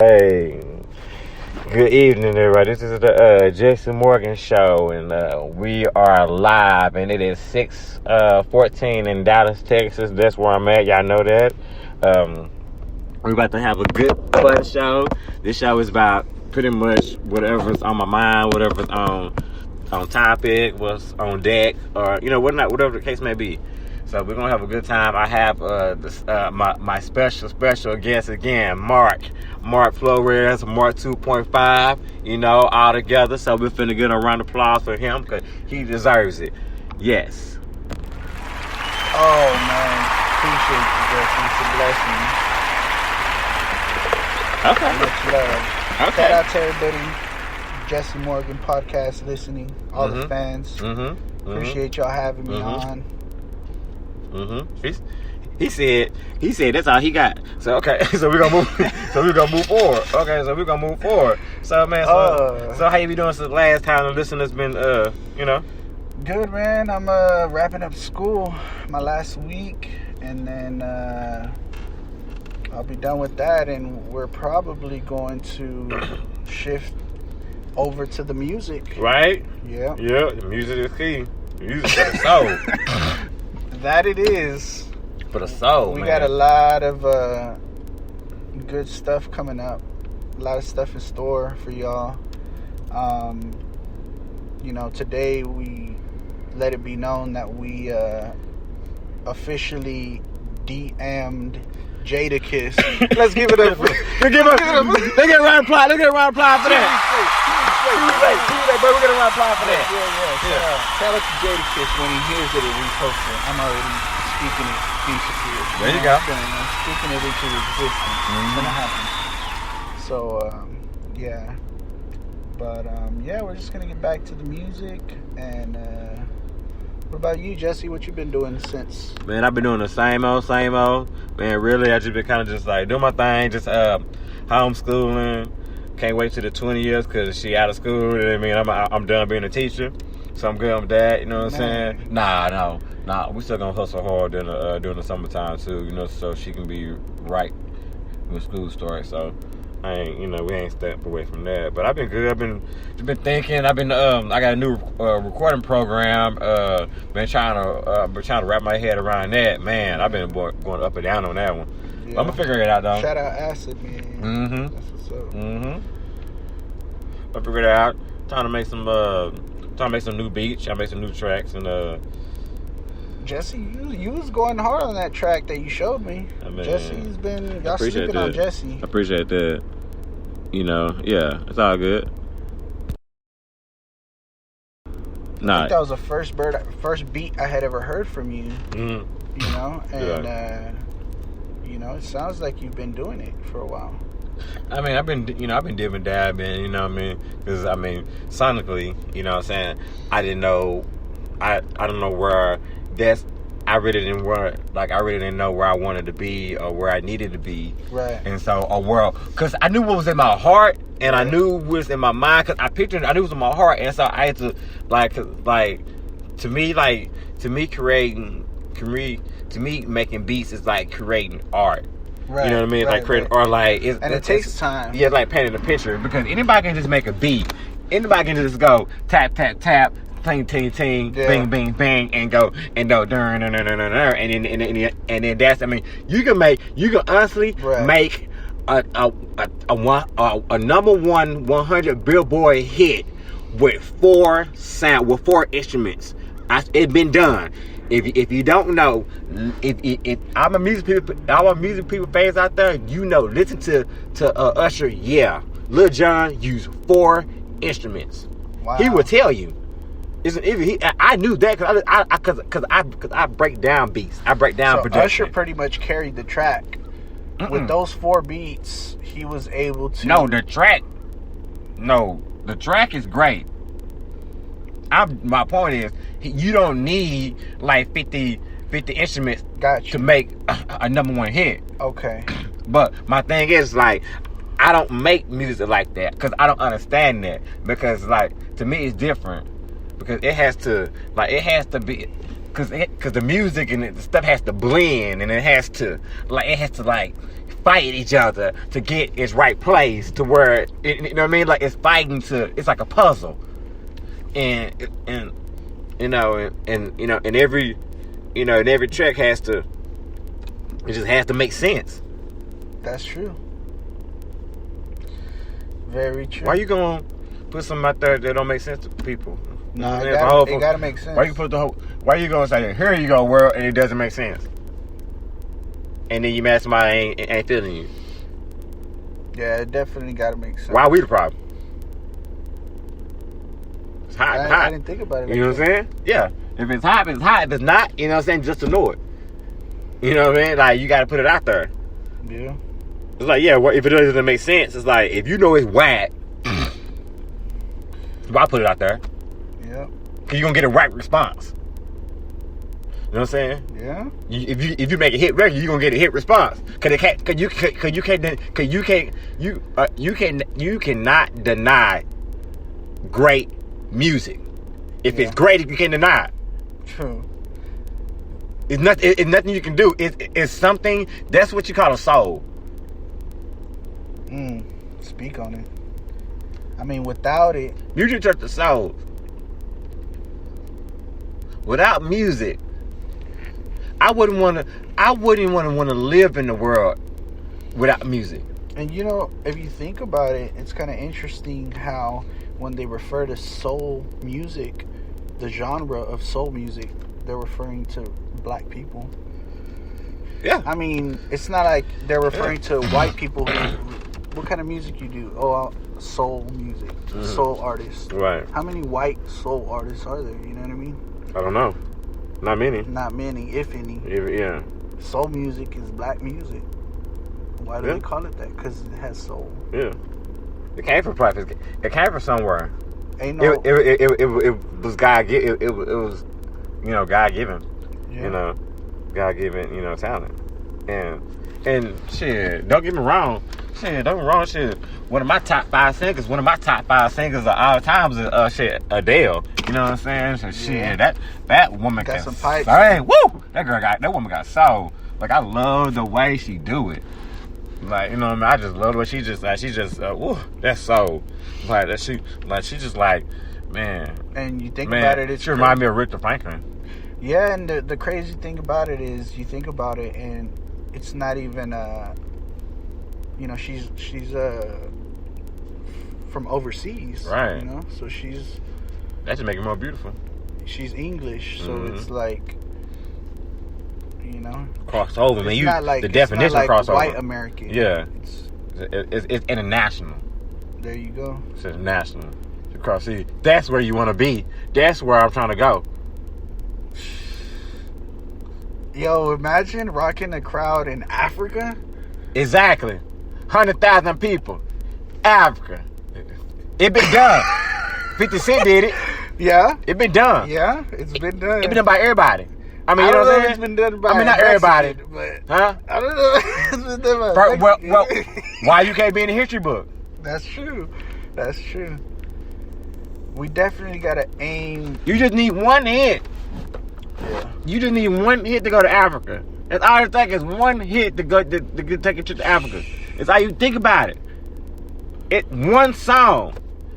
Hey, good evening, everybody. This is the Jessie Morgan show, and we are live, and it is 6:14 in Dallas, Texas. That's where I'm at. Y'all know that. We're about to have a good, fun show. This show is about pretty much whatever's on my mind, whatever's on topic, what's on deck, or whatever the case may be. So we're gonna have a good time. I have my special guest again, Mark Flores, Mark 2.5. All together. So we're finna get a round of applause for him because he deserves it. Yes. Oh man, appreciate you, Jesse. It's a blessing. Okay. Much love. Okay. Shout out to everybody, Jessie Morgan podcast listening, all the fans. Appreciate y'all having me on. He said that's all he got. So okay, so we're gonna move. Forward. Okay, so we're gonna move forward. So man, so how you be doing since the last time the listener's been Good, man. I'm wrapping up school my last week, and then I'll be done with that, and we're probably going to shift over to the music. Right? Yeah. Yeah, the music is key. Music for the soul. That it is. For the soul, we man. got a lot of good stuff coming up. A lot of stuff in store for y'all. Today we let it be known that we officially DM'd Jadakiss. Let's give it up. Let's get a round of applause. Let's get a round of applause for that. We're gonna round of applause for that. Yeah. Shout out to Jadakiss when he hears it and reposts it. I'm already speaking it into it. There you go. I'm speaking it into existence. It's gonna happen. So yeah. But we're just gonna get back to the music. And what about you, Jesse? What you been doing since? Man, I've been doing the same old. Man, really, I just been kind of just like doing my thing, just homeschooling. Can't wait till the 20 years because she out of school. You know what I mean? I'm done being a teacher, so I'm good with that. You know what I'm saying? Nah. We still gonna hustle hard during the summertime too. So she can be right when school starts. So I ain't, we ain't stepped away from that. But I've been good. I've been thinking. I got a new recording program. Been trying to wrap my head around that. Man, I've been going up and down on that one. Yeah. I'm gonna figure it out though. Shout out Acid, man. That's what's up. I figured it out. Trying to make some new beats. I make some new tracks and Jesse, you was going hard on that track that you showed me. Jesse's been y'all sleeping on Jesse. I appreciate that. Yeah, it's all good. I think that was the first beat I had ever heard from you. And it sounds like you've been doing it for a while. I mean, I've been dipping dabbing, because sonically, what I'm saying, I didn't know, I don't know where I really didn't know where I wanted to be or where I needed to be. Right. And so, because I knew what was in my heart and I knew what was in my mind, because I knew it was in my heart, and so I had to, to me, making beats is like creating art. Right, you know what I mean? Right, like creating art, and it takes time. Yeah, like painting a picture, because anybody can just make a beat. Anybody can just go tap tap tap, ting ting ting, bang bang bang, and go and then that's. You can honestly make a number 100 Billboard hit with four instruments. It's been done. If you don't know, if I'm a music people fans out there, listen to Usher. Yeah, Lil Jon used 4 instruments. Wow. He will tell you. I knew that because I break down beats. I break down production. Usher pretty much carried the track. With those 4 beats, he was able to. The track is great. My point is, you don't need like 50 instruments to make a number 1 hit. Okay. But my thing is, I don't make music like that because I don't understand that. Because to me it's different. Because it has to be Cause the music and the stuff has to blend, and it has to fight each other to get its right place to where you know what I mean. Like it's fighting it's like a puzzle, and every track it just has to make sense. That's true. Very true. Why you gonna put something out there that don't make sense to people? No, it gotta make sense. Why you gonna say, here you go, world, and it doesn't make sense? And then you mad somebody ain't feeling you. Yeah, it definitely gotta make sense. Why are we the problem? It's hot, I didn't think about it. You know what I'm saying? Yeah. If it's hot, it's hot. If it's not, you know what I'm saying, just to know it. You know what I mean? Like, you gotta put it out there. Yeah. It's like, yeah, if it doesn't make sense, it's like, if you know it's whack, why put it out there? Yeah. Because you're going to get a right response. You know what I'm saying? Yeah. If you make a hit record, you're going to get a hit response. You cannot deny great music. If it's great, you can't deny it. True. It's nothing you can do. It's something, that's what you call a soul. Speak on it. I mean, without it, Music touches the soul. Without music, I wouldn't want to live in the world without music. and if you think about it, it's kind of interesting how when they refer to soul music, the genre of soul music, they're referring to black people. Yeah. I mean, it's not like they're referring to white people what kind of music you do? Oh, soul music, soul artists. Right. How many white soul artists are there? You know what I mean? I don't know. Not many. Not many, if any. Yeah. Soul music is black music. Why do they call it that? Because it has soul. Yeah. It came from practice. It came from somewhere. Ain't no. It was God. It was God given. Yeah. God given talent. And shit. Don't get me wrong. Shit. One of my top 5 singers. Of all times is Adele. You know what I'm saying? So shit. That woman got can some pipes. sing. Woo! That woman got soul. Like, I love the way she do it. Like, you know what I mean? I just love the way she just woo, that's soul. Like, that she just like, man. And you think about it, she remind me of Aretha Franklin. Yeah, and the crazy thing about it is, you think about it, and it's not even she's from overseas, right? So that should make it more beautiful. She's English, so it's like, crossover, man. Not like, the definition of crossover. White American. Yeah, it's international. There you go. It's international. See, that's where you want to be. That's where I'm trying to go. Yo, imagine rocking a crowd in Africa. Exactly. 100,000 people. Africa. It been done. 50 Cent did it. Yeah. It been done. Yeah, it's been done. It been done by everybody. I mean, I don't know what I'm if it's been done by not everybody. But huh? I don't know if it's been done by well, why you can't be in the history book? That's true. We definitely got to aim. You just need one hit. Yeah. You just need one hit to go to Africa. That's all it takes is one hit to go to take a trip to Africa. It's how you think about it. One song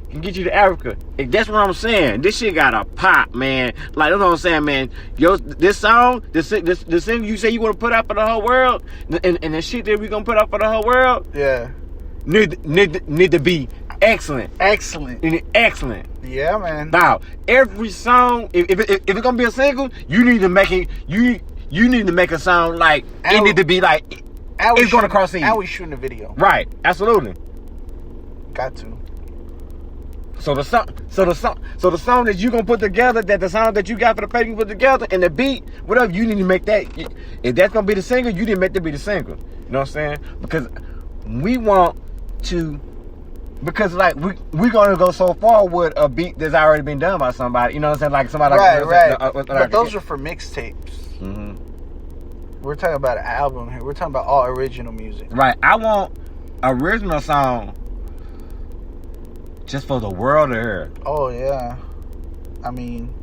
can get you to Africa. That's what I'm saying. This shit got a pop, man. Like, that's what I'm saying, man. Yo, this song, this thing you say you want to put out for the whole world, and the shit that we gonna put out for the whole world, yeah, need to be excellent. Excellent. Yeah, man. Now, every song, if it's gonna be a single, you need to make it. You need to make a song like it need to be like it's gonna cross the. And we shooting a video. Right. Absolutely. Got to. So the song that you gonna put together, that the song that you got for the paper you put together, and the beat, whatever, you need to make that. If that's gonna be the single, you need to make that be the single. You know what I'm saying? Because we want to. Because like we're gonna go so far with a beat that's already been done by somebody. You know what I'm saying? Like somebody. Right. But those are for mixtapes. Mm-hmm. We're talking about an album here. We're talking about all original music. Right. I want original song just for the world to hear. Oh yeah. I mean,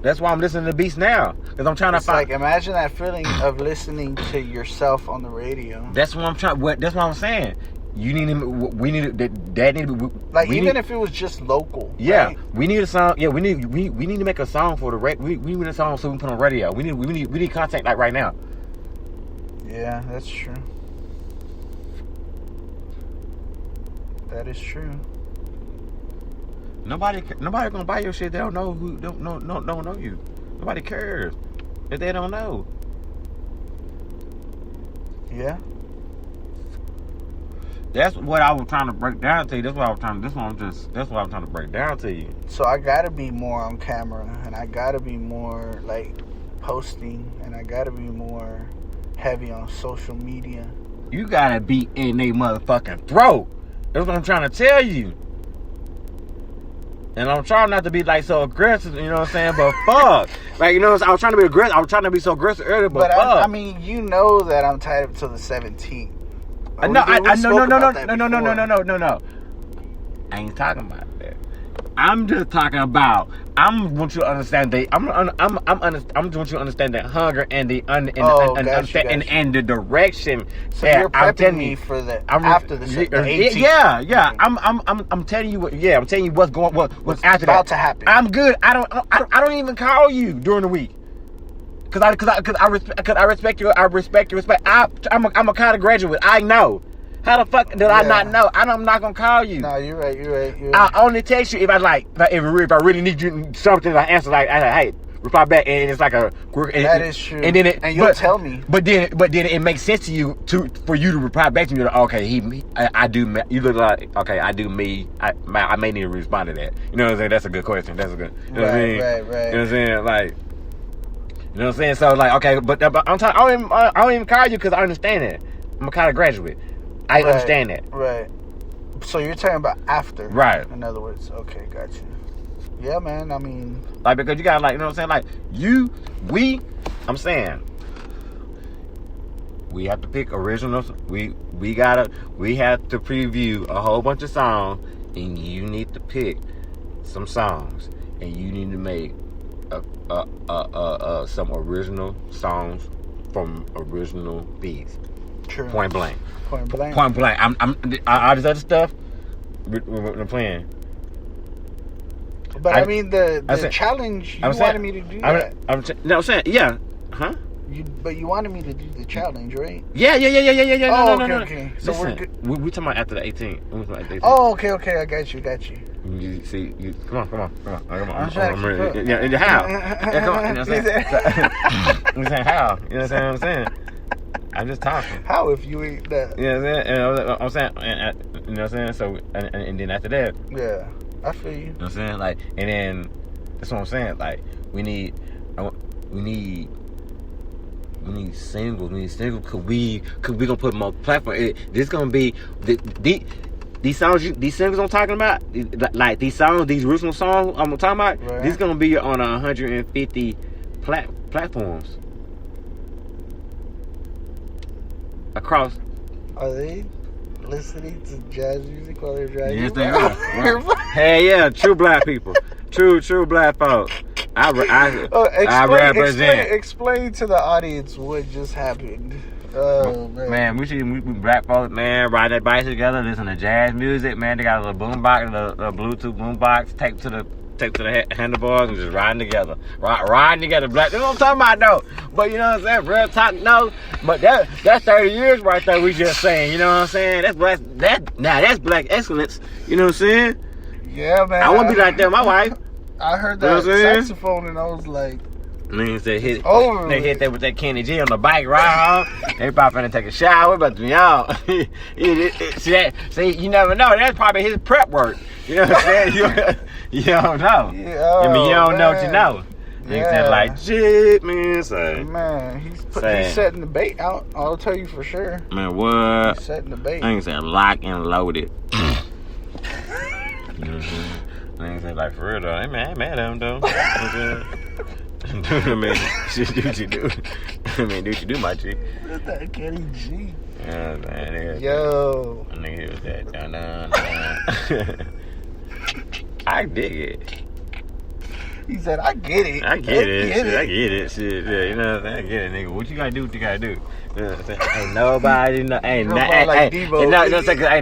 That's why I'm listening to beats now, because I'm trying to find. Like, imagine that feeling of listening to yourself on the radio. That's what I'm trying. That's what I'm saying. You need to. We need to. That need to be. Like, even if it was just local. Yeah, right? we need a song. Yeah, we need to make a song for the we need a song so we can put on radio. We need contact like right now. Yeah, that's true. That is true. Nobody gonna buy your shit. They don't know who don't know you. Nobody cares if they don't know. Yeah. That's what I was trying to break down to you. That's what I'm trying to break down to you. So I gotta be more on camera, and I gotta be more like posting, and I gotta be more heavy on social media. You gotta be in they motherfucking throat. That's what I'm trying to tell you. And I'm trying not to be like so aggressive, you know what I'm saying? But fuck, like, you know, I was trying to be aggressive. I was trying to be so aggressive earlier, but fuck. I mean, you know that I'm tied up till the 17th. No. I ain't talking about that. I'm just talking about. I want you to understand that. I want you to understand that hunger and the and the direction. So you're prepping me for the after the 18th. Yeah. I'm telling you what. Yeah, I'm telling you what's after about that. to happen. I'm good. I don't even call you during the week. Cause I respect you. I'm a college graduate. I know. How the fuck did I not know? I'm not gonna call you. No, you're right. I only text you if I really need you something. I answer like, hey, reply back, and it's like a. That is true. And then you'll tell me. But then it makes sense to you for you to reply back to me. Like, okay, I do. You look like okay, I do me. I may need to respond to that. You know what I'm saying? That's a good question. That's a good. You know what I mean? Right. You know what I'm saying? Like. You know what I'm saying? So like, okay, but I don't even call you because I understand that. I'm a college graduate. I understand that. Right. So you're talking about after. Right. In other words, okay, got you. Yeah, man. I mean, like, because you got, like, you know what I'm saying? Like, I'm saying, we have to pick originals. We have to preview a whole bunch of songs, and you need to pick some songs, and you need to make some original songs from original beats. True. Point blank. Point blank. All this other stuff, we're playing. But I mean, the challenge, you wanted me to do that. I'm saying, yeah. Huh? But you wanted me to do the challenge, right? Yeah. Oh, No. Okay. So listen, we're good. We talking about after the 18th. Oh, okay. I got you. You see, come on. I'm ready. Yeah, how? Yeah, come on. You know what I'm saying? How? You know what I'm saying? I'm just talking. How if you ain't that? You know what I'm saying? And I'm saying, you know what I'm saying? So, and then after that. Yeah, I feel you. You know what I'm saying? Like, and then, that's what I'm saying. Like, we need singles. Could we gonna put them on platform? This gonna be these singles I'm talking about, like these songs, these original songs I'm talking about. Right. This gonna be on 150 platforms across. Are they listening to jazz music while they're driving? Yes, they are. Hey, yeah, true black people, true black folks. I represent. Explain to the audience what just happened. Oh man, we black folks, man, ride that bike together, listen to jazz music, man. They got a little boom box, a Bluetooth boom box, taped to the handlebars, and just riding together, riding together. Black. That's what I'm talking about, though. But you know what I'm saying? Real talk, no. But that's 30 years right there. We just saying, you know what I'm saying? That's black excellence. You know what I'm saying? Yeah, man. I want to be like that with my wife. I heard that saxophone and I was like, they hit that with that Kenny G on the bike ride home. They probably finna take a shower, but y'all, see, you never know. That's probably his prep work. You know what I'm saying? You don't know. Yeah, I mean, you don't know what you know. Yeah. Like, shit, man. Say, man, he's setting the bait out. I'll tell you for sure. Man, what? He's setting the bait. I ain't saying lock and loaded. I ain't saying like for real though. Hey man, I ain't mad at him though. I mean, shit, do what you do. I mean, do what you do, my chick. What's that Kenny G? Yeah, man. Yo. I nigga was that. Dun. I dig it. He said, I get it. I get it. Shit. Yeah, you know what I'm saying? I get it, nigga. What you gotta do, what you gotta do. You know what I'm saying? Ain't nobody, ain't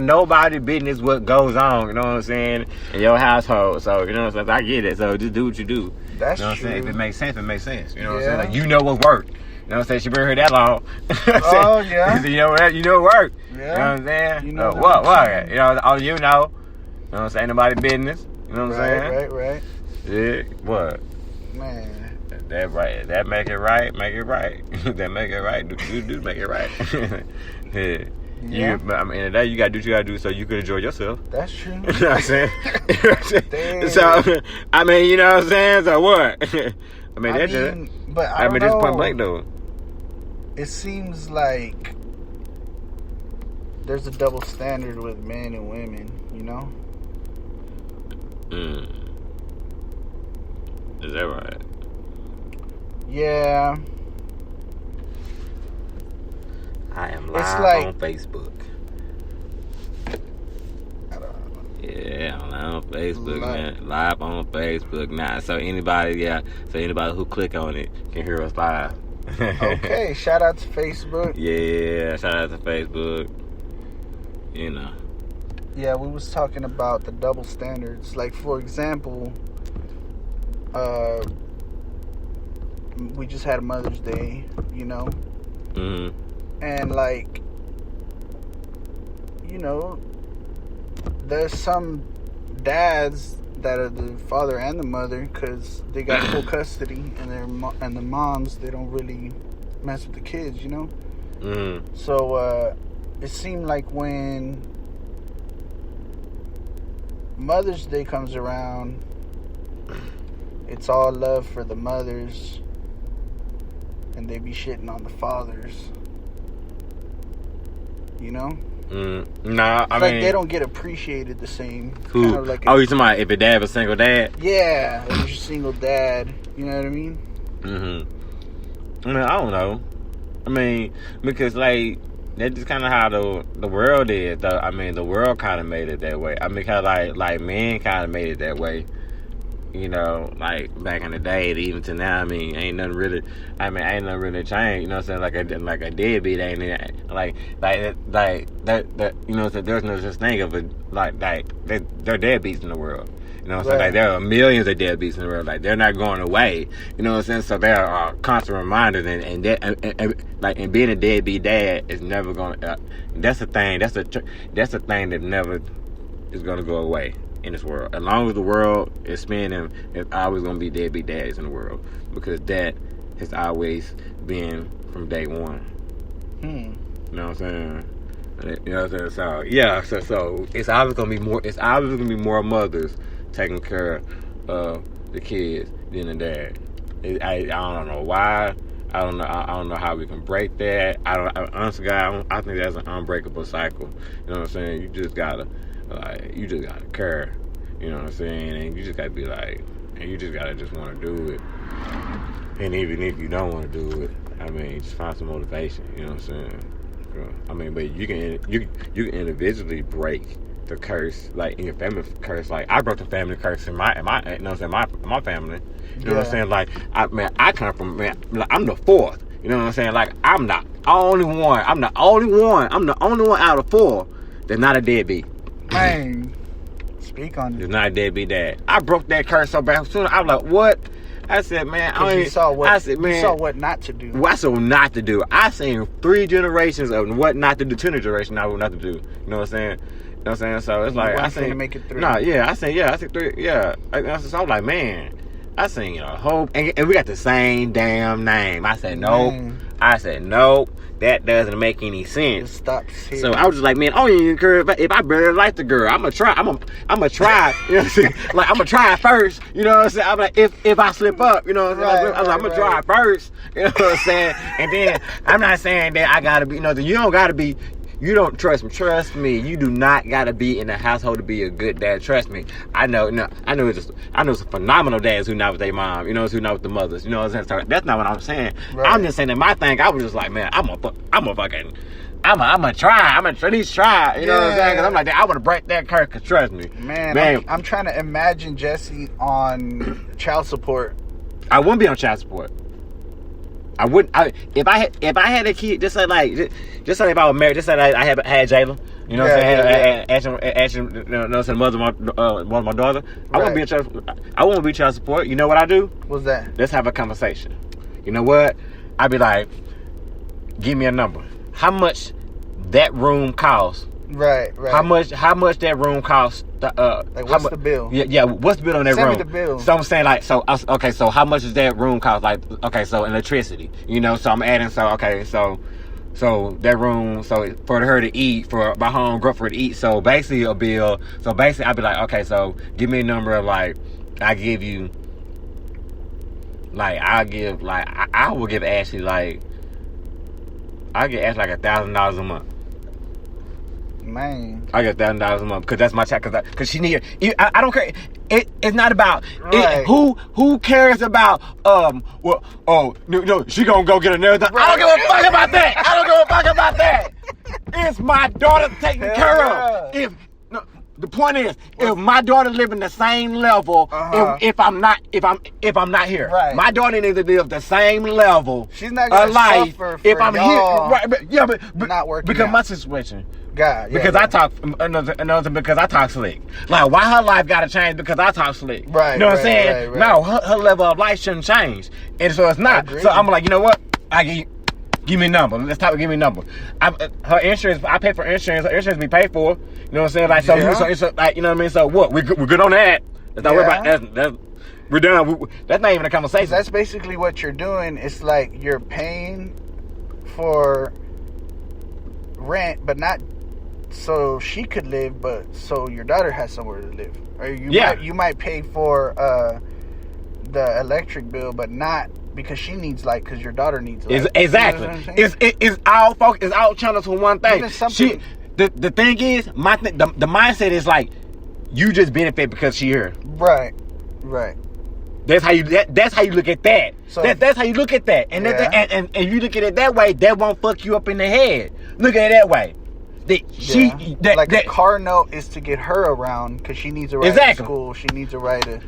nobody business what goes on, you know what I'm saying, in your household. So, you know what I'm saying? I get it. So just do what you do. That's you know what true. I'm saying? If it makes sense, it makes sense. You know what I'm saying? Like, you know what worked. You know what I'm saying? She been here that long. Oh, yeah. You know what? You know what worked. Yeah. You know what I'm saying? You know what? You know, all you know. You know what I'm saying? Nobody business. You know what I'm saying? Right. Yeah. What? Man. That right. That make it right. Make it right. That make it right. Do make it right. Yeah. I mean, in the day, you gotta do what you gotta do so you can enjoy yourself. That's true. You know what I'm saying? So, I mean, you know what I'm saying? So what? I mean, this point blank though. It seems like there's a double standard with men and women, you know? Is that right? Yeah. I am live on Facebook. Yeah, I'm on Facebook, man. Live on Facebook now. So anybody who click on it can hear us live. Okay, shout out to Facebook. Yeah, shout out to Facebook. You know. Yeah, we was talking about the double standards. Like, for example, we just had Mother's Day, you know? Mm-hmm. And, like, you know, there's some dads that are the father and the mother because they got full custody, and the moms, they don't really mess with the kids, you know? Mm-hmm. So, it seemed like when Mother's Day comes around, it's all love for the mothers, and they be shitting on the fathers. You know? Nah, I mean, they don't get appreciated the same. Who? Kind of like you talking about if your dad was single dad? Yeah, if you're a single dad. You know what I mean? Mm-hmm. I mean, I don't know. I mean, because like that's just kind of how the world is. Though I mean, the world kind of made it that way. I mean, kind of like men kind of made it that way. You know, like back in the day, even to now. I mean, ain't nothing really changed. You know what I'm saying? Like a deadbeat ain't like that. You know, so there's no such thing of a like there are deadbeats in the world. You know what I'm saying? Like there are millions of deadbeats in the world. Like they're not going away. You know what I'm saying? So there are constant reminders, and being a deadbeat dad is never gonna. That's the thing. That's the thing that never is gonna go away in this world. As long as the world is spinning, there's always gonna be deadbeat daddies in the world because that has always been from day one. You know what I'm saying? You know what I'm saying? So yeah, so it's always gonna be more. It's always gonna be more mothers taking care of the kids than the dad. I don't know why. I don't know how we can break that. Honestly, God, I think that's an unbreakable cycle. You know what I'm saying? You just gotta care. You know what I'm saying? And you just gotta be like, and you just gotta just want to do it. And even if you don't want to do it, I mean, just find some motivation. You know what I'm saying? I mean, but you can individually break the curse, like in your family curse. Like I broke the family curse in my you know what I'm saying, my family. You know what I'm saying? Like I come from like, I'm the fourth. You know what I'm saying? Like I'm the only one. I'm the only one out of four that's not a deadbeat. Man, speak on it. It's not a deadbeat dad. I broke that curse so bad. Soon I was like, what? I said, man, you saw what not to do. What I saw not to do. I seen 3 generations of what not to do. 2 generations of what not to do. You know what I'm saying? You know what I'm saying? So it's like I seen to make it 3. I seen 3. Yeah, I was like, man, I seen a whole, and we got the same damn name. I said nope. I said nope. That doesn't make any sense. Stop. So I was just like, man, I don't even care if I barely like the girl. I'm gonna try. I'm gonna try. You know what I'm saying? Like I'm gonna try it first. You know what I'm saying? I'm like, if I slip up, you know what I'm saying? I'm gonna try it first. You know what I'm saying? And then I'm not saying that I gotta be. You know, you don't gotta be. You don't trust me. Trust me. You do not gotta be in the household to be a good dad. Trust me. I know. No, I know some phenomenal dads who not with their mom. You know, who not with the mothers. You know what I'm saying? So that's not what I'm saying. Right. I'm just saying that my thing. I was just like, man, I'm a fucking I'm gonna try. I'm gonna at least try. You know what I'm saying? Because I'm like, I want to break that curse. Cause trust me, man. I'm trying to imagine Jessie on child support. I wouldn't be on child support. I wouldn't. If I had a kid, just like if I was married, just like I had Jayla. You know what I'm saying? Asking, you know, the mother of my daughter. I wouldn't be child support. You know what I do? What's that? Let's have a conversation. You know what? I'd be like, give me a number. How much that room costs? Right. How much that room costs? What's the bill? Yeah. What's the bill on that room? Send me the bill. So I'm saying so how much does that room cost? Like, okay, so electricity. You know, so I'm adding. So that room. So for her to eat, for my homegirl for her to eat. So basically a bill. So basically I'd be like, okay, so give me a number of I will give Ashley I get Ashley like $1,000 a month. Man, I get $1,000 a month because that's my check. Because she need it. I don't care. It's not about who cares about no, she gonna go get another. Right. I don't give a fuck about that. It's my daughter taken care of. The point is, if my daughter live in the same level, if I'm not here, right. My daughter needs to live the same level. She's not gonna life suffer for if I'm y'all here. Right, but not working because out. My situation. God, because I talk because I talk slick. Like, why her life gotta change because I talk slick? Right. You know what I'm saying? Right. No, her level of life shouldn't change, and so it's not. So I'm like, you know what? Give me a number. Let's talk. Give me a number. Her insurance. I pay for insurance. Her insurance be paid for. You know what I'm saying? Like, so it's like, you know what I mean. So what? We're good on that. Let's not worry about that. We're done. That's not even a conversation. That's basically what you're doing. It's like you're paying for rent, but not so she could live, but so your daughter has somewhere to live. Or you might pay for the electric bill, but not because she needs light, because your daughter needs light. Exactly. You know it's all focus. It's all channels for one thing. The thing is, the mindset is like, you just benefit because she here. Right. That's how you look at that. So that's how you look at that. And and you look at it that way, that won't fuck you up in the head. Look at it that way. The car note is to get her around because she needs a ride to school. She needs a ride to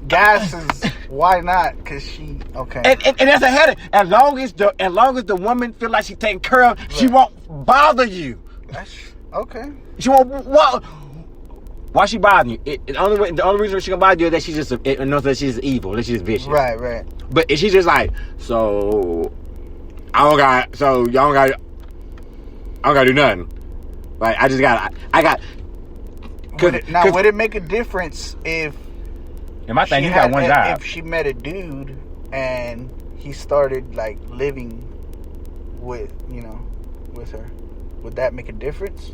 gas. Is why not? Because she And that's a headache. As long as the woman feel like she's taken care of, she won't bother you. That's okay. She won't. Why she bothering you? The only reason she gonna bother you is that she's just knows that she's evil, that she's vicious. Right. But if she's just like, so I don't gotta do nothing. Like, I got. Would it make a difference if? And my thing, you got one job. If she met a dude and he started like living with her, would that make a difference?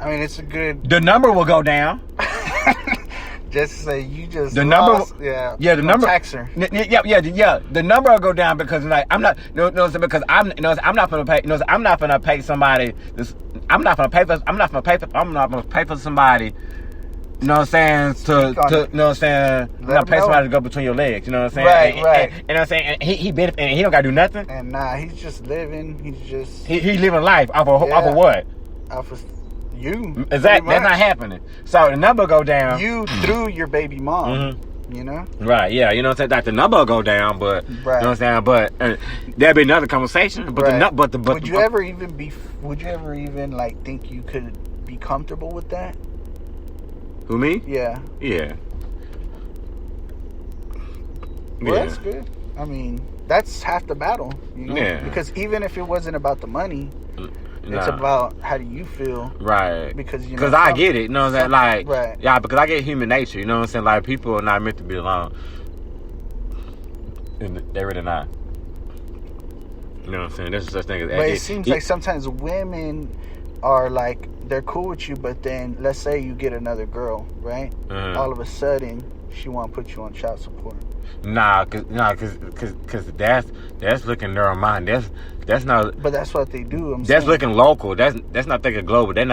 I mean, it's a good. The number will go down. Just say you just the lost, number. Yeah. The number. Tax her. Yeah. The number will go down because like I'm not. Because I'm not gonna pay. I'm not gonna pay somebody. I'm not gonna pay for somebody. You know what I'm saying? You know what I'm saying? I'm not pay somebody to go between your legs. You know what I'm saying? Right. And you know what I'm saying? And he benefit, and he don't gotta do nothing. And he's just living. He's living life off of what? Off of you. Exactly. That's not happening. So the number go down. You through your baby mom. Mm-hmm. You know? Right, yeah. You know what I'm saying? Like, the number will go down, but you know what I'm saying? But there'll be another conversation. But would you ever even like think you could be comfortable with that? Who, me? Yeah. Well, that's good. I mean, that's half the battle, you know? Yeah. Because even if it wasn't about the money, it's about how do you feel. Right. Because I get it. You know what I'm saying? Like, right. Yeah, because I get human nature. You know what I'm saying? Like, people are not meant to be alone. They're really not. You know what I'm saying? There's such thing as. But it seems like sometimes women are like, they're cool with you, but then let's say you get another girl, right? All of a sudden, she want to put you on child support. Nah, cause that's looking narrow minded. That's not. But that's what they do. That's looking local. That's not thinking global. That's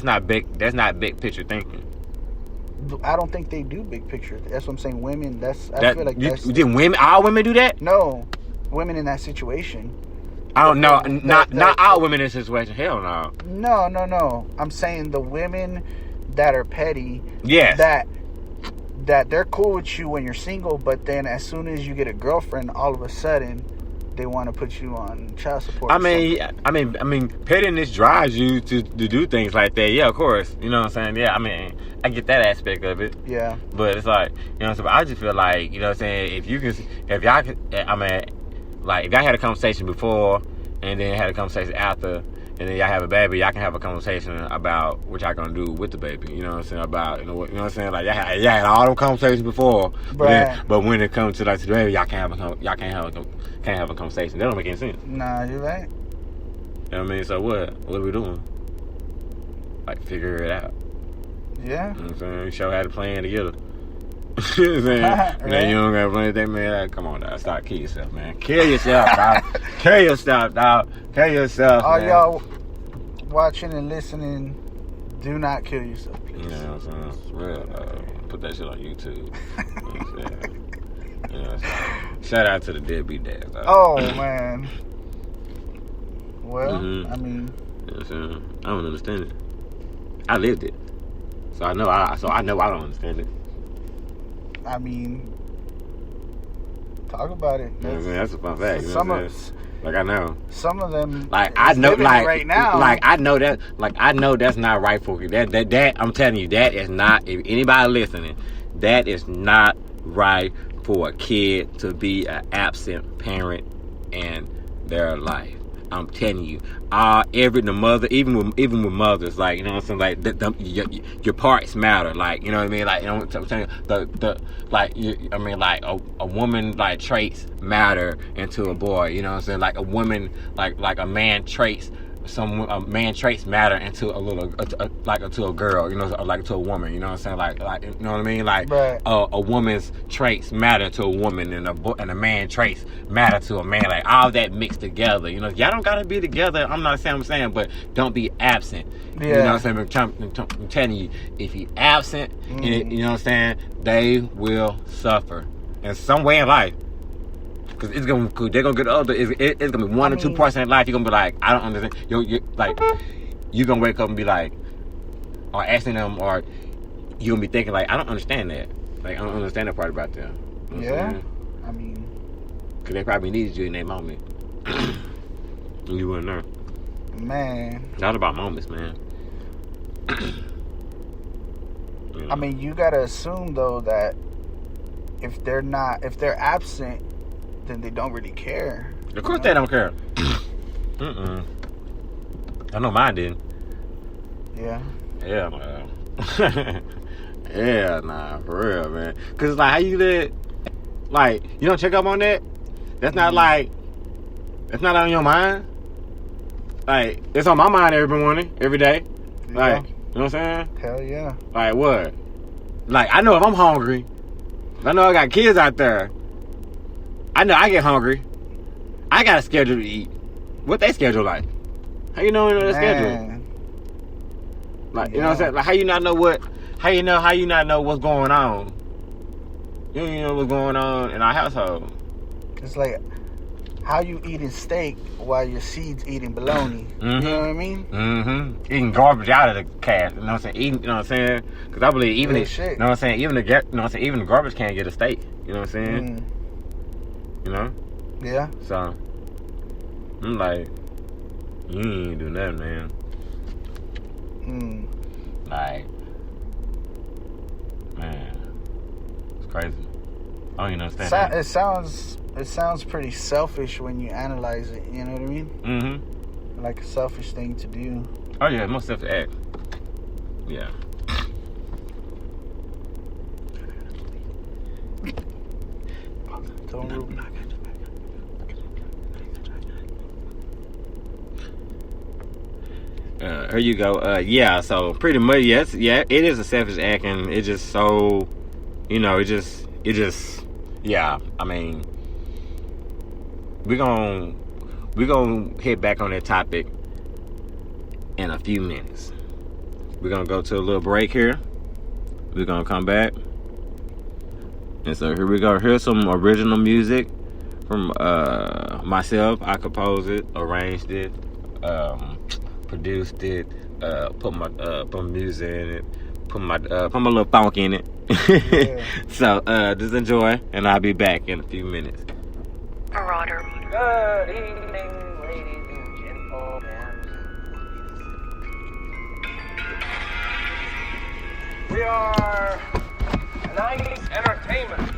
not big. That's not big picture thinking. I don't think they do big picture. That's what I'm saying. Women. I feel like that's. Did women? All women do that? No, women in that situation. I don't know. Not all women in this situation. Hell no. No. I'm saying the women that are petty. Yes. That they're cool with you when you're single, but then as soon as you get a girlfriend, all of a sudden they want to put you on child support. I mean, pettiness drives you to do things like that. Yeah, of course. You know what I'm saying? Yeah, I mean, I get that aspect of it. Yeah. But it's like, you know what I'm saying? I just feel like, you know what I'm saying? If y'all had a conversation before and then had a conversation after, and then y'all have a baby, y'all can have a conversation about what y'all gonna do with the baby. You know what I'm saying? About, you know what I'm saying? Like, y'all had all them conversations before, but when it comes to like the baby, y'all can't have a conversation. That don't make any sense. Nah, you're right. You know what I mean? So what are we doing? Like, figure it out. Yeah. You know what I'm saying? Show how to plan together. You know what I'm saying? Right. Man, you don't gotta play that, man. Like, come on, dog. Stop. Kill yourself, man. Kill yourself, dog. Kill yourself, dog. Kill yourself, all man. y'all watching and listening, do not kill yourself, please. You know what I'm saying? It's real. Put that shit on YouTube. You know what I'm saying? You know what I'm saying? Shout out to the deadbeat dads, dog. Oh, man. Well, I mean... You know what I'm saying? I don't understand it. I lived it. So I know I don't understand it. I mean, talk about it. You know what I mean? That's a fun fact. You know what I'm saying? Like, I know. Some of them, like, I know, like right now. Like, I know that's not right for you. That I'm telling you, that is not. If anybody listening, that is not right for a kid to be an absent parent in their life. I'm telling you, the mother, even with mothers, like, you know what I'm saying, like your parts matter, like, you know what I mean, like, you know what I'm saying, a woman, like, traits matter into a boy, you know what I'm saying, like a woman, like a man traits. A man traits matter into to a girl, you know, like to a woman, you know what I'm saying, like you know what I mean, like right. A woman's traits matter to a woman, and a man traits matter to a man, like all that mixed together, you know. Y'all don't gotta be together. I'm not saying I'm saying, but don't be absent. Yeah. You know what I'm saying? I'm telling you, if you absent, and you know what I'm saying, they will suffer in some way in life. Cause they're gonna get older. It's gonna be one or two parts in their life. You're gonna be like, I don't understand. You're gonna wake up and be like, or asking them, or you're gonna be thinking like, I don't understand that. Like, I don't understand that part about them. You know yeah. I mean, cause they probably needed you in that moment. You weren't there. Man. Not about moments, man. You know? I mean, you gotta assume though that if they're absent, then they don't really care. Of course they don't care. I know mine didn't. Yeah. Yeah, man. Yeah, nah, for real, man. Cause it's like, how you let, like, you don't check up on that? That's not like, that's not on your mind. Like, it's on my mind every morning, every day. Like, you know what I'm saying? Hell yeah. Like, what? Like, I know if I'm hungry, I know I got kids out there, I know I get hungry, I got a schedule to eat. What they schedule like? How you know their schedule? Like, you know what I'm saying? Like, how you not know what's going on? You don't even know what's going on in our household. It's like, how you eating steak while your seed's eating bologna? Mm-hmm. You know what I mean? Mm-hmm. Eating garbage out of the can. You know what I'm saying? Eating, you know what I'm saying? Because I believe even you know what I'm saying? Even the garbage can get a steak. You know what I'm saying? You know? Yeah. So I'm like, you ain't do nothing, man. Like, man, it's crazy. I don't even understand that. It sounds pretty selfish when you analyze it. You know what I mean? Mm-hmm. Like a selfish thing to do. Oh yeah, most selfish act. Yeah. Here you go. Yeah, so pretty much, yes, yeah, it is a selfish act, and it just so, you know, it just, yeah. I mean, we're gonna hit back on that topic in a few minutes. We're gonna go to a little break here. We're gonna come back, and so here we go. Here's some original music from myself. I composed it, arranged it, produced it, put my music in it, put my little funk in it. Yeah. So just enjoy, and I'll be back in a few minutes. Marauder. Good evening, ladies and gentlemen. We are 90s Entertainment.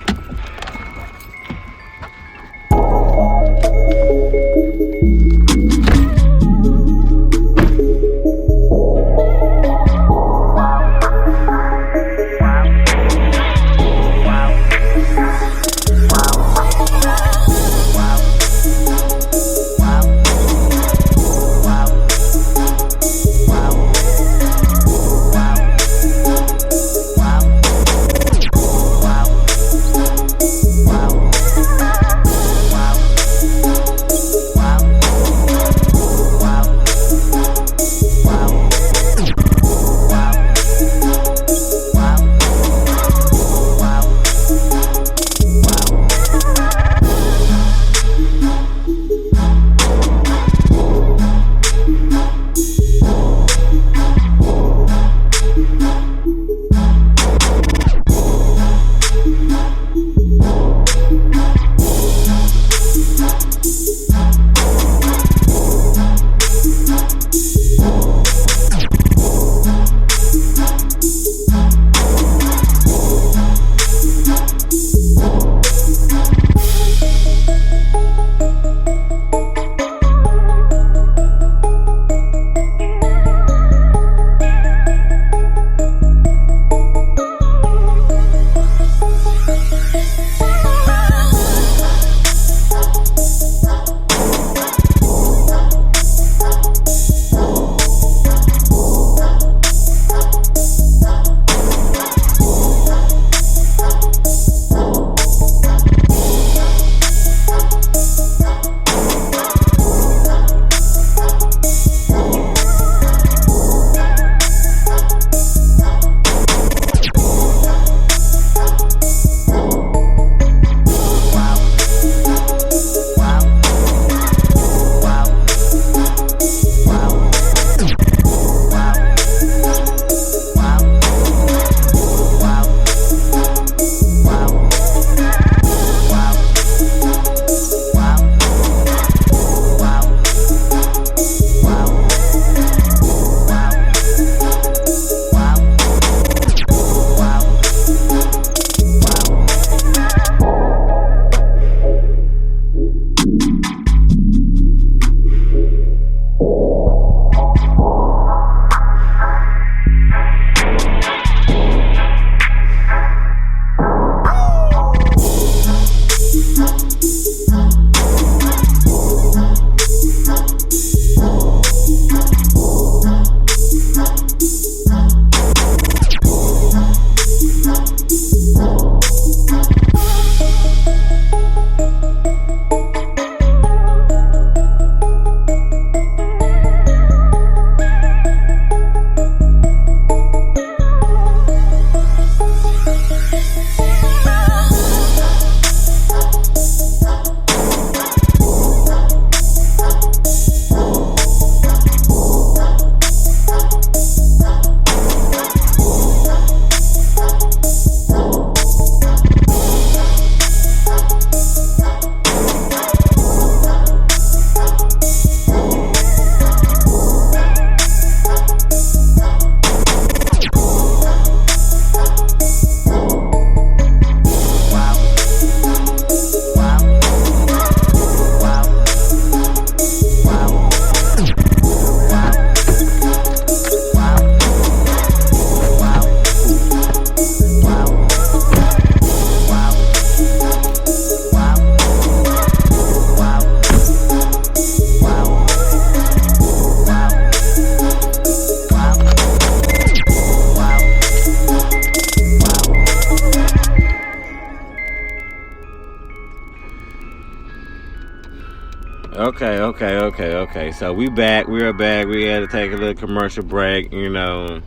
Okay. So we back. We're back. We had to take a little commercial break. You know,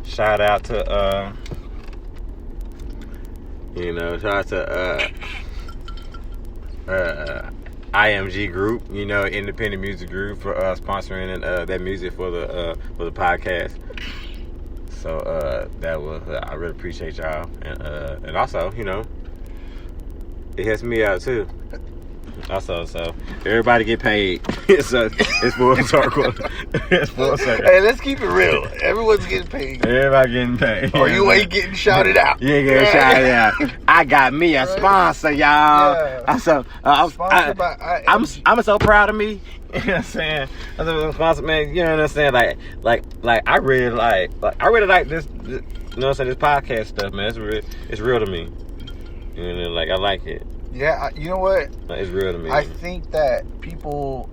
shout out to shout out to IMG Group, independent music group for sponsoring that music for the podcast. So that was I really appreciate y'all, and also it helps me out too. Also, so everybody get paid. So it's full circle. It's full circle. Hey, let's keep it real. Everyone's getting paid. Everybody getting paid. Or you ain't getting shouted out. You ain't getting shouted out. I got me a sponsor, y'all. Yeah. I'm so proud of me. You know what I'm saying? I'm a sponsor, man. You know what I'm saying? Like I really like this. You know what I'm saying? This podcast stuff, man. It's real to me. You know, like I like it. Yeah, you know what? It's real to me. I think that people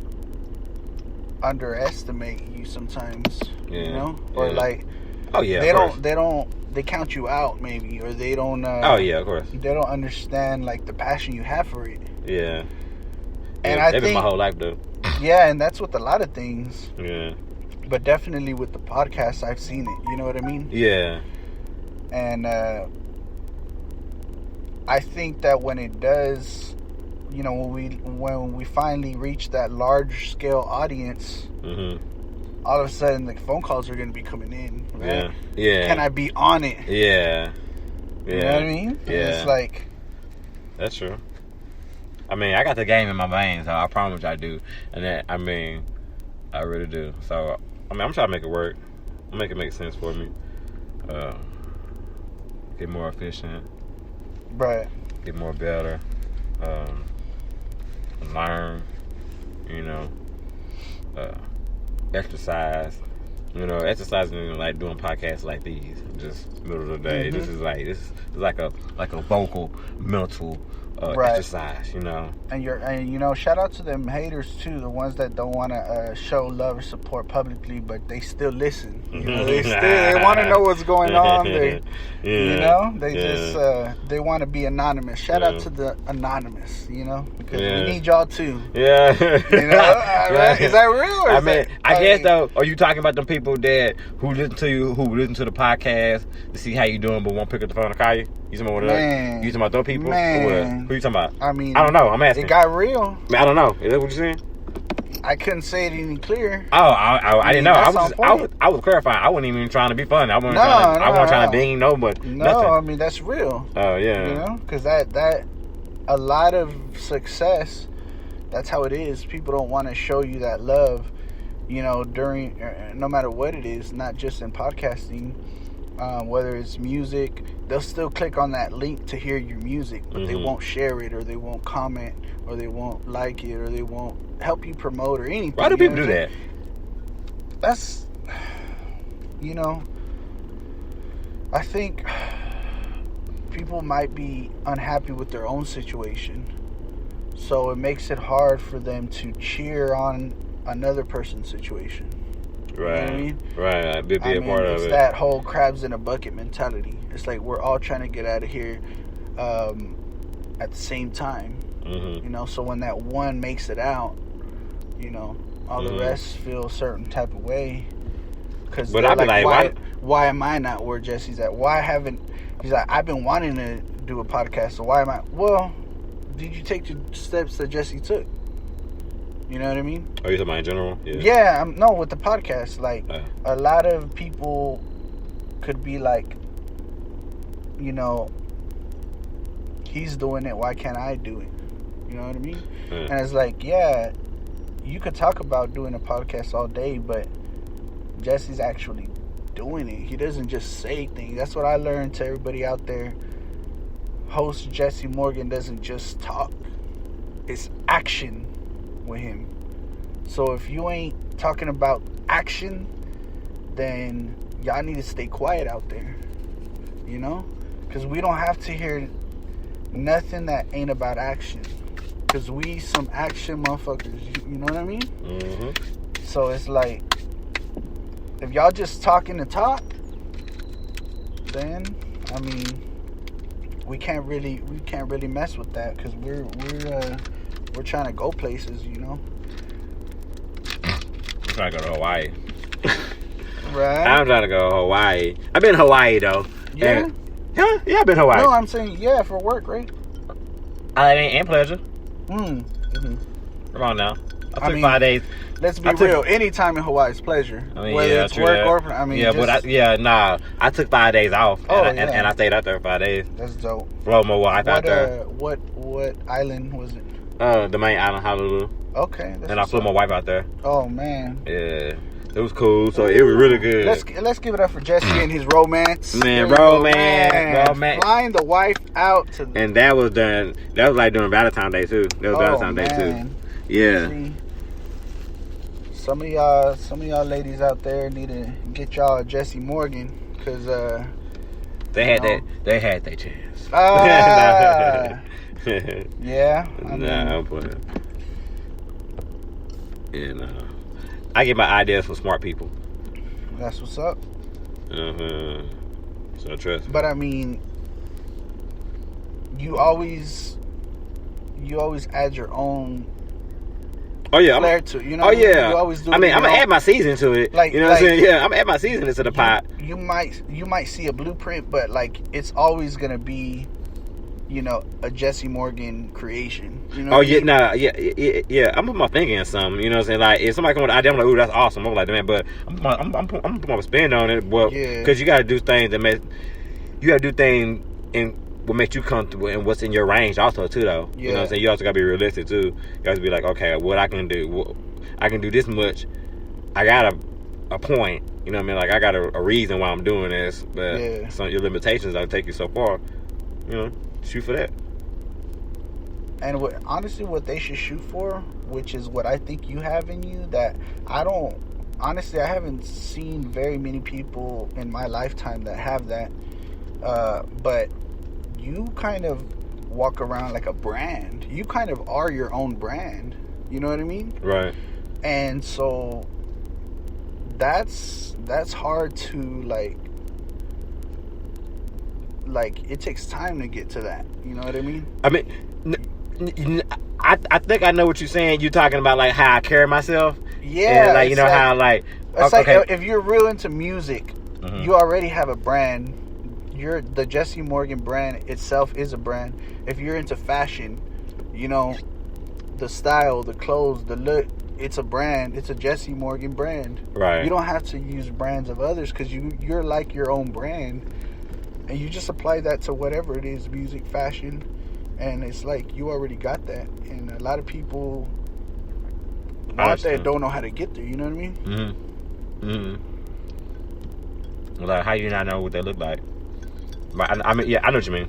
underestimate you sometimes. Yeah. You know, or Yeah. they count you out maybe, or they don't. Oh yeah, of course. They don't understand like the passion you have for it. Yeah. And I I think think my whole life though. Yeah, and that's with a lot of things. Yeah. But definitely with the podcast, I've seen it. You know what I mean? Yeah. And I think that when it does, when we finally reach that large scale audience, all of a sudden the phone calls are going to be coming in. Right? Yeah. Can I be on it? Yeah. You know what I mean? Yeah. It's like, that's true. I mean, I got the game in my veins, so I promise I do. And that, I really do. So, I'm trying to make it work. Make it make sense for me. Get more efficient. right. Get more better. Learn. Exercise. Exercising like doing podcasts like these. Just middle of the day. This is like a vocal, mental exercise. And shout out to them haters too, the ones that don't want to show love or support publicly, but they still listen. They want to know what's going on. They they want to be anonymous. Shout out to the anonymous, because we need y'all too. Yeah. Right? Is that real? Or I guess though. Are you talking about the people who listen to you, who listen to the podcast to see how you doing, but won't pick up the phone to call you? You talking about that? You talking about those people? Man. Or what? Who you talking about? I mean, I don't know. I'm asking. It got real. I don't know. Is that what you're saying? I couldn't say it any clearer. Oh, I didn't know. I was clarifying. I wasn't even trying to be funny. I wasn't trying to ding nobody. No, nothing. I mean that's real. Oh yeah. Because that a lot of success. That's how it is. People don't want to show you that love. During no matter what it is, not just in podcasting. Whether it's music, they'll still click on that link to hear your music, but they won't share it, or they won't comment, or they won't like it, or they won't help you promote or anything. Why do people do that? That's, I think people might be unhappy with their own situation, so it makes it hard for them to cheer on another person's situation. Right. You know what I mean? Right. Be a part of it. It's that whole crabs in a bucket mentality. It's like we're all trying to get out of here at the same time. So when that one makes it out, all the rest feel a certain type of way. Because I'd be like, why am I not where Jesse's at? He's like, I've been wanting to do a podcast, so why am I? Well, did you take the steps that Jesse took? You know what I mean? Are you talking about in general? Yeah. No, with the podcast. Like, a lot of people could be like, he's doing it, why can't I do it? You know what I mean? And it's like, yeah, you could talk about doing a podcast all day, but Jesse's actually doing it. He doesn't just say things. That's what I learned to everybody out there. Host Jessie Morgan doesn't just talk. It's action with him. So if you ain't talking about action, then y'all need to stay quiet out there. Because we don't have to hear nothing that ain't about action. Because we some action motherfuckers. You know what I mean? So it's like, if y'all just talking to talk, then I mean, we can't really mess with that, because we're trying to go places, I'm trying to go to Hawaii. Right. I'm trying to go to Hawaii. I've been to Hawaii though. Yeah. Yeah, I've been to Hawaii. No, I'm saying for work, right? And pleasure. Come on now. I took 5 days. Let's be real. Any time in Hawaii is pleasure. I mean, whether it's work or I took 5 days off, and I stayed out there 5 days. That's dope. Flow my wife out there. What island was it? The main island, Honolulu. Okay. And I flew my wife out there. Oh man. Yeah. It was cool, so it was really good. Let's give it up for Jesse and his romance. Man, romance. Flying the wife out to. And that was like during Valentine's Day too. That was Valentine's Day too. Yeah. See, some of y'all ladies out there need to get y'all a Jessie Morgan, cause they had their chance. Yeah. I'm playing. Yeah, no. I get my ideas from smart people. That's what's up. So trust me. But I mean, you always add your own. Oh yeah, flair to it, you know. Oh yeah, you always do. I mean, I'm gonna add my season to it. Like, you know what I'm saying? Yeah, I'm gonna add my season into the pot. You might see a blueprint, but like it's always gonna be, you know, a Jessie Morgan creation. You know? Yeah. I'm putting my finger in something. You know what I'm saying? Like if somebody come with an idea, I'm like, ooh, that's awesome. I'm like, man, but I'm putting my spin on it. Well, because you gotta do things that what makes you comfortable and what's in your range also too though. You know what I'm saying? You also gotta be realistic too. You have to be like, okay, what I can do, I can do this much. I got a point, you know what I mean? Like I got a reason why I'm doing this, but some of your limitations that'll take you so far, you know, shoot for that. And what they should shoot for, which is what I think you have in you, that I haven't seen very many people in my lifetime that have that, but you kind of walk around like a brand. You kind of are your own brand. You know what I mean? Right. And so that's hard to like it takes time to get to that. You know what I mean? I mean, I think I know what you're saying. You're talking about like how I carry myself. Yeah. And like, you know how like it's like if you're real into music, you already have a brand. The Jessie Morgan brand itself is a brand. If you're into fashion, you know, the style, the clothes, the look, it's a brand. It's a Jessie Morgan brand. Right. You don't have to use brands of others because you're like your own brand, and you just apply that to whatever it is, music, fashion, and it's like you already got that. And a lot of people out there don't know how to get there. You know what I mean? Like, how you not know what they look like? But I mean, yeah, I know what you mean.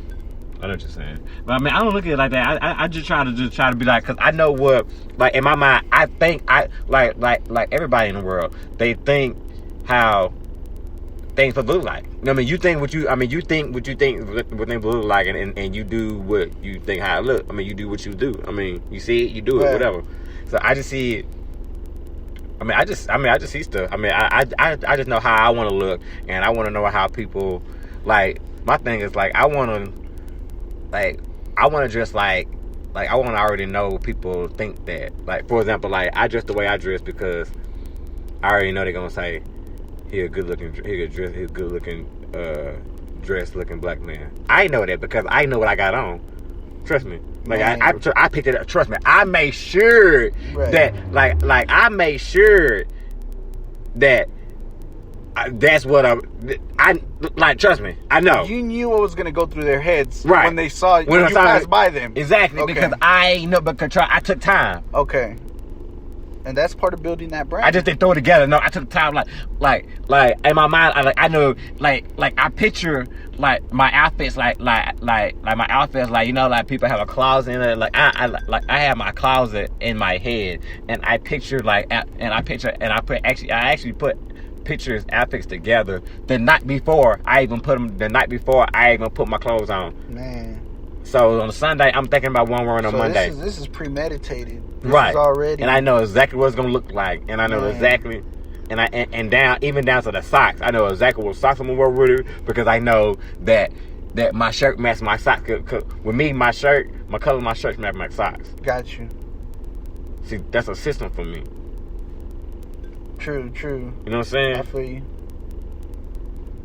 I know what you're saying. But I mean, I don't look at it like that. I just try to be like, because I know what, like in my mind, I think like everybody in the world, they think how things would look like. You know what I mean? You think what you think what things look like, and you do what you think how it look. I mean, you do what you do. I mean, you see it, you do it, whatever. So I just see it. I just see stuff. I mean, I just know how I want to look, and I want to know how people like. My thing is like I want to dress like I want to already know people think that. Like for example, like I dress the way I dress because I already know they're gonna say he a good looking dressed looking black man. I know that because I know what I got on. Trust me. Like I picked it up. Trust me. I made sure that like I made sure that. That's what I like. Trust me, I know. You knew what was gonna go through their heads when they saw when you passed by them. Exactly, because I know. Because I took time. Okay, and that's part of building that brand. I just didn't throw it together. No, I took time. Like in my mind, I know. Like I picture like my outfits. Like my outfits. Like you know, like people have a closet in it. Like I have my closet in my head, and I picture I actually put pictures, outfits together the night before I even put my clothes on. Man. So on a Sunday, I'm thinking about one wearing on Monday. This is premeditated. This is already. And I know exactly what it's gonna look like, and I know exactly, and down to the socks. I know exactly what socks I'm gonna wear with it because I know that my shirt matches my socks. With me, my color of my shirt match my socks. Got you. See, that's a system for me. True. You know what I'm saying? I feel you.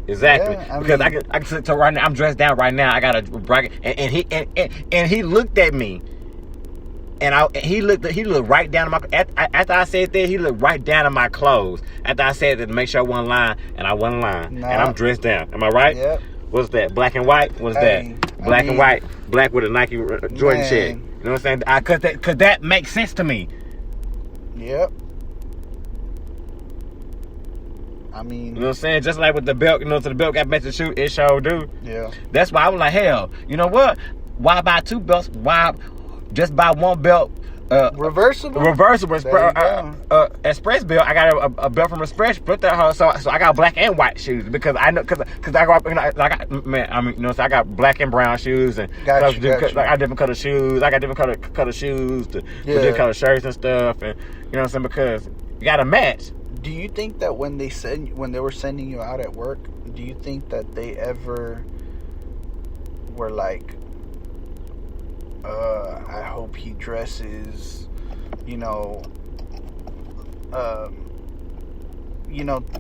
Exactly. Yeah, because I can sit to right now. I'm dressed down right now. I got a bracket, and he looked at me, And he looked right down at my, after I said that, he looked right down at my clothes. After I said that to make sure I wasn't lying, and I wasn't lying. Nah. And I'm dressed down. Am I right? Yep. What's that? Black and white? What's that? Black and white. Black with a Nike Jordan check. You know what I'm saying? Cause that makes sense to me. Yep. I mean, you know what I'm saying? Just like with the belt, so the belt got better to shoot, it sure do. Yeah. That's why I was like, hell, you know what? Why buy 2 belts? Why just buy 1 belt? Reversible Express belt. I got a belt from Express. Put that hoe. So I got black and white shoes because I know because I got I got black and brown shoes and I got different color shoes. I got different color shoes with different color shirts and stuff, and you know what I'm saying, because you got to match. Do you think that when they were sending you out at work, do you think that they ever were like, I hope he dresses,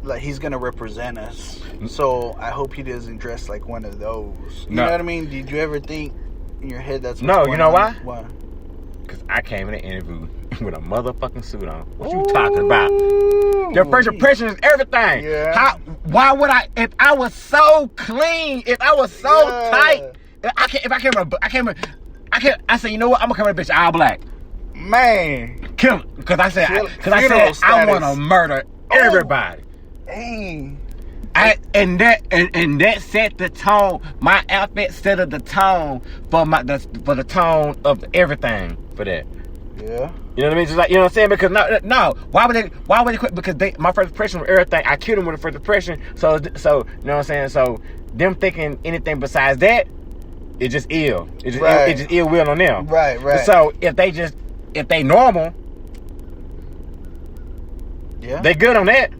like he's gonna represent us, so I hope he doesn't dress like one of those. You know what I mean? Did you ever think in your head that's what's no? You know why? Why? Because I came in the interview with a motherfucking suit on. What you talking about? Your first impression is everything. Yeah. Why would I? If I was so clean, if I was so tight, I said, you know what? I'm gonna come in a bitch all black. Man, kill it. Because I said I want to murder everybody. Dang. And that set the tone. My outfit set the tone for the tone of everything for that. Yeah. You know what I mean? Just like, you know what I'm saying? Because no. Why would they quit? Because my first impression was everything. I killed them with the first impression. So you know what I'm saying? So them thinking anything besides that, it's just ill. It's just ill will on them. Right. So if they normal, they good on that.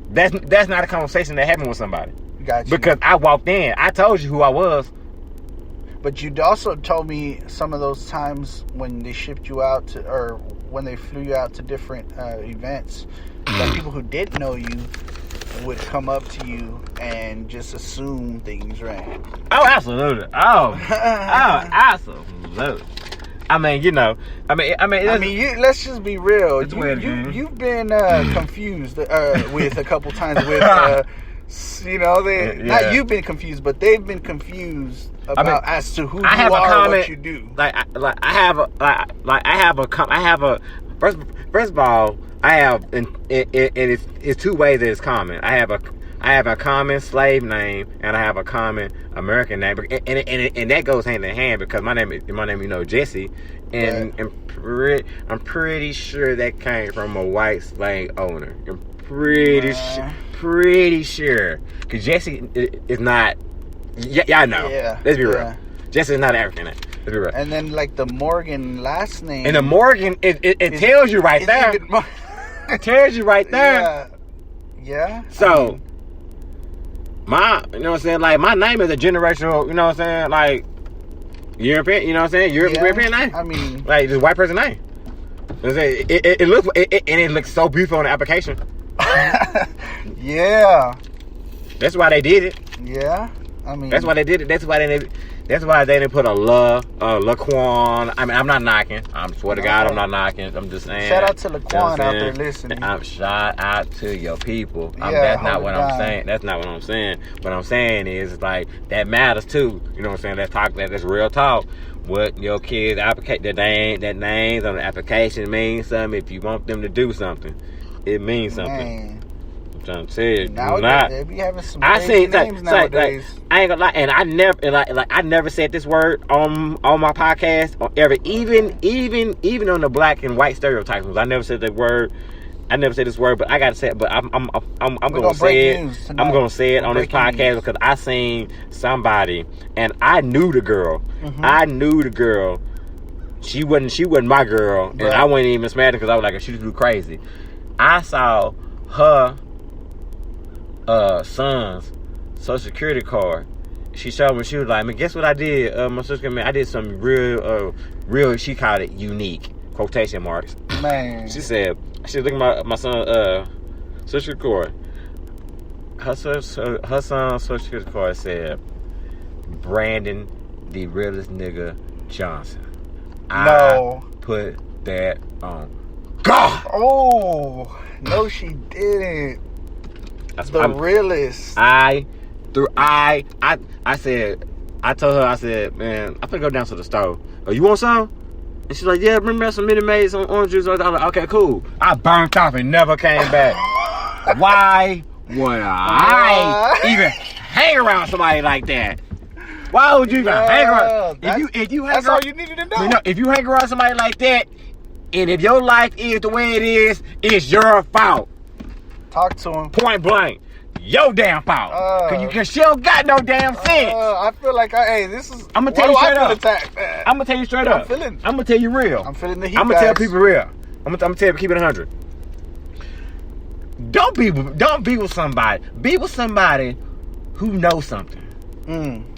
That's not a conversation that happened with somebody. Gotcha. Because I walked in, I told you who I was. But you also told me some of those times when they shipped you out to, or when they flew you out to different events, that people who didn't know you would come up to you and just assume things, right? Oh, absolutely. Oh, absolutely. I mean, let's just be real. You've been confused with a couple times with, not you've been confused, but they've been confused about as to who you are and what you do. First of all, I have, and it's 2 ways that it's common. I have a common slave name and I have a common American name, and that goes hand in hand because my name, Jessie, and I'm pretty sure that came from a white slave owner. I'm pretty sure, because Jessie is not. Y'all know. Yeah. Let's be real. Jessie is not African. Let's be real. And then like the Morgan last name. And the Morgan, it tells you right there. It tells you right there. Yeah. So, you know what I'm saying? Like, my name is a generational, you know what I'm saying? Like, European, you know what I'm saying? European name. I mean, like, just white person name. You know what I'm saying? It looks so beautiful on the application. Yeah. That's why they did it. Yeah. I mean, that's why they did it. That's why they didn't put a Laquan. I mean, I'm not knocking. I swear to God, I'm not knocking. I'm just saying. Shout out to Laquan out there listening. Shout out to your people. That's not what I'm saying. That's not what I'm saying. What I'm saying is like that matters too. You know what I'm saying? That's real talk. What your kids applicate that names on the application means something. If you want them to do something, it means something. Man. I'm trying to tell you. Nowadays, they be having some names Like, nowadays. I ain't gonna lie, and I never said this word on my podcast or ever, even on the black and white stereotypes. I never said that word. I never said this word, but I gotta say it. But I'm gonna say it. I'm gonna say it on this podcast because I seen somebody and I knew the girl. Mm-hmm. I knew the girl. She wasn't my girl, and I wasn't even mad because I was like, she too crazy. I saw her son's social security card. She showed me. She was like, "Man, guess what I did? My sister, man, I did something real. She called it unique, quotation marks. Man, she said, she was looking at my son's social security card. Her son's social security card said, Brandon, the realest nigga Johnson. No. I put that on God. Oh, no, she didn't. The realest. I said, I told her, I said, man, I'm gonna go down to the store. Oh, you want some? And she's like, yeah, remember some Minute Maids, some orange juice. I was like, okay, cool. I burnt off and never came back. Why would I even hang around somebody like that? Why would you even hang around? If you hang that's around, all you needed to know. You know, if you hang around somebody like that, and if your life is the way it is, it's your fault. Talk to him. Point blank. Your damn fault. Cause she don't got no damn sense. I feel like this is. I'm gonna tell you straight up. I'm gonna tell you straight up. I'm gonna tell you real. I'm feeling the heat. I'm gonna tell people real. I'm gonna tell you, keep it 100. Don't be with somebody. Be with somebody who knows something.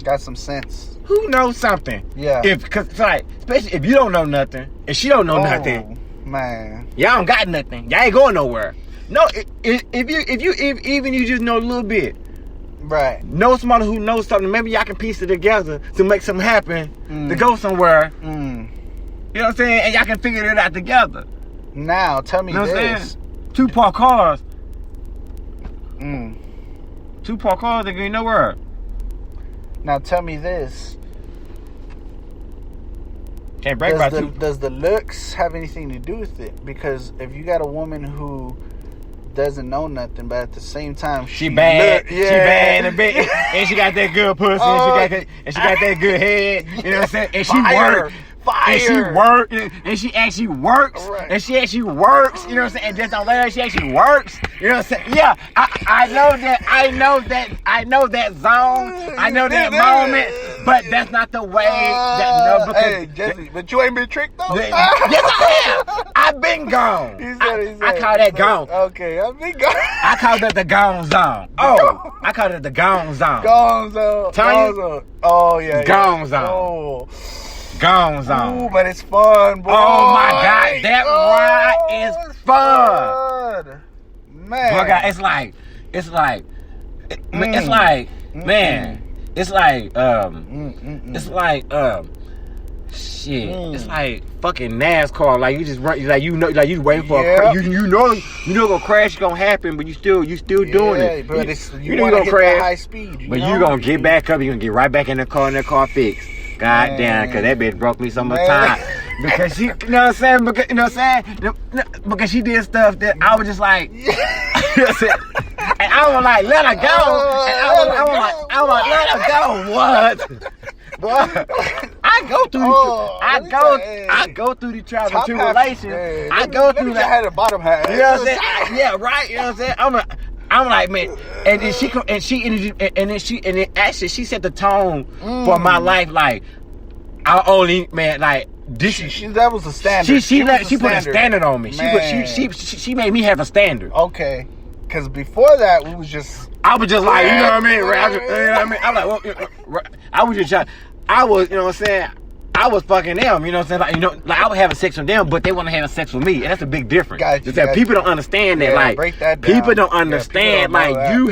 Got some sense. Who knows something? Yeah. Cause like, especially if you don't know nothing, and she don't know nothing. Man. Y'all don't got nothing. Y'all ain't going nowhere. No, if you just know a little bit, right? Know somebody who knows something. Maybe y'all can piece it together to make something happen to go somewhere. You know what I'm saying? And y'all can figure it out together. Now, tell me this: 2 parked cars. 2 parked cars, they going nowhere. Now, tell me this: can't break by two. Does the looks have anything to do with it? Because if you got a woman who doesn't know nothing, but at the same time she bad, she bad in a bit, and she got that good pussy, and she got that good head. You know what I'm saying? And she work. And she work, and she actually works, right. And she actually works, you know what I'm saying? And just don't let her, she actually works, you know what I'm saying? Yeah, I know that zone, I know that moment, but that's not the way that, hey, Jessie, but you ain't been tricked though? Yes, I have. I've been gone. He said, I call that gone. Okay, I've been gone. I call that the gone zone. Oh, I call it the gone zone. Gone zone. Oh, yeah. Gone zone. Oh. Gone zone. Ooh, but it's fun, boy. Oh my God, that ride is fun. Man. Boy, God, it's like, man, it's like, shit. It's like fucking NASCAR. Like you just run, like you waiting for a crash. You know a crash is gonna happen, but you still doing it. But you know you gonna crash high speed. But you gonna get back up. You gonna get right back in the car, and that car fixed. God damn, cause that bitch broke me so much time. Because she, you know what I'm saying? Because she did stuff that I was just like, you know what I'm saying? And I was like, let her go. And I was like, let her go. What? I go through the trials and tribulations. I go through that. I had a bottom half. You know what I'm saying? Yeah, right. You know what I'm saying? I'm like, man, and then she set the tone for my life. Like, I only, man, like this. That was a standard. She put a standard on me. She made me have a standard. Okay, because before that we was just. I was just like, you know what I mean? You know what I mean? I'm like, well, I was just trying. I was, you know what I'm saying? I was fucking them, you know what I'm saying? Like, you know, like I was having sex with them, but they want to have sex with me, and that's a big difference. People don't understand that. Like, break that down. People don't understand. Like, you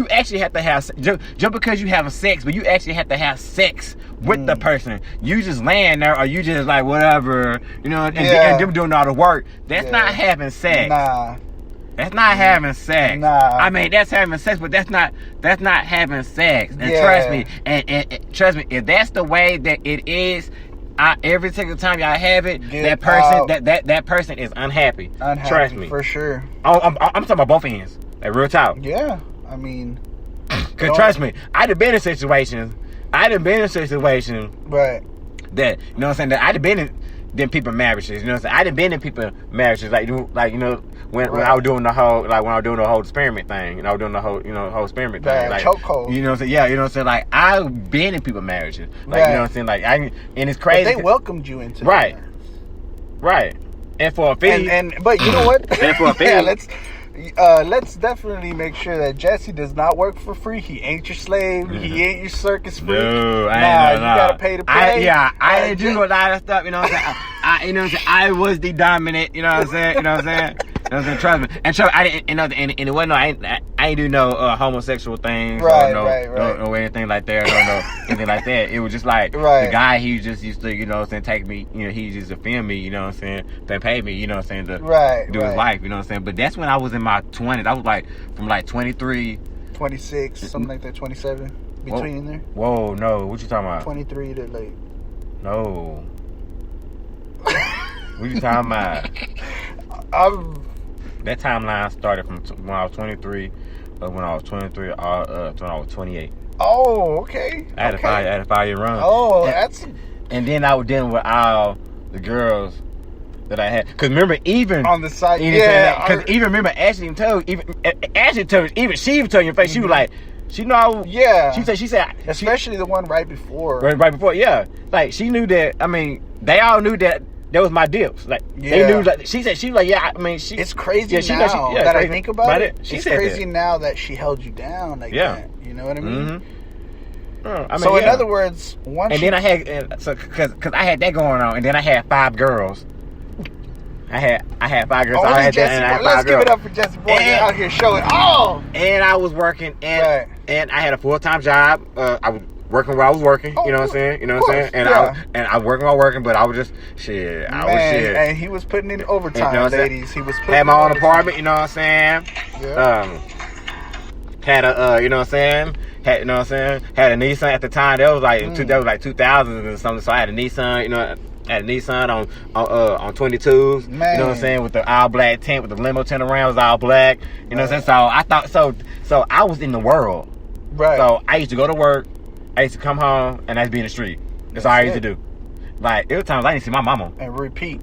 actually have to have just because you having sex, but you actually have to have sex with the person. You just laying there, or you just like whatever, you know, and them doing all the work. That's not having sex. Nah. That's not having sex. Nah. I mean, that's having sex, but that's not having sex. And trust me, and trust me, if that's the way that it is, every single time y'all have it, that person is unhappy. Trust me, for sure. I'm talking about both ends. Like real talk. Yeah, I mean, cause trust me, I done been in situations. Right. That, you know what I'm saying, that I done been in them people marriages. You know what I'm saying? I done been in people marriages, like you know. When I was doing the whole experiment thing, and I was doing the whole experiment thing, like chokehold. You know what I'm saying? Yeah, you know what I'm saying? Like I've been in people's marriages, like you know what I'm saying? Like and it's crazy. But they welcomed you into right, and for a fee. But you know what? And for a fee. Yeah, let's definitely make sure that Jesse does not work for free. He ain't your slave. Mm-hmm. He ain't your circus freak. No, you gotta pay to play. I didn't do a lot of stuff. You know what I'm saying? You know what I'm saying? I was the dominant. You know what I'm saying? You know what I'm saying? Trust me. And trust, I didn't, and it wasn't. I ain't do no homosexual things, right, or no anything like that, or anything like that. It was just like the guy. He just used to, take me. He used to film me. They paid me. To do his life. But that's when I was in my 20s. I was like from like 23, 26, something like that. 27 between there. Whoa, no, what you talking about? 23 to like. No. What you talking about? That timeline started from when I was 23, when I was 23, when I was 28. Oh, okay. I had a 5-year run. Oh, and then I was dealing with all the girls that I had. Cause remember, even on the side, Cause even remember, Ashley told me in your face. She was like, she know. Yeah. She said, especially the one right before. Right before, yeah. Like she knew that. I mean, they all knew that. That was my dips. Like they knew. Like she was like, yeah. I mean, it's crazy now that I think about it. It's crazy now that she held you down like that. You know what I mean? Mm-hmm. So in other words, then I had because I had that going on, and then I had 5 girls. I had 5 girls. Oh, let's give it up for Jessie Morgan out here showing. Oh, and I was working, and I had a full-time job. I was working while I was working. You know what I'm saying? And I was working while working, but I was just shit. And he was putting in overtime, ladies. He was putting had my own apartment. You know what I'm saying? Yeah. Had a Had a Nissan at the time. That was like 2000s and something. So I had a Nissan. Had a Nissan on 22s. Man. You know what I'm saying? With the all black tint, with the limo tint around, it was all black. You know what I'm saying? So I thought so I was in the world. Right. So I used to go to work. I used to come home and I'd be in the street. That's all I used to do. Like, there were times I didn't see my mama. And repeat.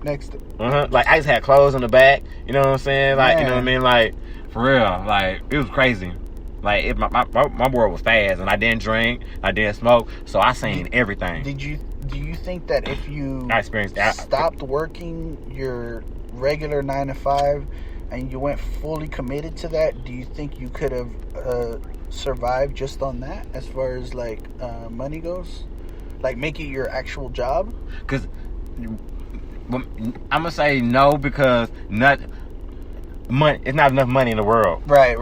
Next. Like, I just had clothes on the back. You know what I'm saying? Like, you know what I mean? Like, for real. Like, it was crazy. Like, my world was fast, and I didn't drink, I didn't smoke, so I seen everything. Do you think that if you stopped working your regular 9 to 5 and you went fully committed to that, do you think you could have survived just on that as far as like money goes? Like make it your actual job? Because I'm gonna say no, because it's not enough money in the world. Right.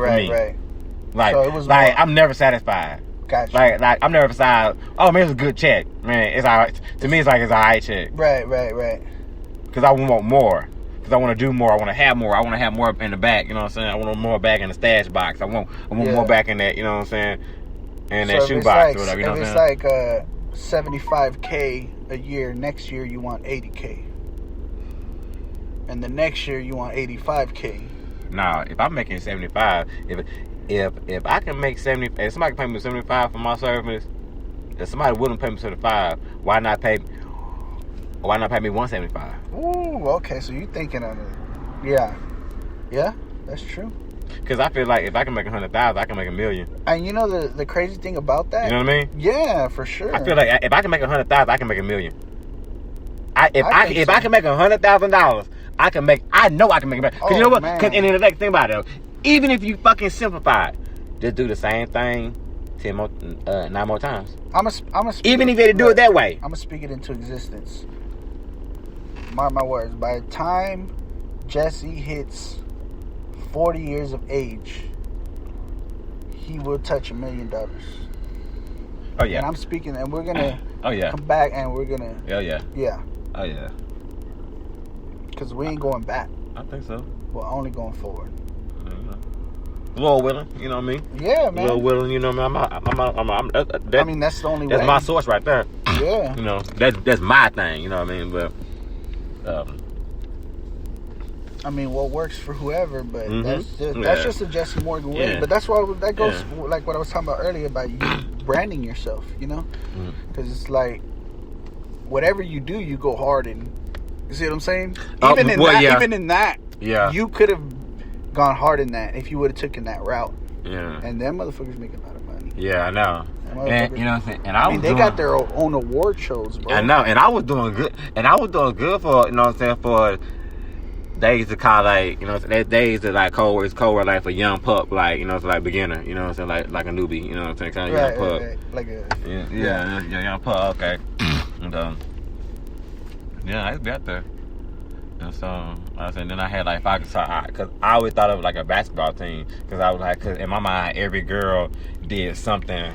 Like, so it was I'm never satisfied. Gotcha. Like I'm never satisfied. Oh man, it's a good check, man. It's all right. To me, it's like it's a high check. Right. Because I want more. Because I want to do more. I want to have more. I want to have more in the back. You know what I'm saying? I want more back in the stash box. I want more back in that. You know what I'm saying? And that shoe box or whatever. You know what I'm saying? It's like $75K a year. Next year you want $80K, and the next year you want $85K. Nah, if I'm making 75, if I can make 70, if somebody can pay me 75 for my service, if somebody wouldn't pay me 75, why not pay me 175? Ooh, okay. So you thinking of it? Yeah, that's true. Because I feel like if I can make 100,000, I can make $1 million. And you know the crazy thing about that? You know what I mean? Yeah, for sure. I feel like if I can make 100,000, I can make $1 million. If I can make $100,000, I know I can make $1 million. Because you know what? And then the next thing about it, even if you fucking simplify it, just do the same thing 9 more times. Even if they do it that way. I'm gonna speak it into existence. Mark my words. By the time Jesse hits 40 years of age, he will touch $1 million. Oh yeah. And I'm speaking, and we're gonna come back, and we're gonna yeah. Oh yeah. Because we ain't going back. I think so. We're only going forward. Lord willing, you know what I mean? Yeah, man. Lord willing, you know what I mean? That's the only way. That's my source right there. Yeah. You know, that's my thing, you know what I mean? But I mean, what works for whoever, but that's just a Jessie Morgan way. But that's why that goes like what I was talking about earlier about you branding yourself, you know? Because it's like whatever you do, you go hard in. You see what I'm saying? Even in that, you could have gone hard in that if you would have taken that route. Yeah. And them motherfuckers make a lot of money. Yeah, I know. And you know what I'm saying? And they got their own award shows, bro. I know, and I was doing good. And I was doing good for, you know what I'm saying, for they used to call like, you know, they used to like code like for young pup, like, you know, it's like beginner, you know what I'm saying, like a newbie, you know what I'm saying, kind of young pup. Right. Like a young pup, okay. And I used to be out there. And so I said, then I had like 5 guitars because I always thought of it like a basketball team because I was like, because in my mind every girl did something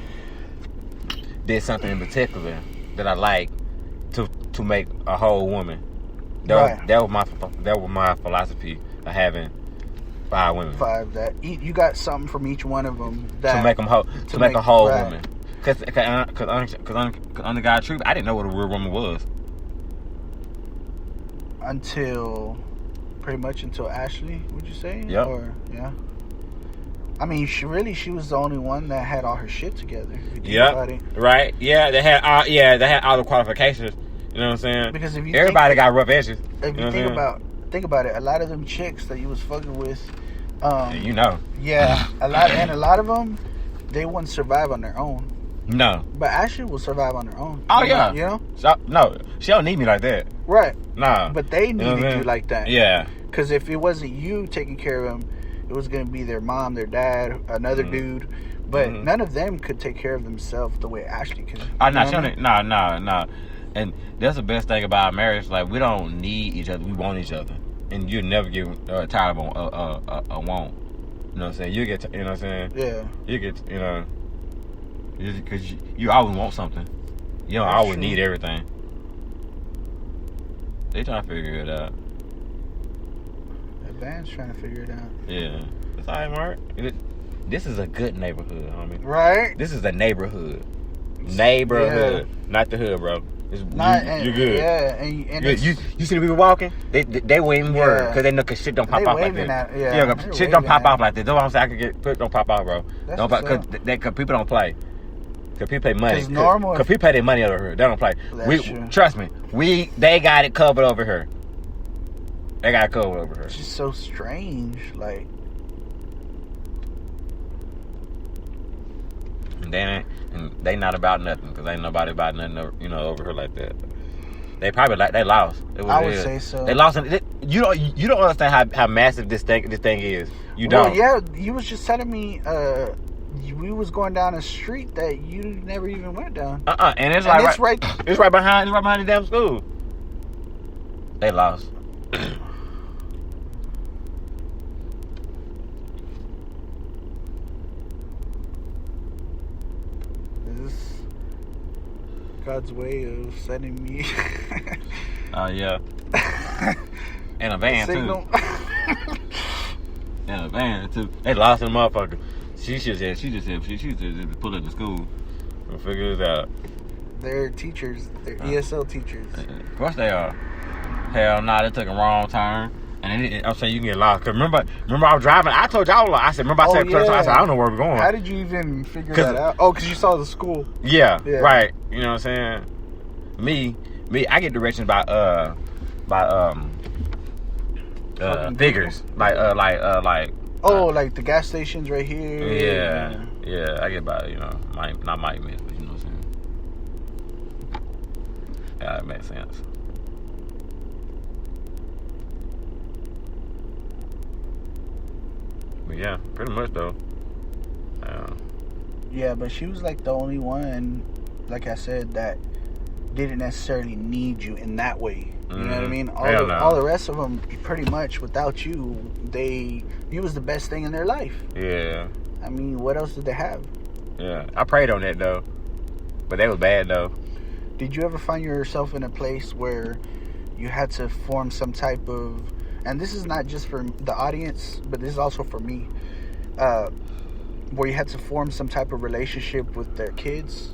in particular that I like to make a whole woman. That was my philosophy of having 5 women. 5 that you got something from each one of them that to make them to make a whole right. woman. Because under God's truth, I didn't know what a real woman was pretty much until Ashley. Would you say? Yeah. Or yeah. I mean, she was the only one that had all her shit together. Yeah. Right. Yeah. They had all the qualifications. You know what I'm saying? Because if you everybody got rough edges. If you think about it, a lot of them chicks that you was fucking with, you know. Yeah, a lot of them, they wouldn't survive on their own. No. But Ashley will survive on her own. Oh yeah. You know? No, she don't need me like that. Right. Nah. But they needed you like that. Yeah. Because if it wasn't you taking care of them, it was gonna be their mom, their dad, another dude. But none of them could take care of themselves the way Ashley could. No. And that's the best thing about marriage. Like, we don't need each other. We want each other. And you'll never get tired of a want. You know what I'm saying? You get, you know what I'm saying? Yeah. You get, you know, because you always want something. You don't always need everything. They trying to figure it out. The band's trying to figure it out. Yeah. It's all right, Mark. This is a good neighborhood, homie. Right? This is a neighborhood. Yeah. Not the hood, bro. You're good. Yeah, and you see the people walking? They waving word because they know cause shit don't pop off like that. Shit don't pop off like that. That's what I'm saying. I could get don't pop off, bro. Because people don't play. Because people pay money. Because people pay their money over here. They don't play. Trust me. They got it covered over here. They got it covered over here. It's just so strange, like. And they not about nothing because ain't nobody about nothing, you know, over here like that. They probably they lost. I would say so. They lost. You don't understand how massive this thing is. You don't. Yeah, you was just telling me we was going down a street that you never even went down. And it's right behind the damn school. They lost. God's way of sending me. Yeah. And a van too. And a van too. They lost the motherfucker. She just pull it to school and figure it out. They're teachers. They're ESL teachers. Of course they are. Hell nah, they took a wrong turn. And I'm saying you can get lost. Cause remember I was driving. I told y'all. I said, I said I don't know where we're going. How did you even figure that out? Oh, because you saw the school. Yeah, right. You know what I'm saying? Me, I get directions by figures. Like the gas stations right here. Yeah. I get by, not might miss, but you know what I'm saying? Yeah, it makes sense. But yeah, pretty much though. Yeah, but she was like the only one, like I said, that didn't necessarily need you in that way. You know what I mean? All the rest of them, pretty much without you, you was the best thing in their life. Yeah. I mean, what else did they have? Yeah, I prayed on that though, but they was bad though. Did you ever find yourself in a place where you had to form some type of, and this is not just for the audience, but this is also for me, where you had to form some type of relationship with their kids?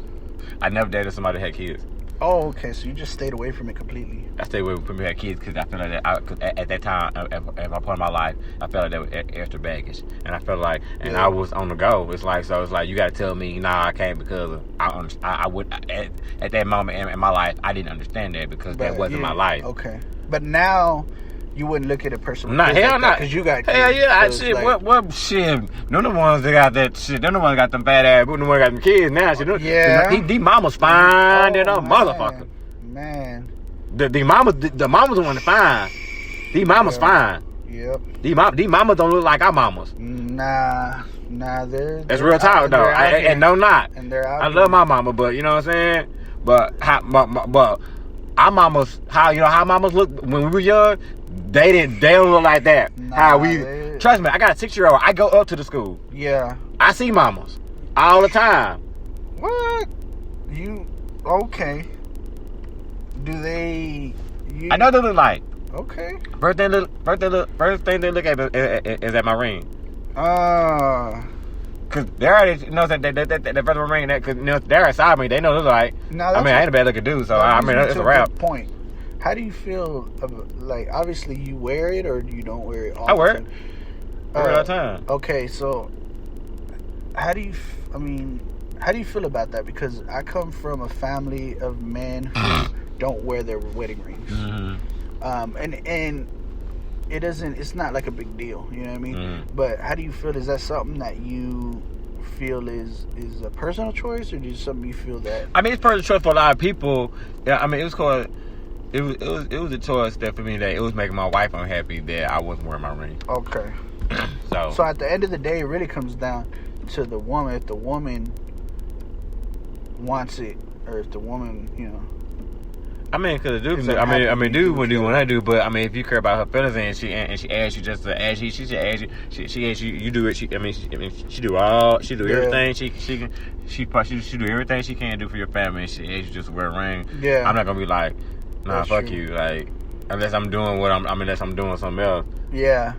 I never dated somebody that had kids. Oh, okay. So you just stayed away from it completely. I stayed away from people who had kids because I felt like at that time, at my point in my life, I felt like they were extra baggage, and I felt like, I was on the go. It's like you got to tell me, nah, I can't because I would at that moment in my life, I didn't understand that because that wasn't my life. Okay, but now. You wouldn't look at a person. Nah, hell no. Because you got kids. Hell yeah, shit. Like, what shit? None of the ones that got that shit. None of the ones got them fat ass. None of the ones got them kids now. Shit. Yeah. These mamas fine than a motherfucker. Man. The mamas the one to fine. These mamas fine. Yep. These mamas don't look like our mamas. Nah, that's real talk though. And no not. And they're out. I love my mama, but you know what I'm saying. But our mamas, how mamas look when we were young. They don't look like that. Nah, How we trust me, I got a 6-year-old. I go up to the school. Yeah. I see mamas all the time. What? You okay? Do they? I know they look like. Okay. First thing they look at is at my ring. Cause they already know that they first ring that because they're inside me. They know it's like. I mean, I ain't a bad looking dude, so I mean it's a wrap. Point. How do you feel? Like, obviously, you wear it or you don't wear it all I wear the time? it. All the time. Okay, so how do you? How do you feel about that? Because I come from a family of men who don't wear their wedding rings, and it doesn't. It's not like a big deal, you know what I mean? But how do you feel? Is that something that you feel is a personal choice, or is it something you feel that? I mean, it's personal choice for a lot of people. Yeah, I mean, it was called. It was a choice that for me that it was making my wife unhappy that I wasn't wearing my ring. Okay. So at the end of the day, it really comes down to the woman. If the woman wants it, or if the woman, I mean, because the dude, dude would do what I do, but I mean, if you care about her feelings and she asks you just to ask you, she should ask you, she asks you, you do it. She do everything she do everything she can do for your family. And she asks you just to wear a ring. Yeah, I'm not gonna be like, nah, that's fuck true. you, like unless I'm doing unless I'm doing something else. Yeah,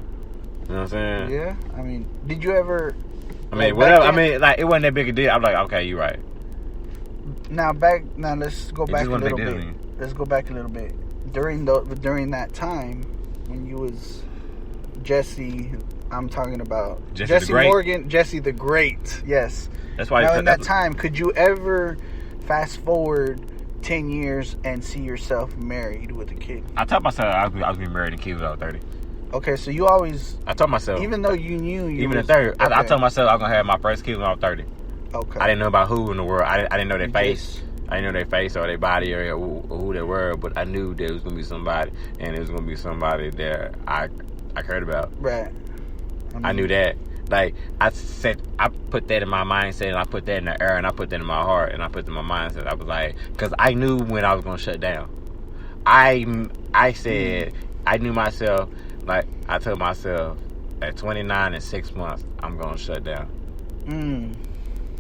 you know what I'm saying? Yeah, I mean, did you ever? I mean, whatever. I mean, like it wasn't that big a deal. I'm like, okay, you're right. Now let's go back a little bit. Let's go back a little bit. During that time when you was Jessie, I'm talking about Jessie Morgan, Jessie the Great. Yes. That's why. Now in that time, could you ever fast forward 10 years and see yourself married with a kid? I told myself I was be married and kids when I was 30. Okay, so you always. I told myself. Even though you knew you. Even at 30, okay. I told myself I was gonna have my first kid when I was 30. Okay. I didn't know about who in the world. I didn't know their face. I didn't know their face or their body or who they were, but I knew there was gonna be somebody, and it was gonna be somebody that I cared about. Right. I knew that. Like I put that in my mindset, and I put that in the air, and I put that in my heart, and I put it in my mindset. I was like, because I knew when I was gonna shut down. I said I knew myself. Like I told myself at 29 and 6 months, I'm gonna shut down.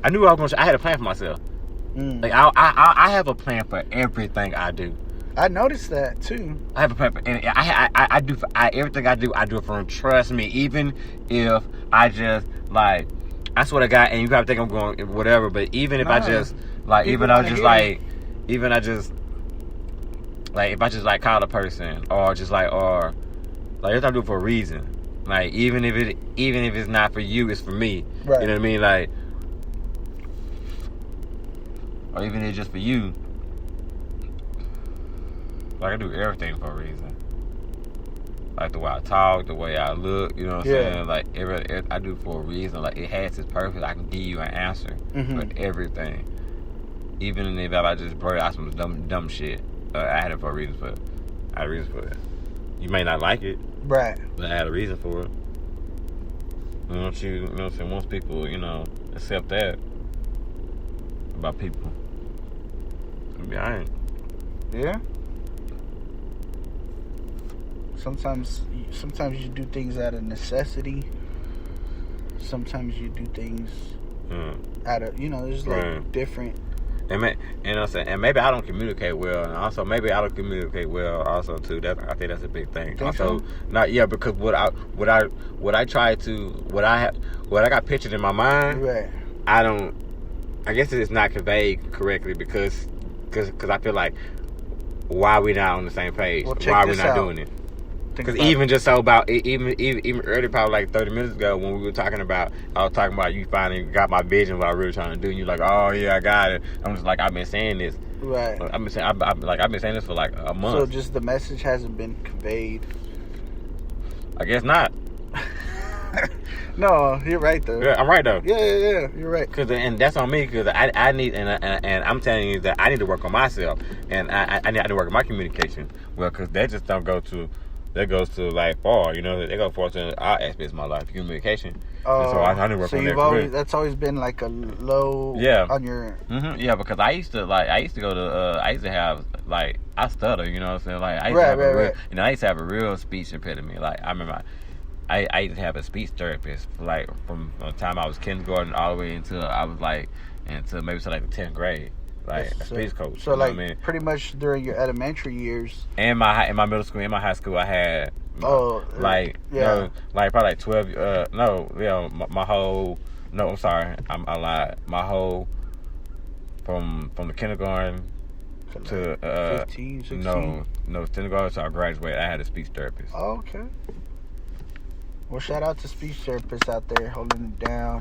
I knew I was gonna. I had a plan for myself. Like I have a plan for everything I do. I noticed that too. I have a plan for, and I do for everything I do. I do it for him. Trust me, even if I just like, I swear to God, and you probably think I'm going whatever, but even if I just like, if I just like call a person or just like everything I do it for a reason. Like even if it's not for you, it's for me. Right. You know what I mean? Like. Or even if it's just for you. Like I do everything for a reason. Like the way I talk, the way I look, you know what I'm saying? Like I do for a reason. Like it has its purpose. I can give you an answer for everything. Even if I just brought out some dumb shit. I had it for a reason for it. I had a reason for it. You may not like it. Right. But I had a reason for it. You know what I'm saying? Most people, accept that about people. I ain't. Yeah. Sometimes you do things out of necessity. Sometimes you do things out of there's like different. And maybe I don't communicate well, and also maybe I don't communicate well also too. I think that's a big thing. Also, because what I got pictured in my mind, right? I guess it's not conveyed correctly because I feel like why we not on the same page? Well, why we not doing it? Because even just so about even earlier, probably like 30 minutes ago when we were talking about, I was talking about you finally got my vision, what I really trying to do, and you're like, oh yeah, I got it. I'm just like, I've been saying this. Right. I've been saying this for like a month. So just the message hasn't been conveyed. I guess not. No, you're right though. Yeah, I'm right though. Yeah, you're right. And that's on me because I need and I'm telling you that I need to work on myself and I need to work on my communication. Well, because that just don't go to. That goes to like far, they go far to all aspects of my life, communication. And so I knew work so on you've that. always that's always been like a low on your. Yeah, because I used to go to I used to have like I stutter, you know what I'm saying? Like I used I used to have a real speech impediment. Like I remember I used to have a speech therapist like from the time I was kindergarten all the way until I was like until maybe to like the 10th grade. Like a speech coach. So like pretty much during your elementary years. And in my middle school, in my high school I had like probably like 12 my whole I'm sorry, I lied. My whole from the kindergarten to 15, 16? No, kindergarten to I graduated, I had a speech therapist. Oh, okay. Well, shout out to speech therapists out there holding it down.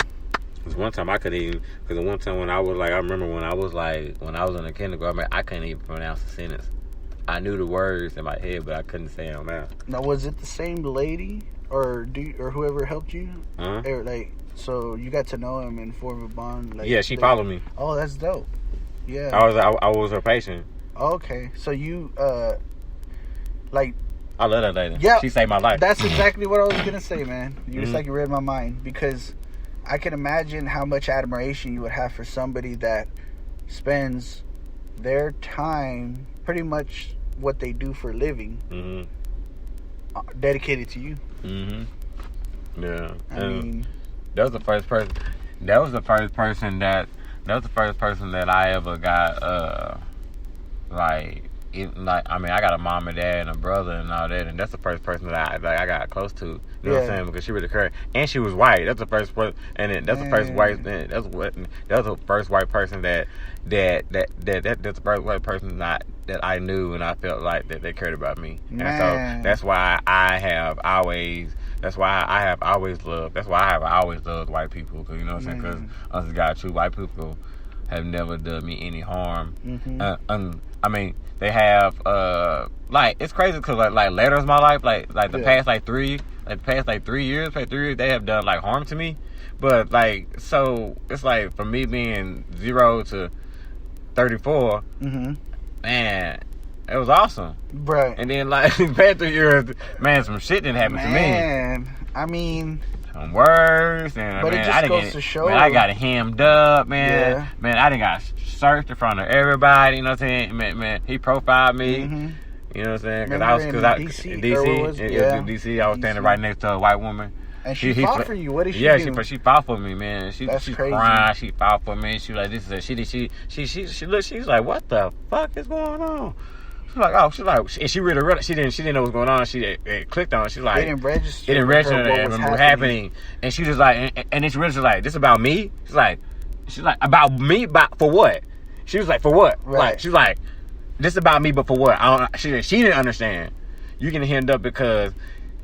Because one time I couldn't even, because one time when I was like, I remember when I was in the kindergarten, I couldn't even pronounce a sentence. I knew the words in my head, but I couldn't say them out. Now, was it the same lady or whoever helped you? Uh-huh. Or, like, so you got to know him and form a bond? Like, yeah, she followed me. Oh, that's dope. Yeah. I was her patient. Okay, so you like. I love that lady. Yeah, she saved my life. That's exactly what I was gonna say, man. You just like you read my mind, because I can imagine how much admiration you would have for somebody that spends their time, pretty much what they do for a living, dedicated to you. Yeah, I mean, that was the first person. That was the first person that I ever got. I mean, I got a mom and dad and a brother and all that, and that's the first person that I got close to. You know what I'm saying? Because she really cared, and she was white. That's the first person, and that's the first white. That was the first white person that's the first white person that I knew, and I felt like that they cared about me. Man. And so that's why I have always loved white people. Because you know what I'm saying? Because honest to God, true, white people have never done me any harm. I mean, they have it's crazy because like later in my life, like the past 3 years, they have done like harm to me. But like, so it's like from me being 0 to 34, man, it was awesome, right? And then like the past 3 years, man, some shit didn't happen to me. Man, I mean, some words, and but man, it just goes to show. Man, I got hemmed up, man. Yeah. Man, I done got searched in front of everybody. You know what I'm saying? Man, he profiled me. You know what I'm saying? Because I was DC. I was standing right next to a white woman. And she fought for you. What did she do? Yeah, she fought for me, man. She's crazy. Crying. She fought for me. She was like, this is a she looked. She was like, what the fuck is going on? She's like, oh, and she really realized she didn't know what's going on. It clicked on. She's like, it didn't register. It didn't register what was happening. And she was like, and then she realized like, this about me. She's like, about me, for what? She was like, for what? Right. Like, she's like, this about me, but for what? She didn't understand. You can end up because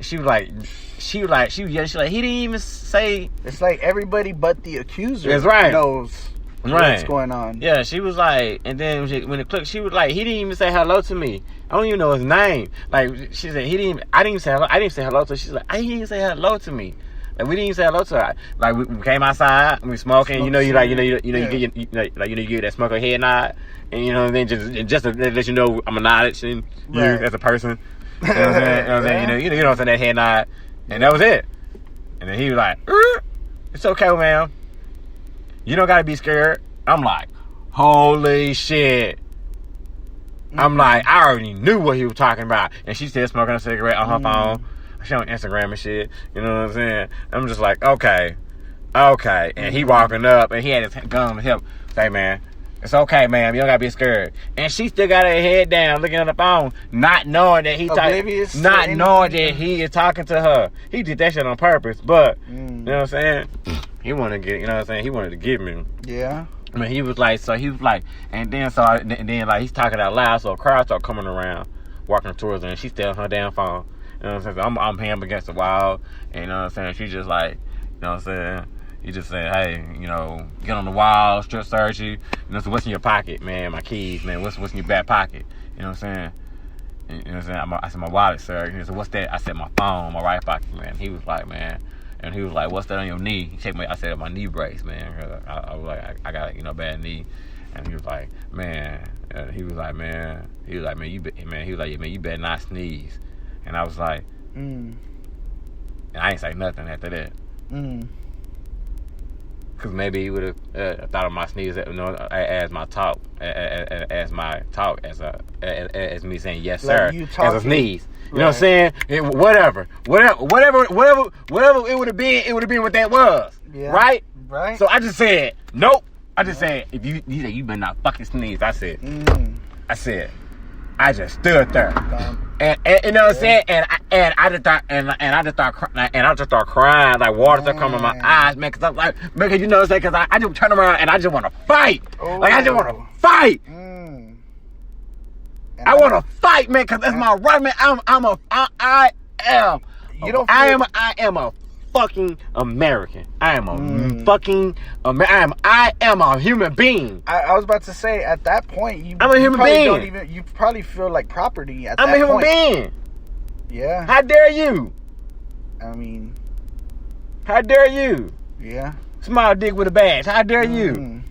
she was like, he didn't even say. It's like everybody but the accuser knows. What's going on. Yeah, she was like, and then when it clicked, she was like, he didn't even say hello to me. I don't even know his name. Like, she said, I didn't even say hello. I didn't say hello to her. She's like, I didn't even say hello to me. Like, we didn't even say hello to her. Like, we came outside, and we smoking, you get that smoke head nod, and then just to let you know I'm acknowledging you as a person. You know what I'm saying? You know what I'm saying, that head nod, and that was it. And then he was like, it's okay, ma'am. You don't gotta be scared. I'm like, holy shit. I'm like, I already knew what he was talking about. And she still smoking a cigarette on her phone. She on Instagram and shit. You know what I'm saying? I'm just like, okay. And he walking up and he had his gun on his hip. Say, man, it's okay, ma'am. You don't gotta be scared. And she still got her head down, looking at the phone, not knowing that knowing that he is talking to her. He did that shit on purpose, but you know what I'm saying? He wanted to get, you know what I'm saying? He wanted to get me. Yeah. I mean, he was like, and then like he's talking out loud, so a crowd started coming around, walking towards her, and she's still on her damn phone. You know what I'm saying? So I'm him against the wall, and you know what I'm saying? She just like, you know what I'm saying? He just said, hey, get on the wall, strip search you. So what's in your pocket, man? My keys, man. What's in your back pocket? You know what I'm saying? You know what I'm saying? I said, my wallet, sir. And he said, what's that? I said, my phone, my right pocket, man. He was like, man. And he was like, what's that on your knee? He checked me. I said, my knee brace, man. I was like, I got a bad knee. And he was like, man. He was like, man, you better not sneeze. And I was like, and I ain't say nothing after that. Because maybe he would have thought of my sneeze, as my talk, as me saying yes sir, as a sneeze. You know what I'm saying? Whatever it would have been, it would have been what that was. Yeah. Right. Right. So I just said nope. I just said if you better not fucking sneeze. I said. I just stood there, and you know what I'm saying, and I just start crying, like water started coming in my eyes, man, because I'm like, because you know what I'm saying, because I just turn around and I just want to fight, like I just want to fight, I want to fight, man, because that's my right, man. I am a fucking American. I am a fucking American. I am a human being. I was about to say, at that point, I'm a human being. You probably feel like property at that point. I'm a human being. Yeah. How dare you? I mean, how dare you? Yeah. Small dick with a badge. How dare you?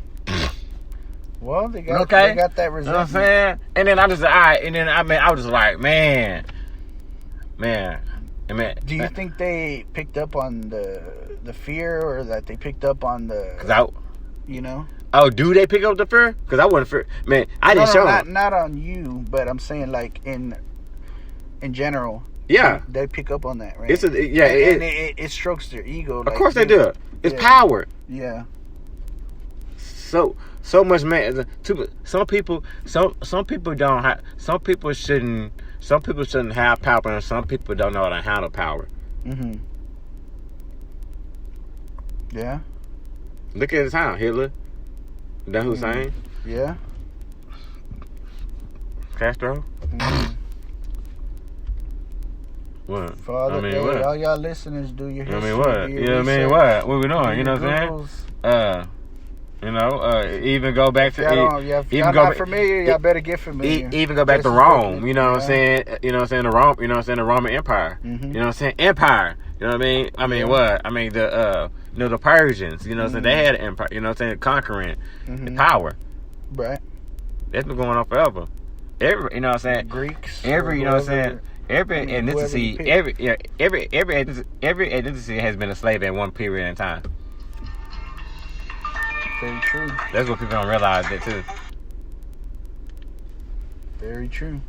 Well, they got that resentment. You know what I'm saying? And then I was just like, man. Do you think they picked up on the fear, or that they picked up on the? You know. Oh, do they pick up the fear? Because I wasn't fear. Man, I didn't show them. Not on you, but I'm saying like in general. Yeah. They pick up on that, right? It strokes their ego. Of course they do. It's power. Yeah. So much, man. Some people don't have. Some people shouldn't have power, and some people don't know how to handle power. Yeah. Look at his town, Hitler. That Hussein. Yeah. Castro. What? Father, what? All y'all listeners, do your history. What? You know what I mean? What we doing? You know what I'm saying? Even go back to... If y'all not familiar, y'all better get familiar. Even go back to Rome, you know what I'm saying? You know what I'm saying? The Roman Empire. You know what I'm saying? Empire. You know what I mean? What? I mean, the Persians, you know what I'm saying? They had an empire, you know what I'm saying? Conquering the power. Right. That's been going on forever. You know what I'm saying? Greeks. You know what I'm saying? Every ethnicity has been a slave at one period in time. Very true. That's what people don't realize that too. Very true.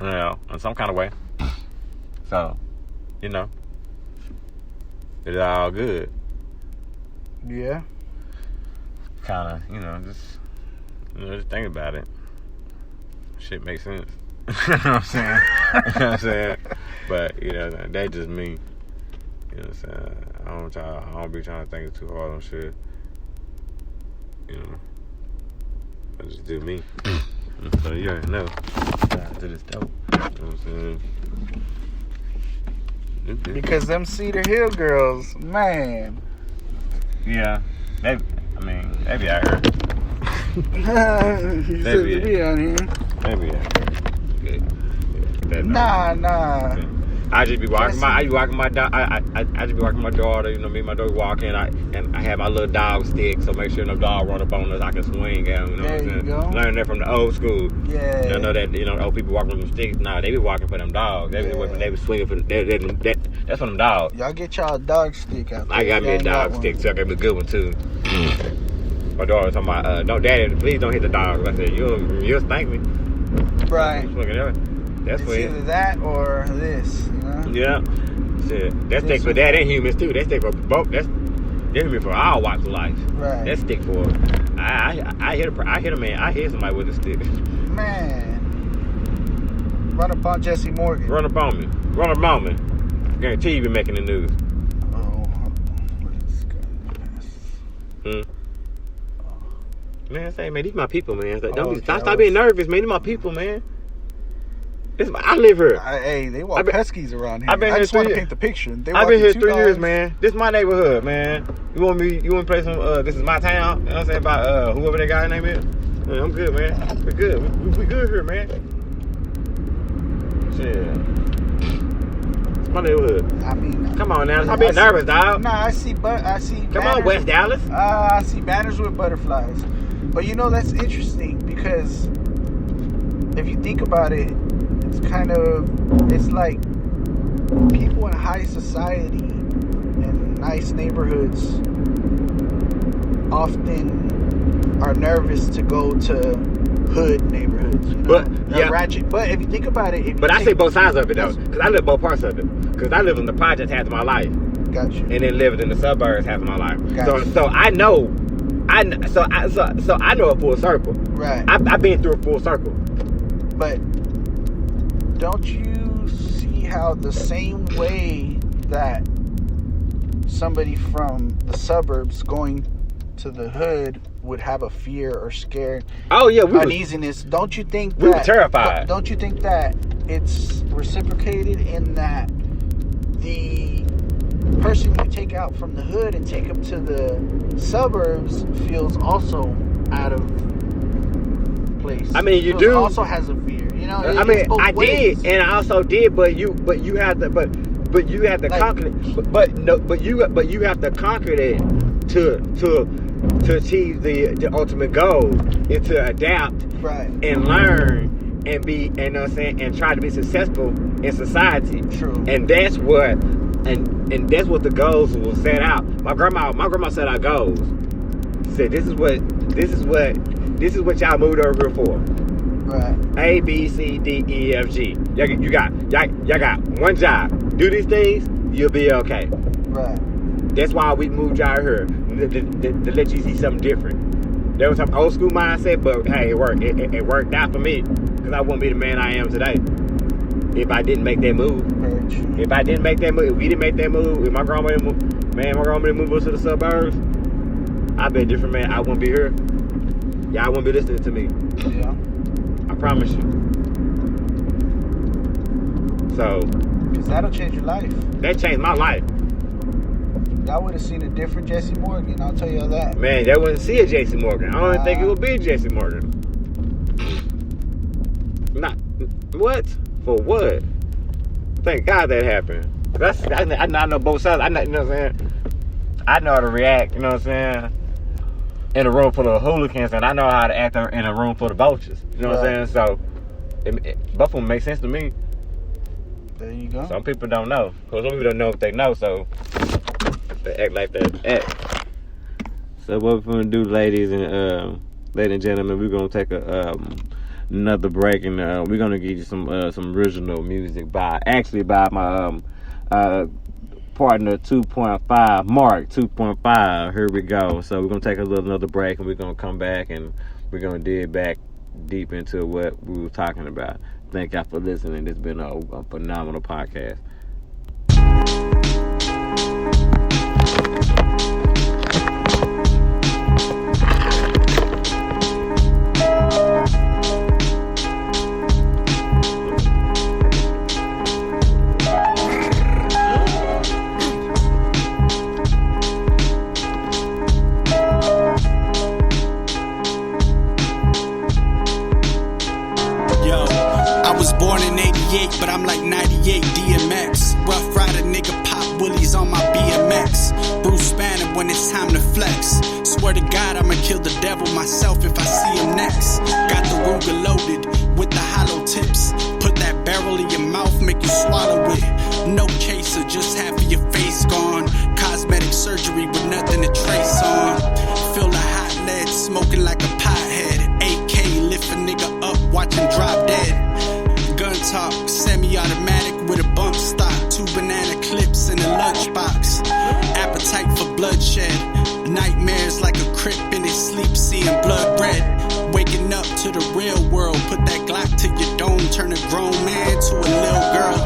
You know, in some kind of way. So, you know, it's all good. Yeah. Kind of, just think about it. Shit makes sense. You know what I'm saying? You know what I'm saying? But, that's just me. You know what I'm saying? I don't be trying to think too hard on shit. I just do me. So you already know. To this dope. You know what I'm saying? Because them Cedar Hill girls, man. Yeah. They be out here. They be out here. Maybe. Yeah. Nah. I just be walking my dog. I just be walking my daughter. Me and my dog walking. And I have my little dog stick, so make sure no dog run up on us. I can swing at them. You know what I'm saying? Go. Learn that from the old school. Yeah. I know that old people walking with them sticks. Nah, they be walking for them dogs. They be swinging for that's for them dogs. Y'all get y'all dog stick out there. I got me a dog stick, so I got me a good one too. My daughter talking about, no, Daddy, please don't hit the dog. I said, you'll spank me. Right. That's it's either that or this, Yeah. Shit. That stick for that and humans too. That stick for both. That's human for all walks of life. Right. That stick for. I hit a man. I hit somebody with a stick. Man. Run up on Jessie Morgan. Run up on me. Guarantee you be making the news. Man, these my people, man. Stop being nervous, man. These my people, man. I live here. Hey, they walk Huskies around here. I just want to paint the picture. I've been here 3 years, man. This is my neighborhood, man. You want to play some, this is my town. You know what I'm saying? About whoever that guy's name is. Yeah, I'm good, man. We're good. We good here, man. Shit. It's my neighborhood. I mean, come on now. Stop being nervous, dog. Nah, I see Come banners. on, West Dallas. I see banners with butterflies. But that's interesting because if you think about it, it's like people in high society and nice neighborhoods often are nervous to go to hood neighborhoods. You know? But ratchet. But if you think about it, I say both sides of it though, because I live both parts of it. Because I live in the projects half of my life. Gotcha. And then lived in the suburbs half of my life. Gotcha. So I know. I know a full circle. Right. I've been through a full circle. But don't you see how the same way that somebody from the suburbs going to the hood would have a fear or scare, uneasiness, don't you think that we were terrified? Don't you think that it's reciprocated in that the person you take out from the hood and take him to the suburbs feels also out of place? I mean, you do also has a fear, you know. I mean, I did, and I also did, but you have to, but you have to conquer it. But you have to conquer it to achieve the ultimate goal, and to adapt, right, and learn and be, you know what I'm saying, and try to be successful in society. True. And that's what. And that's what the goals will set out. My grandma set out goals. She said, this is what y'all moved over here for. Right. A, B, C, D, E, F, G. Y'all got one job. Do these things, you'll be okay. Right. That's why we moved y'all here, to let you see something different. There was some old school mindset, but hey, it worked. It worked out for me, because I wouldn't be the man I am today if I didn't make that move. If I didn't make that move, if we didn't make that move, if my grandma didn't move us to the suburbs, I'd be a different man. I wouldn't be here. Y'all wouldn't be listening to me. Yeah. I promise you. So. Because that'll change your life. That changed my life. Y'all would have seen a different Jessie Morgan, I'll tell you that. Man, y'all wouldn't see a Jessie Morgan. I don't even think it would be a Jessie Morgan. Not. What? For what? Thank God that happened. I know both sides. You know what I'm saying? I know how to react, you know what I'm saying? In a room full of hooligans, and I know how to act in a room full of vultures. You know what I'm saying? So, both of them make sense to me. There you go. Some people don't know. Because some people don't know if they know, so they act like they act. So what we're going to do, ladies and gentlemen, we're going to take another break, and we're gonna give you some original music by my partner 2.5 Mark 2.5. Here we go. So we're gonna take another break, and we're gonna come back, and we're gonna dig back deep into what we were talking about. Thank y'all for listening. It's been a phenomenal podcast. But I'm like 98 DMX. Rough rider nigga pop willies on my BMX. Bruce Banner when it's time to flex. Swear to God I'ma kill the devil myself if I see him next. Got the Ruger loaded with the hollow tips. Put that barrel in your mouth, make you swallow it. No chaser, just half of your face gone. Cosmetic surgery with nothing to trace on. Feel the hot lead smoking like a pothead. AK lift a nigga up, watch him drop dead. Gun talk, semi-automatic with a bump stock. 2 banana clips in a lunchbox. Appetite for bloodshed. Nightmares like a crip in his sleep, seeing blood red. Waking up to the real world. Put that Glock to your dome. Turn a grown man to a little girl.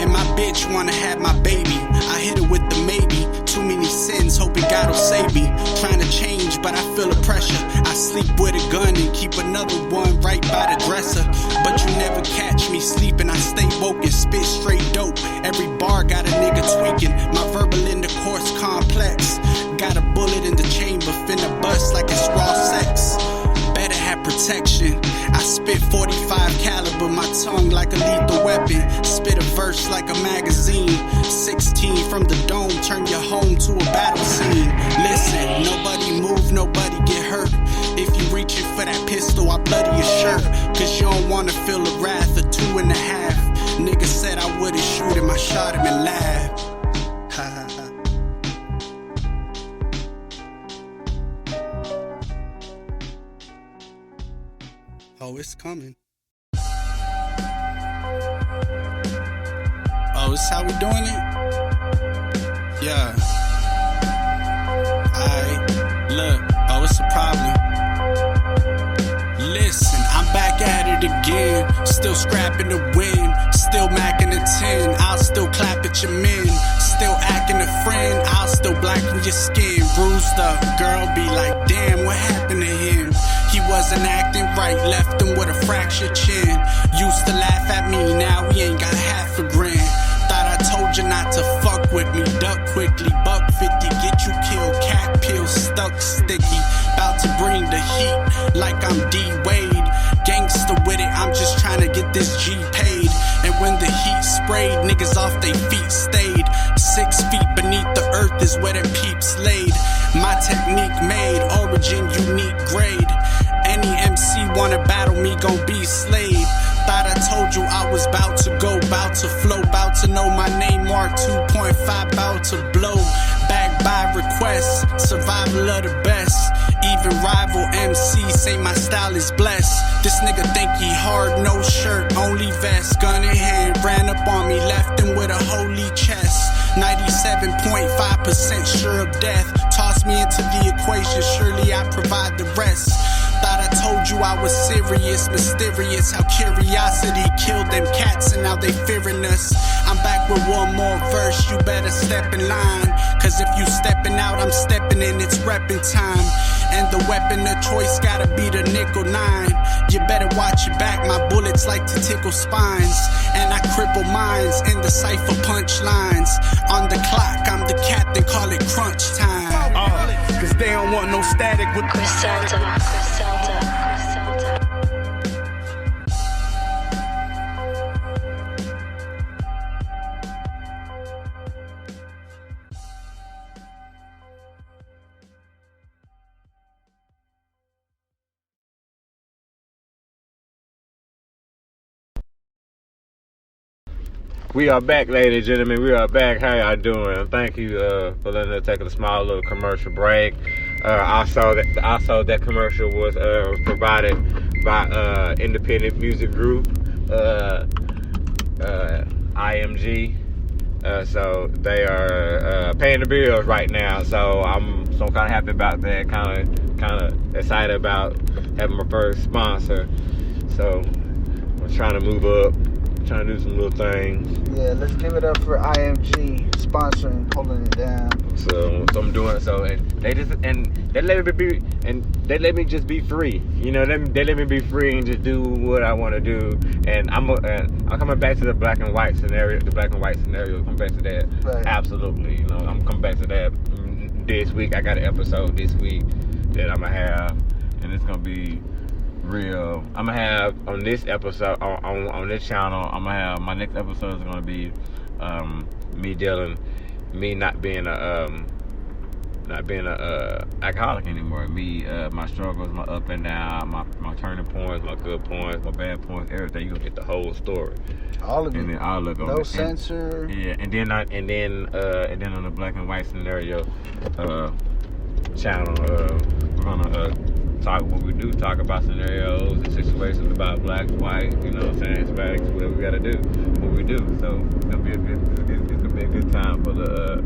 And my bitch wanna have my baby. I hit her with the maybe. Too many sins, hoping God will save me. Trying to change, but I feel the pressure. I sleep with a gun and keep another one right by the dresser. But you never catch me sleeping. I stay woke and spit straight dope. Every bar got a nigga tweaking. My verbal intercourse complex. Got a bullet in the chamber, finna bust like it's raw sex. Better have protection. I spit 45 caliber, my tongue like a lethal weapon. Spit a verse like a magazine. 16 from the dome, turn your home to a battle scene. Listen, nobody move, nobody get hurt. If you reaching for that pistol, I bloody your shirt. Cause you don't wanna feel the wrath of 2.5. Nigga said I wouldn't shoot him, I shot him and laughed. Ha ha ha. Oh, it's coming. Oh, this how we doing it? Yeah. Aight, look. Oh, it's a problem. Listen, I'm back at it again. Still scrapping the win. Still macking the 10. I'll still clap at your men. Still acting a friend. I'll still blacken your skin. Bruised up. Girl be like, damn, what happened to him? He wasn't acting right. Left him with a fractured chin. Used to laugh at me. Now he ain't got half a grin. Thought I told you not to fuck with me. Duck quickly. Buck 50. Get you killed. Cat pill stuck sticky. About to bring the heat like I'm D-Wade. Gangsta with it, I'm just trying to get this G paid. And when the heat sprayed, niggas off they feet stayed. 6 feet beneath the earth is where them peeps laid. My technique made, origin unique grade. Any MC wanna battle me, gon' be slayed. Thought I told you I was bout to go, bout to flow, bout to know my name, Mark 2.5, bout to blow. Back by request, survival of the best. Even rival MC say my style is blessed. This nigga think he hard, no shirt, only vest. Gun in hand, ran up on me, left him with a holy chest. 97.5% sure of death. Toss me into the equation, surely I provide the rest. Thought I told you I was serious, mysterious. How curiosity killed them cats and now they fearing us. I'm back with one more verse, you better step in line. Cause if you stepping out, I'm stepping in, it's reppin' time. And the weapon of choice gotta be the nickel 9. You better watch your back, my bullets like to tickle spines. And I cripple minds in the cypher punchlines. On the clock, I'm the captain, call it crunch time. Cause they don't want no static with the Griselda. We are back, ladies and gentlemen. We are back. How y'all doing? Thank you for letting us take a small little commercial break. Also, that commercial was provided by independent music group IMG. So they are paying the bills right now. So I'm kind of happy about that. Kind of excited about having my first sponsor. So I'm trying to move up. Trying to do some little things. Yeah, let's give it up for IMG sponsoring, holding it down. So I'm doing so, and they let me just be free. You know, they let me be free and just do what I want to do. And I'm coming back to the black and white scenario. Come back to that. Right. Absolutely. You know, I'm coming back to that this week. I got an episode this week that I'm gonna have, and it's gonna be real. I'm gonna have on this episode on this channel. I'm gonna have my next episode is gonna be me not being a alcoholic anymore. My struggles, my up and down, my turning points, my good points, my bad points, everything. You gonna get the whole story. All of it. And then all of them. No censor. Yeah, and then on the black and white scenario channel, we're gonna talk about scenarios and situations about black, white, you know what I'm saying, Hispanics, whatever we gotta do, what we do. So it's gonna be a good time for the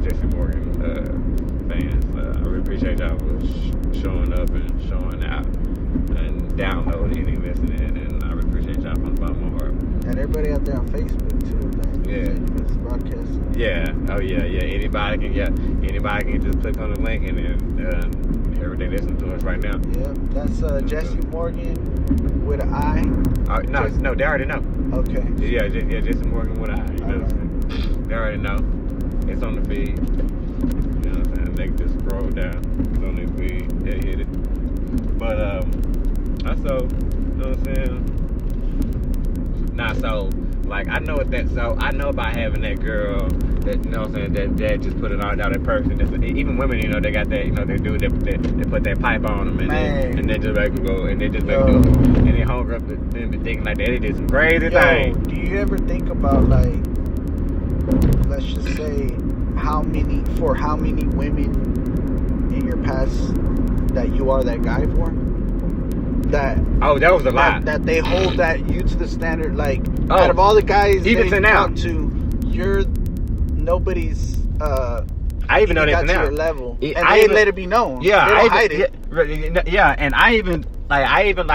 Jessie Morgan fans. I really appreciate y'all for showing up and showing out and downloading and listening, and I really appreciate y'all from the bottom of my heart. And everybody out there on Facebook too, man. Yeah. It's broadcasting. Yeah. Oh yeah. Anybody can just click on the link and then everything listening to us right now. Yeah, that's Jessie Morgan with an I. No, they already know. Okay. Yeah, Jessie Morgan with an I. You know what I'm saying? They already know. It's on the feed. You know what I'm saying? They can just scroll down. It's on the feed. They hit it. But also, you know what I'm saying? I know what that. So I know about having that girl that, you know what I'm saying, that just put it on that person. Even women, you know, they got that, you know, they do they put that pipe on them and they just make them go and they just make them go and they hung up and be thinking like that. They did some crazy things. Do you ever think about, like, let's just say how many women in your past that you are that guy for? that. Oh, that was a lie. That they hold that you to the standard. Like Oh, out of all the guys even they to now. talk to, you're nobody's. I even know got that to now. your level, Yeah, and I they even- let it be known. Yeah, they don't I hide even, it. yeah, and I even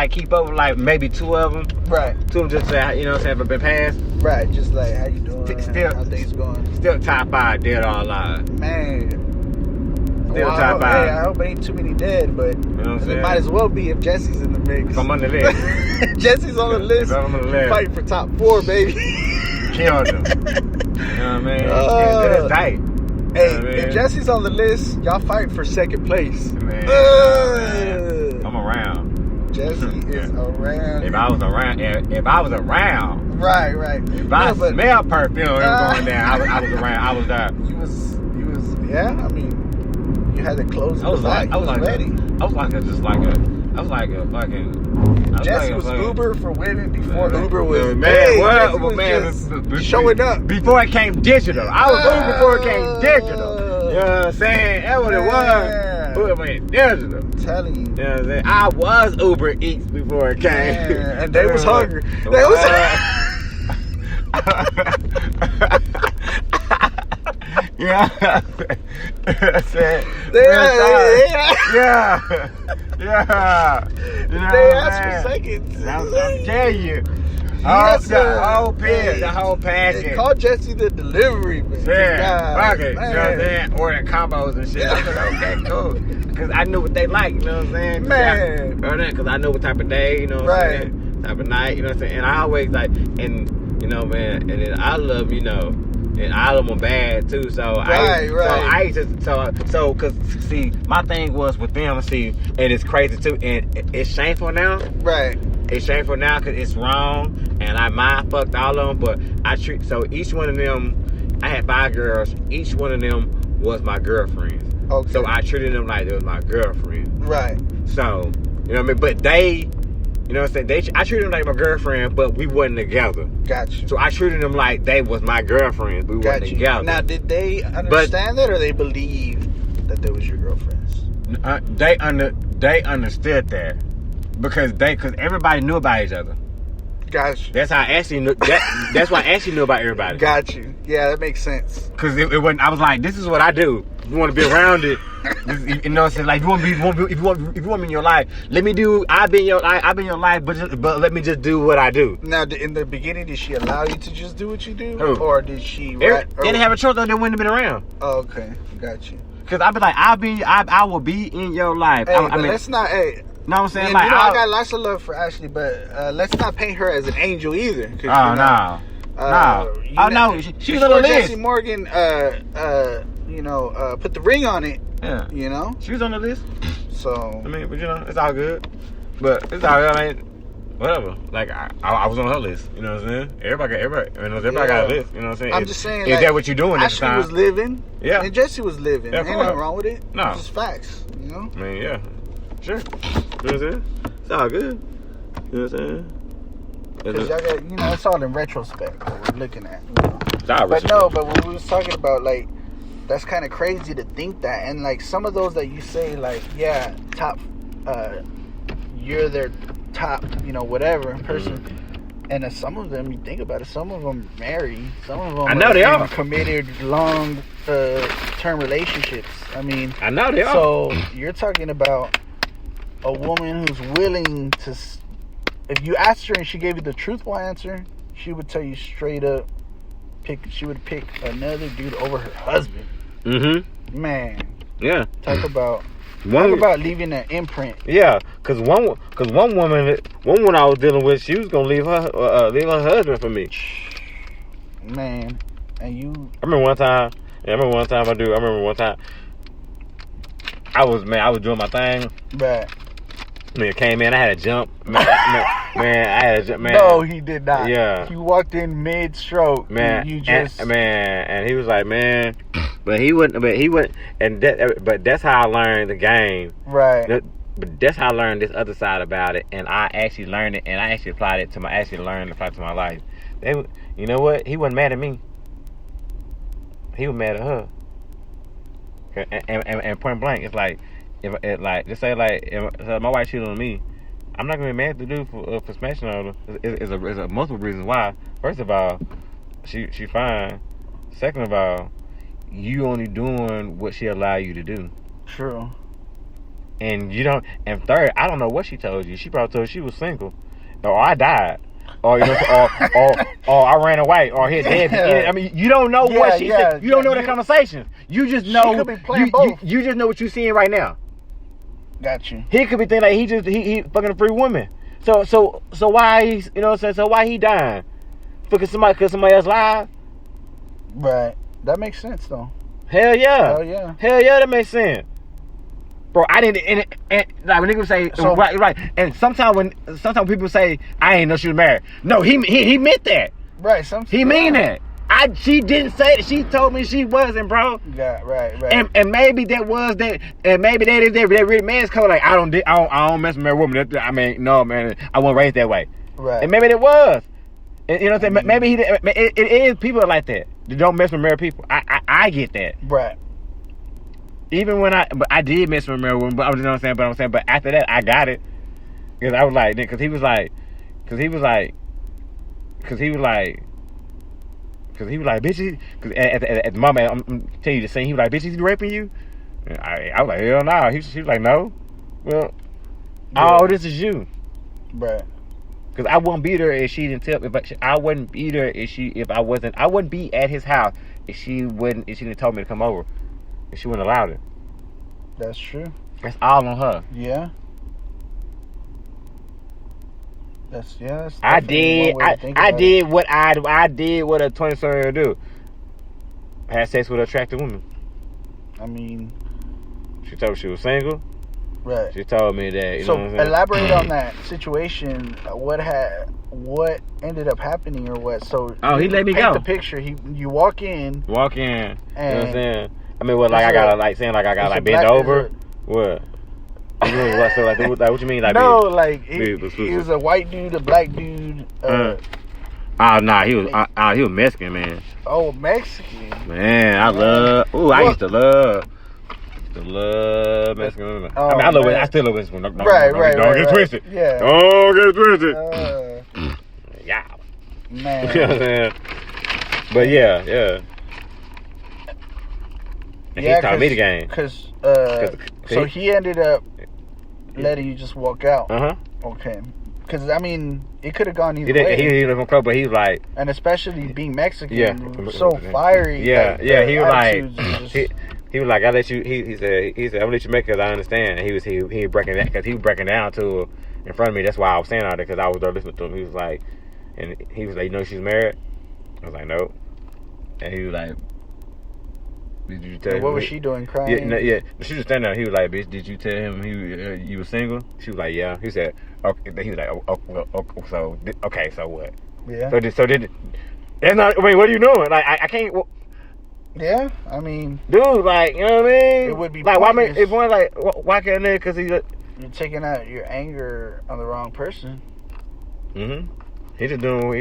keep up with like maybe 2 of them. Right, 2 of them just say, you know what I'm saying, but been passed. right. Just like how you doing? Still- how things going? Still top 5 dead or alive. Man. Still Well, top 5. I hope ain't too many dead, but You know what I'm it saying? might as well be if Jesse's in the mix. I'm on the list. Jesse's on the list. I'm on the list. Fighting for top 4, baby. Killed them. You know what I mean? Uh, Yeah, to this day. Hey, You know what I if mean? Jesse's on the list, y'all fight for second place. Man, Uh, I'm around. Jesse is around. If I was around, Right. if I No, but smell perfume, it was going down. I was around. I was there. you was, yeah. I mean, you had to close I was the back. like, I was like, ready. I was like a fucking. Jesse was Uber for women before Uber was. Man, Hey, well, Jesse was man, just showing up. before it came digital. I was Uber before it came digital. You know what I'm saying? That's what it was. Man. Uber went digital. I'm telling you. You know what I'm saying? I was Uber Eats before it came. Man, and they was hungry. They was yeah. Yeah. You know They what asked I'm for saying? seconds. I'm telling you. Yes, the whole hey, the whole They package. called Jesse the delivery man. Yeah, God, fuck it. You know what I'm man. saying? Ordering combos and shit. I was like, okay, cool. Because I knew what they like, you know what I'm saying? Man. Because I know what type of day, you know what I'm saying? Type of night, you know what I'm saying? And I always like, and, you know, man, and then I love, you know, and all of them bad too. So cause see, my thing was with them. See, and it's crazy too, and it's shameful now. Right. It's shameful now because it's wrong, and I mind fucked all of them. But I treat so each one of them. I had 5 girls. Each one of them was my girlfriend. Okay. So I treated them like they was my girlfriend. Right. So you know what I mean. But they. You know what I'm saying? I treated them like my girlfriend, but we wasn't together. Got you. So I treated them like they was my girlfriend. We wasn't together. Now, did they understand that, or they believe that they was your girlfriends? They understood that because everybody knew about each other. Got you. That's how Ashley knew. That's why Ashley knew about everybody. Got you. Yeah, that makes sense. Because it wasn't. I was like, this is what I do. You want to be around it. You know what I'm saying? Like, if you want me in your life, let me do. I've been in your life, but let me just do what I do. Now, in the beginning, did she allow you to just do what you do, Who? or did she? They didn't have a choice. They wouldn't have been around. Oh, okay, got you. Because I'd be like, I will be in your life. Hey, I but mean, let's not. Hey, know what I'm saying? and, Like, I got lots of love for Ashley, but let's not paint her as an angel either. Oh no. No. She was on the list. Jessie Morgan, put the ring on it. Yeah. You know. She was on the list. So I mean, but you know, it's all good. But it's all good. I mean, whatever. Like I was on her list. You know what I'm saying? Everybody got a list. You know what I'm saying? I'm just saying. Is like, that what you doing at the Ashley time? was living. Yeah. And Jessie was living. Yeah, Ain't of course. nothing wrong with it. No. It's just facts. You know. I mean, yeah. Sure. You know what I'm saying? It's all good. You know what I'm saying? Because y'all got, it's all in retrospect that we're looking at. It's all But no, but when we was talking about, like, that's kind of crazy to think that. And, like, some of those that you say, like, yeah, top, you're their top, whatever person. Mm-hmm. And some of them, you think about it, some of them marry. Some of them I know they are. committed long-term relationships. I mean, I know they are. so you're talking about a woman who's willing to... If you asked her and she gave you the truthful answer, she would tell you straight up, she would pick another dude over her husband. Mm-hmm. Man. Yeah. Talk about leaving an imprint. Yeah, because one woman I was dealing with, she was gonna leave her husband for me. Man, and you. I remember one time I was doing my thing. Right. Man, came in. I had a jump. Man, I had a jump. Man. No, he did not. Yeah. He walked in mid-stroke. Man, you just. And he was like, man, but he wouldn't. But that's how I learned the game. Right. But that's how I learned this other side about it, and I actually learned it, and I actually applied it to my life. You know what? He wasn't mad at me. He was mad at her. And point blank, it's like. If just say like, if my wife cheated on me, I'm not gonna be mad at the dude for smashing on her. It's a multiple reasons why. First of all, she fine. Second of all, you only doing what she allow you to do. True. And you don't. And third, I don't know what she told you. She probably told you she was single, or I died, or you know, or I ran away, or his dad. Yeah. I mean, you don't know what she said. You don't know the conversation. You just know. She could be playing both. You just know what you're seeing right now. Got you. He could be thinking like he fucking a free woman. So why he's, you know what I'm saying? So why he dying? Because somebody else lied? Right. That makes sense though. Hell yeah. Hell yeah. Hell yeah, that makes sense. Bro, I didn't, and like when niggas say, So- right, and sometimes people say, I ain't know she was married. No, he meant that. Right. He mean that. She didn't say that. She told me she wasn't, bro. Yeah. Right. And maybe that was that, and maybe that is that really man's code. Like I don't mess with married woman. I mean, no, man, I wasn't raised that way. Right. And maybe it was. And, you know what I'm saying? Maybe it is people like that. They don't mess with married people. I get that. Right. Even when I did mess with a married woman, but you know what I'm saying. But after that, I got it because I was like, because he was like, bitch. Because at the moment, I'm telling you the scene. He was like, bitch, is he raping you? And I was like, hell no. He was like, no. Well, oh, this is you. Right. Because I wouldn't be there if she didn't tell me. But I wouldn't be there if I wouldn't be at his house if she didn't tell me to come over. If she wouldn't allow it. That's true. That's all on her. Yeah. That's I definitely did. one way to think I about did what I did what a 20-something do. I had sex with an attractive woman. it. I mean, She told me she was single. right. She told me that. You So know what I'm saying? elaborate on that situation. What ended up happening or what? So Oh, he let me paint go. the picture. You walk in. Walk in. You know what I'm And saying? I mean, what? Like I gotta like saying like I gotta like bend over. What? You mean what? So like what you mean like? No, being- like being he was a white dude, a black dude. Oh nah, he was Mexican, man. Oh, Mexican. Man, I used to love Mexican women. Oh, I mean, I love it. man. I still love Mexican women. Don't Right. get twisted. Yeah. Don't get twisted. Yeah. You know what I'm Man. saying? But yeah. And he taught me the game. Cause see? he ended up letting you just walk out. Uh-huh. Okay. Because I mean, it could have gone either He didn't. way. He lived from Club, but he was like, And especially being Mexican, yeah, so fiery. Yeah, like, yeah. the He was like, attitudes are just- he was like, I let you. He said, I'm gonna let you make it 'cause I understand. And he was breaking that because he was breaking down to her in front of me. That's why I was saying all that because I was there listening to him. He was like, you know, she's married. I was like, no. And he was like, did you tell him? What was she doing, crying? Yeah. She was standing there. He was like, bitch, did you tell him you was single? She was like, yeah. He said, okay. He was like, okay, so what? Yeah. So did that's not. I mean, what are you doing? Like, I can't. Yeah, I mean, Dude, like, you know what I mean? It would be like, why? pointless. If one like, why can't they? Because you're taking out your anger on the wrong person. He just doing what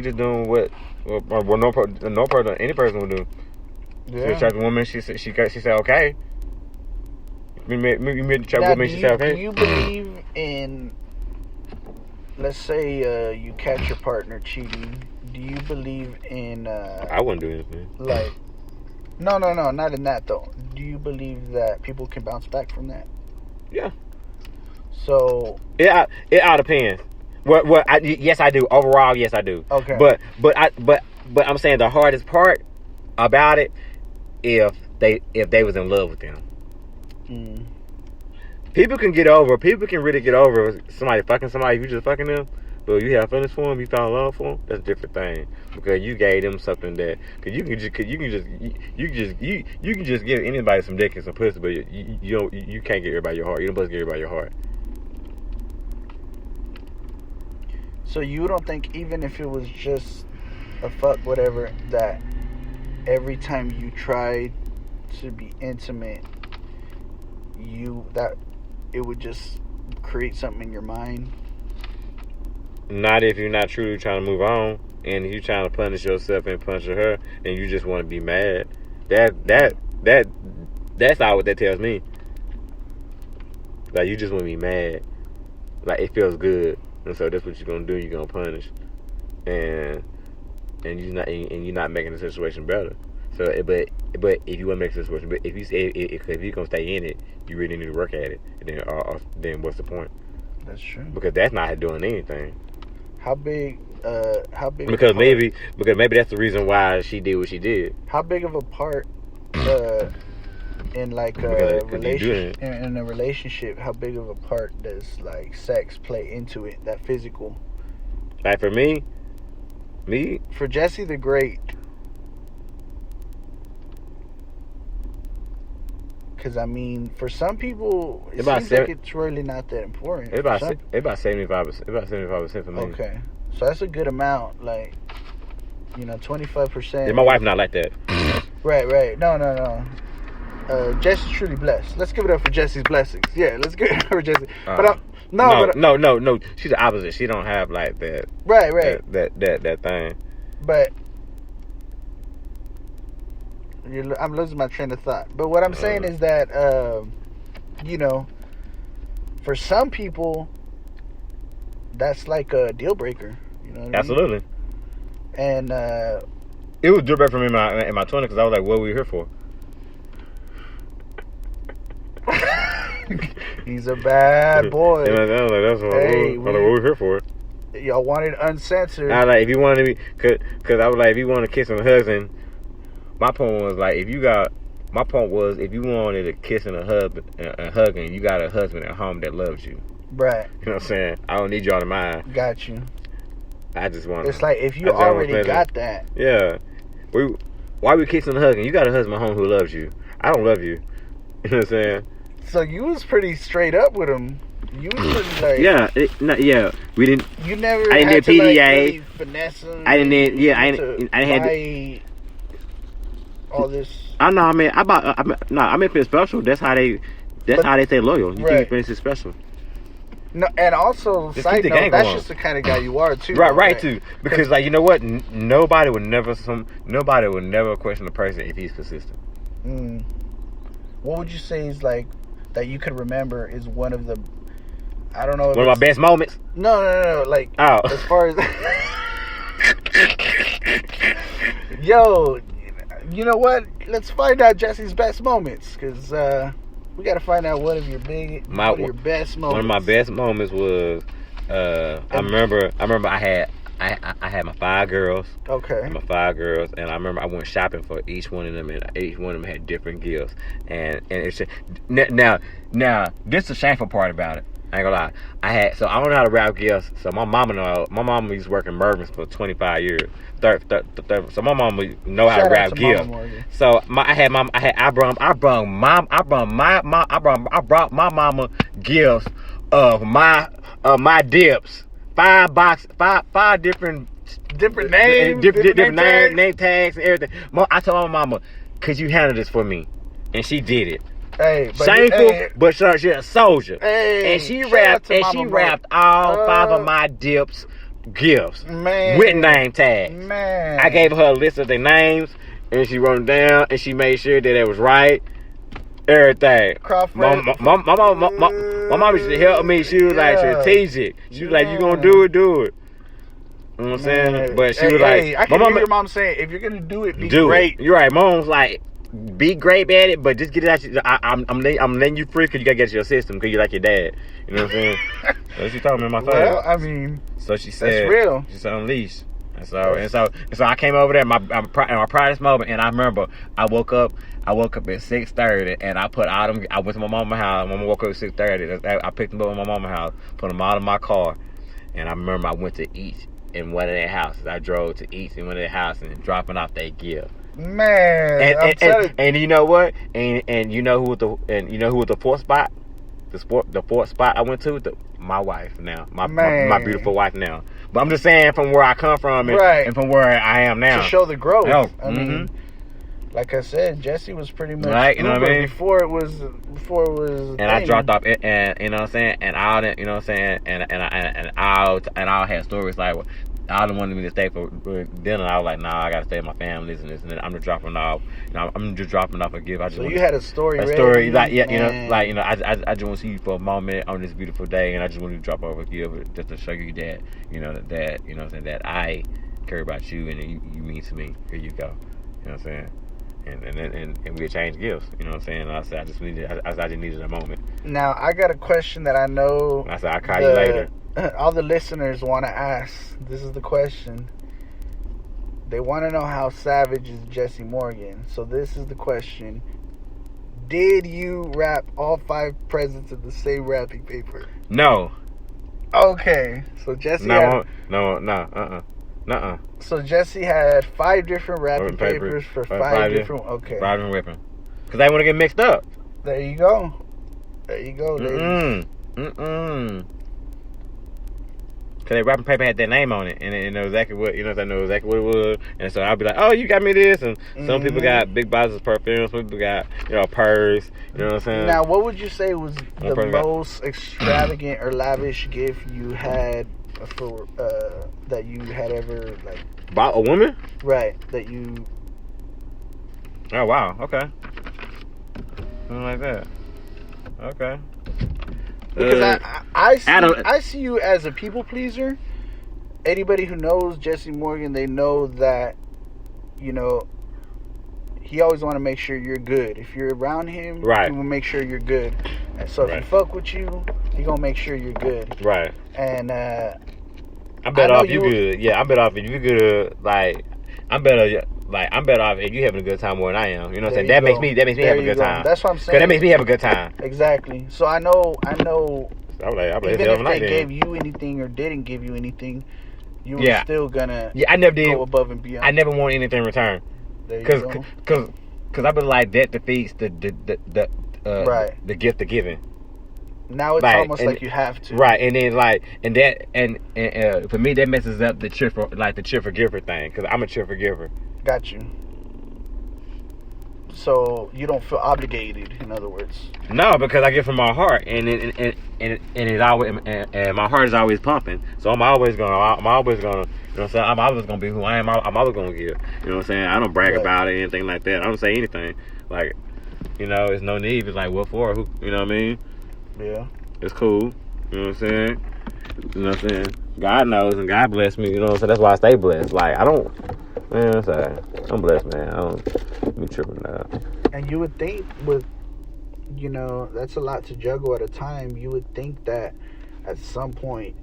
any person would do. She Yeah. attracted a woman. She said okay. You met the attractive Now, woman. She said okay. do you believe in? Let's say you catch your partner cheating. Do you believe in? I wouldn't do anything. Like, no, not in that though. Do you believe that people can bounce back from that? Yeah. So It all depends. Yes, I do. Overall, yes, I do. Okay. But I'm saying the hardest part about it, if they was in love with them. People can really get over somebody fucking somebody if you just fucking them. But you have feelings for them, you fell in love for them. That's a different thing because you gave them something that because you can just give anybody some dick and some pussy, but you can't get everybody your heart. You don't supposed to get everybody your heart. So you don't think even if it was just a fuck whatever that every time you tried to be intimate, that it would just create something in your mind? Not if you're not truly trying to move on and you trying to punish yourself and punish her and you just want to be mad. That's not what that tells me. Like you just want to be mad. like it feels good, and so that's what you're gonna do. You're gonna punish, and you're not making the situation better. So, but if you want to make the situation, but if you're gonna stay in it, you really need to work at it. And then what's the point? That's true. Because that's not doing anything. How big? Because maybe that's the reason why she did what she did. How big of a part in like a relationship? In a relationship, how big of a part does like sex play into it? That physical. Like for me. For Jessie the Great. Because I mean, for some people, it seems like it's really not that important. It's about 75%. About 75% for me. Okay, so that's a good amount. Like, 25%. Yeah, my wife not like that. Right. No. Jessie's truly blessed. Let's give it up for Jessie's blessings. Yeah, let's give it up for Jessie. No. She's the opposite. She don't have like that. Right. That thing. But I'm losing my train of thought. But what I'm saying is that, for some people, that's like a deal breaker. You know what Absolutely. I mean? And it was a deal breaker for me in my 20s because I was like, what are we here for? He's a bad boy. And I was like, that's what we're here for. Y'all wanted uncensored. I was like, if you want to be, because I was like, if you want to kiss and husband, my point was like, if you wanted a kiss and a hugging, you got a husband at home that loves you. Right. You know what I'm saying? I don't need y'all to mind. Got you. I just want. It's like if you already got that. Yeah. Why we kissing and hugging? You got a husband at home who loves you. I don't love you. You know what I'm saying? So you was pretty straight up with him. You was pretty like we didn't. You never. I didn't had do to PDA. like really finesse him. I didn't. I had all this. I know. I mean, feel special. That's how they say loyal. You think it's special. No, and also, just side note, that's just the kind of guy you are too. Right too. Because like you know what, nobody would never question a person if he's consistent. What would you say is like that you could remember is one of the, I don't know. One of my best moments? No. Like, as far as, yo, you know what? Let's find out Jessie's best moments, because we got to find out one of your best moments. One of my best moments was, I remember I had my 5 girls. Okay. My 5 girls, and I remember I went shopping for each one of them, and each one of them had different gifts. And it's just, now this is the shameful part about it. I ain't gonna lie. I don't know how to wrap gifts. So my mama used to work in Mervyn's for 25 years. So my mama know how to wrap gifts. So I brought my mama gifts of my dips. 5 different names, different name tags and everything. I told my mama, could you handle this for me? And she did it. Hey, shameful, but she's a soldier. Hey, and she wrapped all 5 of my dips gifts with name tags. Man, I gave her a list of their names, and she wrote them down, and she made sure that it was right. Everything. My mom used to help me. She was like strategic. She was like, you gonna do it. You know what I'm saying? But she was like, I can hear your mom saying, if you're gonna do it, be great. You're right. Mom's like, be great at it, but just get it out. I'm letting you free because you gotta get your system because you like your dad. You know what I'm saying? So she told me in my face. Well, I mean, so she said, that's real. She said unleash. And so I came over there in my proudest moment, and I remember I woke up at 6:30, and I went to my mama's house. My mama woke up at 6:30. I picked them up at my mama's house, put them out of my car, and I remember I went to each in one of their houses. I drove to each in one of their houses and dropping off their gift. Man, and you know what? And you know who was the fourth spot? The fourth spot I went to? My wife now. My beautiful wife now. But I'm just saying from where I come from and from where I am now. To show the growth. Oh, I mean, like I said, Jessie was pretty much right, you know what I mean? Before it was and I dropped off and you know what I'm saying, and all that, you know what I'm saying, and I'll have stories like all them wanted me to stay for dinner. I was like, nah, I gotta stay with my family, and this, and then I'm just dropping off. I'm just dropping off a gift. So you had a story ready? Like I just want to see you for a moment on this beautiful day, and I just want to drop off a gift just to show you that that I care about you and you mean to me. Here you go. You know what I'm saying? And we exchange gifts. You know what I'm saying? And I said I just needed a moment. Now I got a question that I know. I said I'll call you later. All the listeners want to ask. This is the question. They want to know how savage is Jessie Morgan. So this is the question. Did you wrap all 5 presents in the same wrapping paper? No. Okay. So Jessie No. So Jessie had 5 different wrapping papers for 5 different... Okay. 5 different wrapping. Because they want to get mixed up. There you go. There you go, ladies. Cause that wrapping paper had their name on it, and they know exactly what I know exactly what it was, and so I'll be like, "Oh, you got me this," and some people got big bottles of perfume, some people got a purse. You know what I'm saying? Now, what would you say was the most extravagant or lavish gift you had for that you had ever bought a woman? Right, that you. Oh wow! Okay, something like that. Okay. Because I see you as a people pleaser. Anybody who knows Jessie Morgan, they know that, he always want to make sure you're good. If you're around him, right, he will make sure you're good. And so if he fuck with you, he gonna make sure you're good. Right. And I'm better off you good. Yeah, I'm better off if you good. I'm better off if you having a good time more than I am. You know what I'm saying? That makes me have a good time. That's what I'm saying. Because that makes me have a good time. Exactly. So I know. I'm even if they gave you anything or didn't give you anything, you were still gonna. I never did go above and beyond. I never want anything in return. Because I been like that defeats the gift of giving. Now it's almost like you have to. Right, and then and for me that messes up the cheerful giver thing, because I'm a cheerful giver. Got you. So you don't feel obligated, in other words. No, because I give from my heart, and it's always and my heart is always pumping. So I'm always gonna. You know what I'm saying? I'm always gonna be who I am. I'm always gonna give. You know what I'm saying? I don't brag about it, anything like that. I don't say anything. It's no need. It's like, what for? Who? You know what I mean? Yeah. It's cool. You know what I'm saying? You know what I'm saying? God knows and God bless me. You know what I'm saying? That's why I stay blessed. I'm blessed, man. I don't be tripping now. And you would think with, that's a lot to juggle at a time. You would think that at some point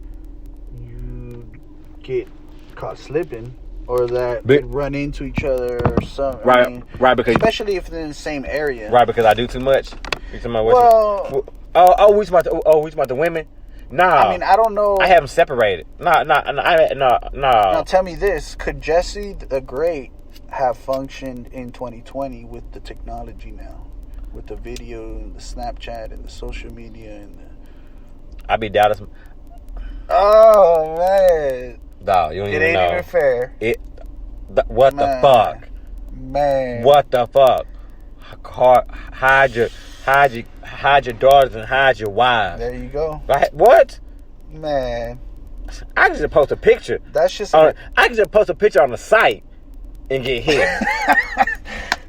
you'd get caught slipping, or that they'd run into each other or something. Right, because especially if they're in the same area. Right, because I do too much. You talking about we talking about the women? Nah. I mean, I don't know. I have them separated. No. Now tell me this: could Jessie the Great have functioned in 2020 with the technology now, with the video and the Snapchat and the social media and the? I be Dallas. Oh man! Dog, you don't even know. It ain't even fair. What the fuck? Man. What the fuck? Hide your daughters and hide your wives. There you go. Right? What? Man. I can just post a picture. That's just. I can just post a picture on the site and get hit.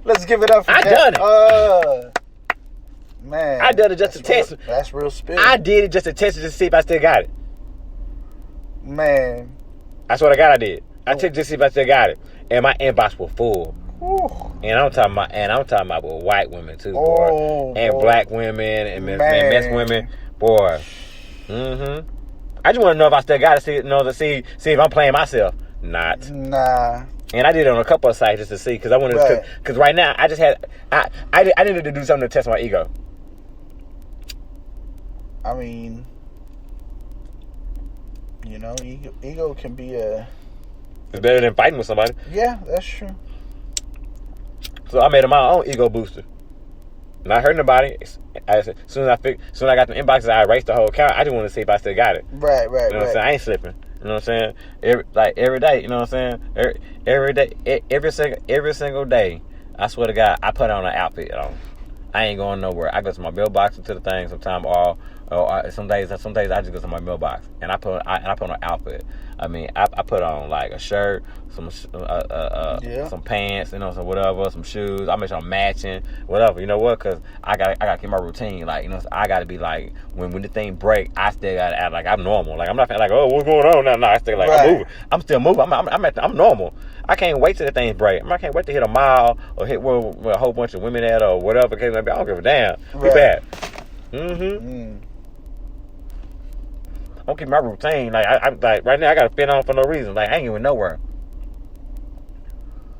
Let's give it up for I that. done it. Man. I done it just to test. That's real spirit. I did it just to test it to see if I still got it. Man. That's what I did. I took just to see if I still got it. And my inbox was full. Ooh. And I'm talking about with white women too, boy. And black women and mess women, boy. I just want to know if I still got it. See if I'm playing myself. Not. Nah. And I did it on a couple of sites just to see, because I wanted to. Because right now I just had I needed to do something to test my ego. I mean, ego can be a. It's better than fighting with somebody. Yeah, that's true. So I made it my own ego booster. Not hurting nobody. As soon as I got the inboxes, I erased the whole account. I just want to see if I still got it. Right. You know what I'm saying? I ain't slipping. You know what I'm saying? Every day. You know what I'm saying? Every day, every single day. I swear to God, I put on an outfit on. I ain't going nowhere. I go to my mailbox and to the thing sometime, Some days I just go to my mailbox and I put on an outfit. I mean, I put on like a shirt, some pants, you know, some whatever, some shoes. I make sure I'm matching, whatever. You know what? Because I gotta keep my routine. Like, you know, I gotta be like when the thing break, I still gotta act like I'm normal. Like I'm not like, oh, what's going on now? No, I still like I'm moving. I'm still moving. I'm normal. I can't wait till the thing break. I can't wait to hit a mile or hit where a whole bunch of women at or whatever. I don't give a damn. Be bad. I'm keeping my routine. Like I'm like right now, I gotta fit on for no reason. Like I ain't even nowhere.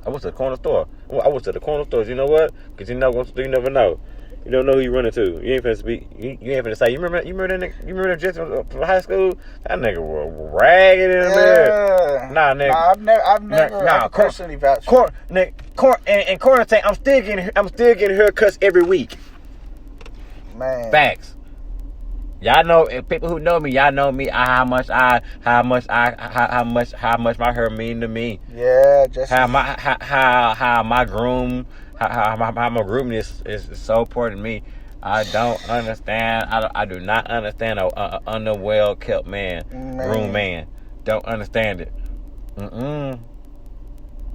I went to the corner store. You know what? Because you never know. You don't know who you run into. You ain't finna speak. You ain't finna say. You remember that Jessie from high school? That nigga was ragged in there. Nah, nigga. Nah, I've never personally vouched for it. And quarantine. I'm still getting haircuts every week. Man. Facts. Y'all know, if people who know me, y'all know me. How much my hair mean to me. Yeah, just how my groom groomness is so important to me. I don't understand. I do not understand a underwell kept groom man. Don't understand it.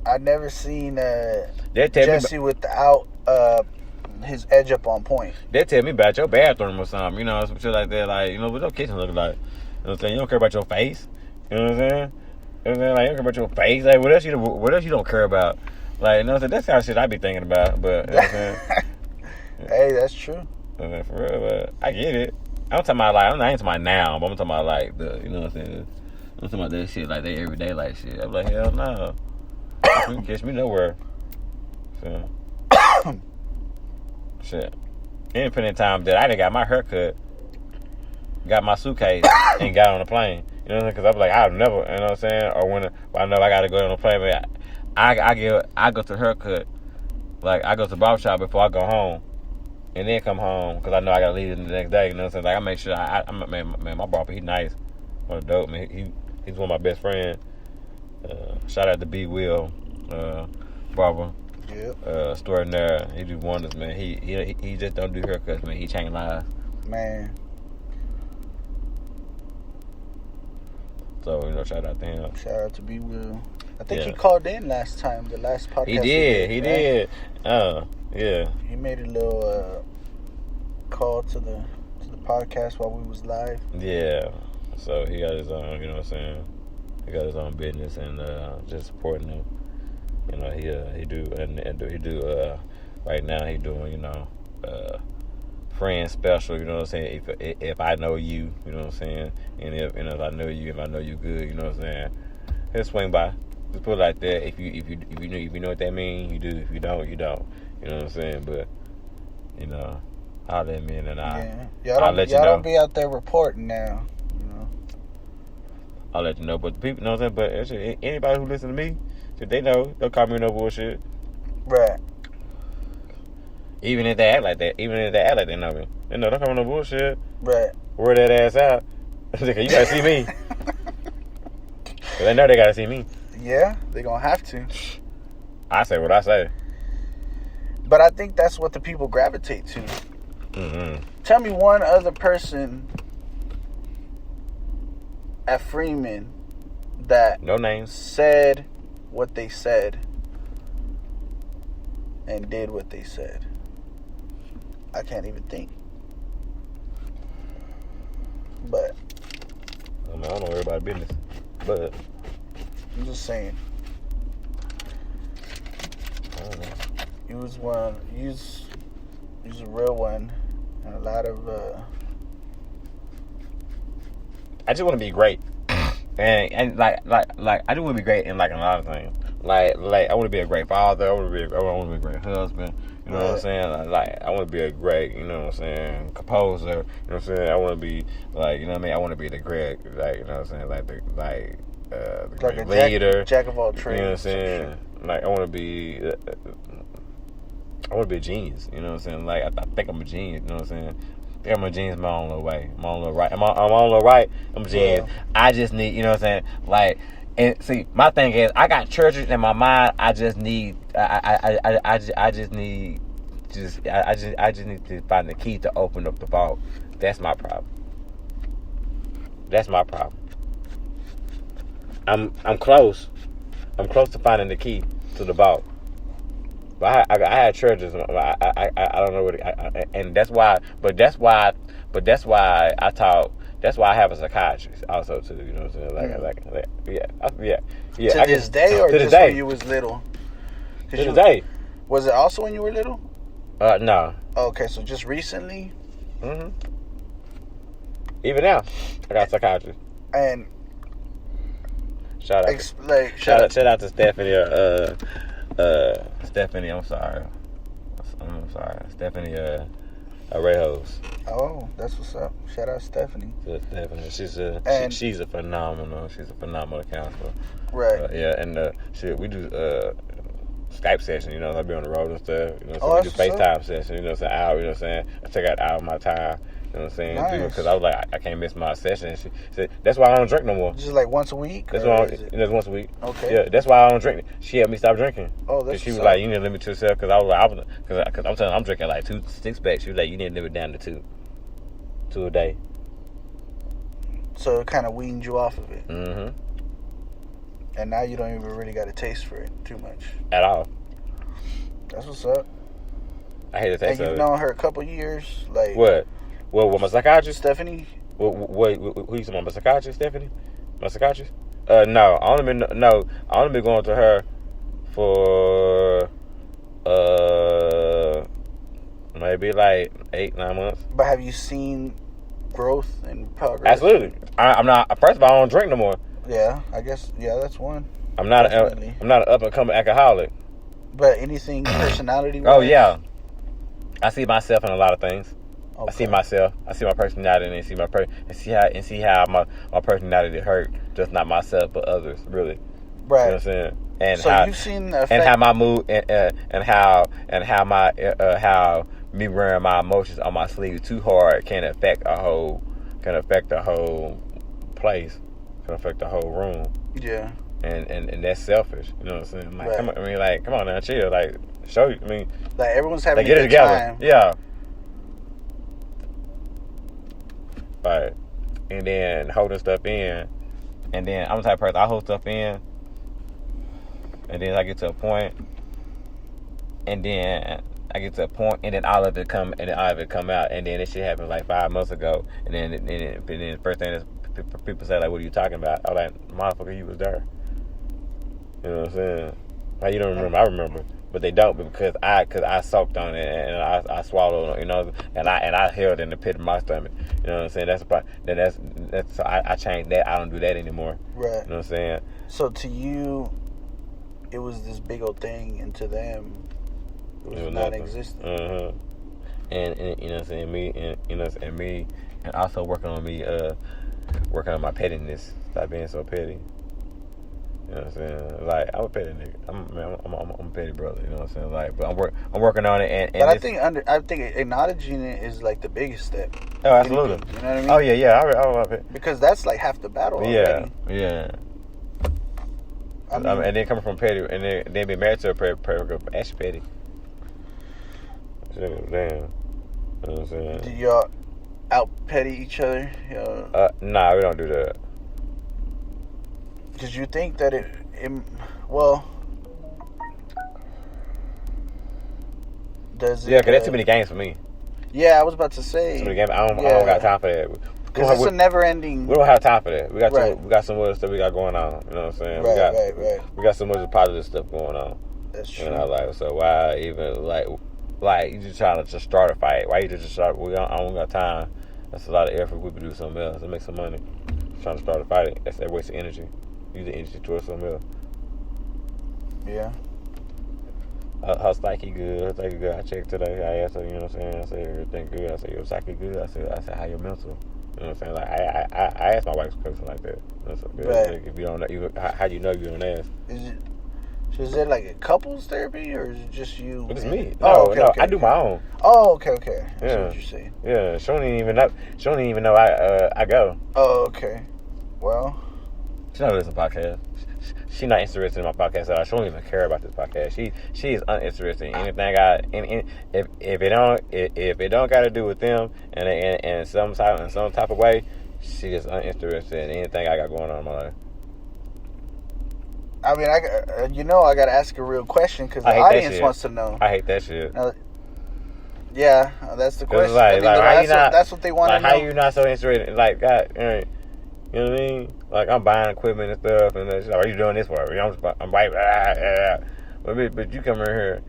I never seen Jessie without his edge up on point. They tell me about your bathroom or something, you know, some shit like that. Like, you know, what your kitchen look like? You know what I'm saying? You don't care about your face. You know what I'm saying? You know what I'm saying? Like, you don't care about your face. Like, what else you don't care about? Like, you know what I'm saying? That's the kind of shit I be thinking about. But, you know what I'm saying? Hey, that's true. I mean, for real, but I get it. I'm talking about, like, I ain't talking about now, but I'm talking about, like, you know what I'm saying? I'm talking about that shit, like, they everyday, like, shit. I'm like, hell no. You can catch me nowhere. So. Shit. Independent time that I done got my haircut, got my suitcase, and got on the plane. You know what I'm saying? Because I was like, I've never, you know what I'm saying? Or when I know I got to go on the plane, but I go to the haircut. Like, I go to the barbershop before I go home. And then come home, because I know I got to leave the next day. You know what I'm saying? Like, I make sure, man, my barber, he nice. What a dope, man. He's one of my best friends. Shout out to B. Will, barber. Yep. Extraordinaire. He do wonders, man. He just don't do haircuts, man. He change lives. Man. So, you know, shout out to him. Shout out to B. Will. I think he called in last time, the last podcast. He did. Yeah. He made a little call to the podcast while we was live. Yeah. So he got his own, you know what I'm saying? He got his own business and just supporting him. You know, he do right now he doing, you know, friend special, you know what I'm saying? If I know you, you know what I'm saying? And if I know you good, you know what I'm saying? He'll swing by. Just put it like that. If you know what that means, you do. If you don't, you don't. You know what I'm saying? But, you know, I'll let me in and I'll let you know. Y'all don't be out there reporting now, you know. I'll let you know. But the people, you know what I'm saying? But actually, anybody who listen to me, they know. They'll call me no bullshit. Right. Even if they act like that. Even if they act like they know me. They know, don't call me no bullshit. Right. Wear that ass out. You gotta see me. Cause they know they gotta see me. Yeah, they gonna have to. I say what I say. But I think that's what the people gravitate to. Mm-hmm. Tell me one other person at Freeman that no names said what they said and did what they said. I can't even think. But I don't know everybody's business. But I'm just saying. I don't know. He was one. He's a real one, and a lot of. I just want to be great, and like I just want to be great in like a lot of things. Like I want to be a great father. I want to be a great husband. You know what I'm saying? Like I want to be a great, you know what I'm saying, composer. You know what I'm saying? I want to be like, you know what I mean? I want to be the great, like, you know what I'm saying, like the great leader, jack of all trades. You know what I'm saying? Like I want to be a genius. You know what I'm saying? Like I think I'm a genius. You know what I'm saying? I think I'm a genius. I'm on the way. I'm on the right. I'm on the right. I'm a genius. Yeah. I just need, you know what I'm saying? Like, and see, my thing is, I got churches in my mind. I just need. I just need to find the key to open up the vault. That's my problem. That's my problem. I'm close. I'm close to finding the key to the vault. But I had treasures. I don't know what. And that's why. But that's why I talk. That's why I have a psychiatrist also too. You know what I'm saying? Yeah. To this day, or just when you was little? To this day. Was it also when you were little? No. Okay, so just recently. Mm-hmm. Even now, I got a psychiatrist. And shout out to Stephanie. Stephanie, I'm sorry. Stephanie, Rayos. Oh, that's what's up. Shout out Stephanie. Stephanie, she's a phenomenal counselor. Right. Yeah, and we do Skype session. You know, I be on the road and stuff. You know, so we do FaceTime session. You know, it's an hour. You know what I'm saying? I take out an hour of my time. You know what I'm saying? Nice. Because I was like, I can't miss my session. And she said, that's why I don't drink no more. Just like once a week? That's why it's once a week. Okay. Yeah, that's why I don't drink. She helped me stop drinking. Oh, that's she was like, you need to limit yourself. Because I was like, because I'm telling you, I'm drinking like 2 6-packs. She was like, you need to limit it down to 2 a day. So it kind of weaned you off of it. Mm-hmm. And now you don't even really got a taste for it too much. At all. That's what's up. I hate the taste of it. And you've known her a couple years? Like what? Well, with my psychiatrist? Stephanie? Who you talking about? My psychiatrist, Stephanie? My psychiatrist? No. I only been going to her for maybe like 8-9 months. But have you seen growth and progress? Absolutely. I'm not. First of all, I don't drink no more. Yeah, I guess. Yeah, that's one. I'm not an up and coming alcoholic. But anything personality? Oh yeah, I see myself in a lot of things. Okay. I see myself. I see my personality, and see how my personality hurt. Just not myself, but others. Really. Right. You know what I'm saying? And so how, you've seen the effect, and how my mood and how me wearing my emotions on my sleeve too hard can affect the whole place, can affect the whole room. Yeah. And that's selfish. You know what I'm saying? Like, Right. come on now, chill. Like, show you. I mean, like everyone's having get a it good together. time. Yeah. Right. And then holding stuff in, and then I'm the type of person I hold stuff in, and then I get to a point, and then all of it come out, and then this shit happened like 5 months ago, and then the first thing is people say like, "What are you talking about?" I'm like, "Motherfucker, you was there." You know what I'm saying? Like, you don't remember? I remember, but they don't, because I soaked on it and I swallowed it, you know, and I held it in the pit of my stomach. You know what I'm saying? That's a part. Then that's so I changed that. I don't do that anymore. Right. You know what I'm saying? So to you, it was this big old thing, and to them, it was non-existent. Mm-hmm. And you know what I'm saying? Me, and also working on working on my pettiness. Stop being so petty. You know what I'm saying? Like, I'm a petty nigga. I'm a petty brother. You know what I'm saying? Like, but I'm working on it. And but I think acknowledging it is like the biggest step. Oh, absolutely. You know what I mean? Oh yeah. I love it. Because that's like half the battle. Yeah, already. yeah. I mean, and then coming from petty, and then be married to a petty girl, actually petty. Damn. You know what I'm saying? Do y'all out petty each other? Nah, we don't do that. Because you think that does it? Yeah, because that's too many games for me. Yeah, I was about to say. Too many games. I don't got time for that. Because it's a never-ending. We don't have time for that. We got Right. we got some other stuff we got going on. You know what I'm saying? Right. We got so much positive stuff going on That's true. in our life. So why even like you just trying to just start a fight? Why you just start? I don't got time. That's a lot of effort. We could do something else and make some money. Trying to start a fight, that's a waste of energy. Use the energy towards something else. Yeah. Her psyche good. Her psyche good. I checked today. I asked her, you know what I'm saying? I said, everything good. I said, your psyche good. I said, how your mental? You know what I'm saying? Like, I asked my wife questions like that. That's good. Right. Like, if you don't know, how do you know you don't ask? Is it like a couples therapy, or is it just you? But it's me. Okay. I do my own. Oh, okay. That's Yeah. what you're saying. Yeah, she don't even know. She don't even know I go. Oh, okay. Well, She don't listen to podcasts. She's not interested in my podcast at all. She don't even care about this podcast. She is uninterested in anything if it don't got to do with them and some type of way, she gets uninterested in anything I got going on in my life. I mean, I got to ask a real question because the audience wants to know. I hate that shit. Yeah, that's the question. That's what they want to know. How you not so interested? Like, God, you know what I mean? Like, I'm buying equipment and stuff, and she's like, "Are you doing this for?" I'm right. But you come in here,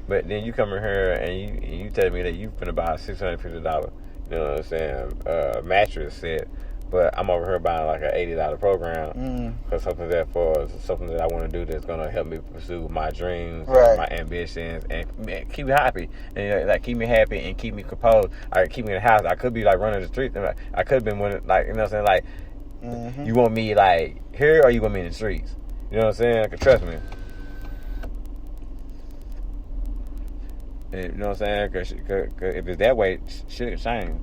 but then you come in here and you tell me that you finna buy $650. You know what I'm saying? Mattress set. But I'm over here buying like an $80 program for something that I want to do that's gonna help me pursue my dreams, and my ambitions, and keep me happy, and like keep me happy and keep me composed. Keep me in the house. I could be like running the streets, and I could have been one, like, you know what I'm saying, like. You want me like here or you want me in the streets? You know what I'm saying? Like, trust me. And, you know what I'm saying? Cause if it's that way, shit can change.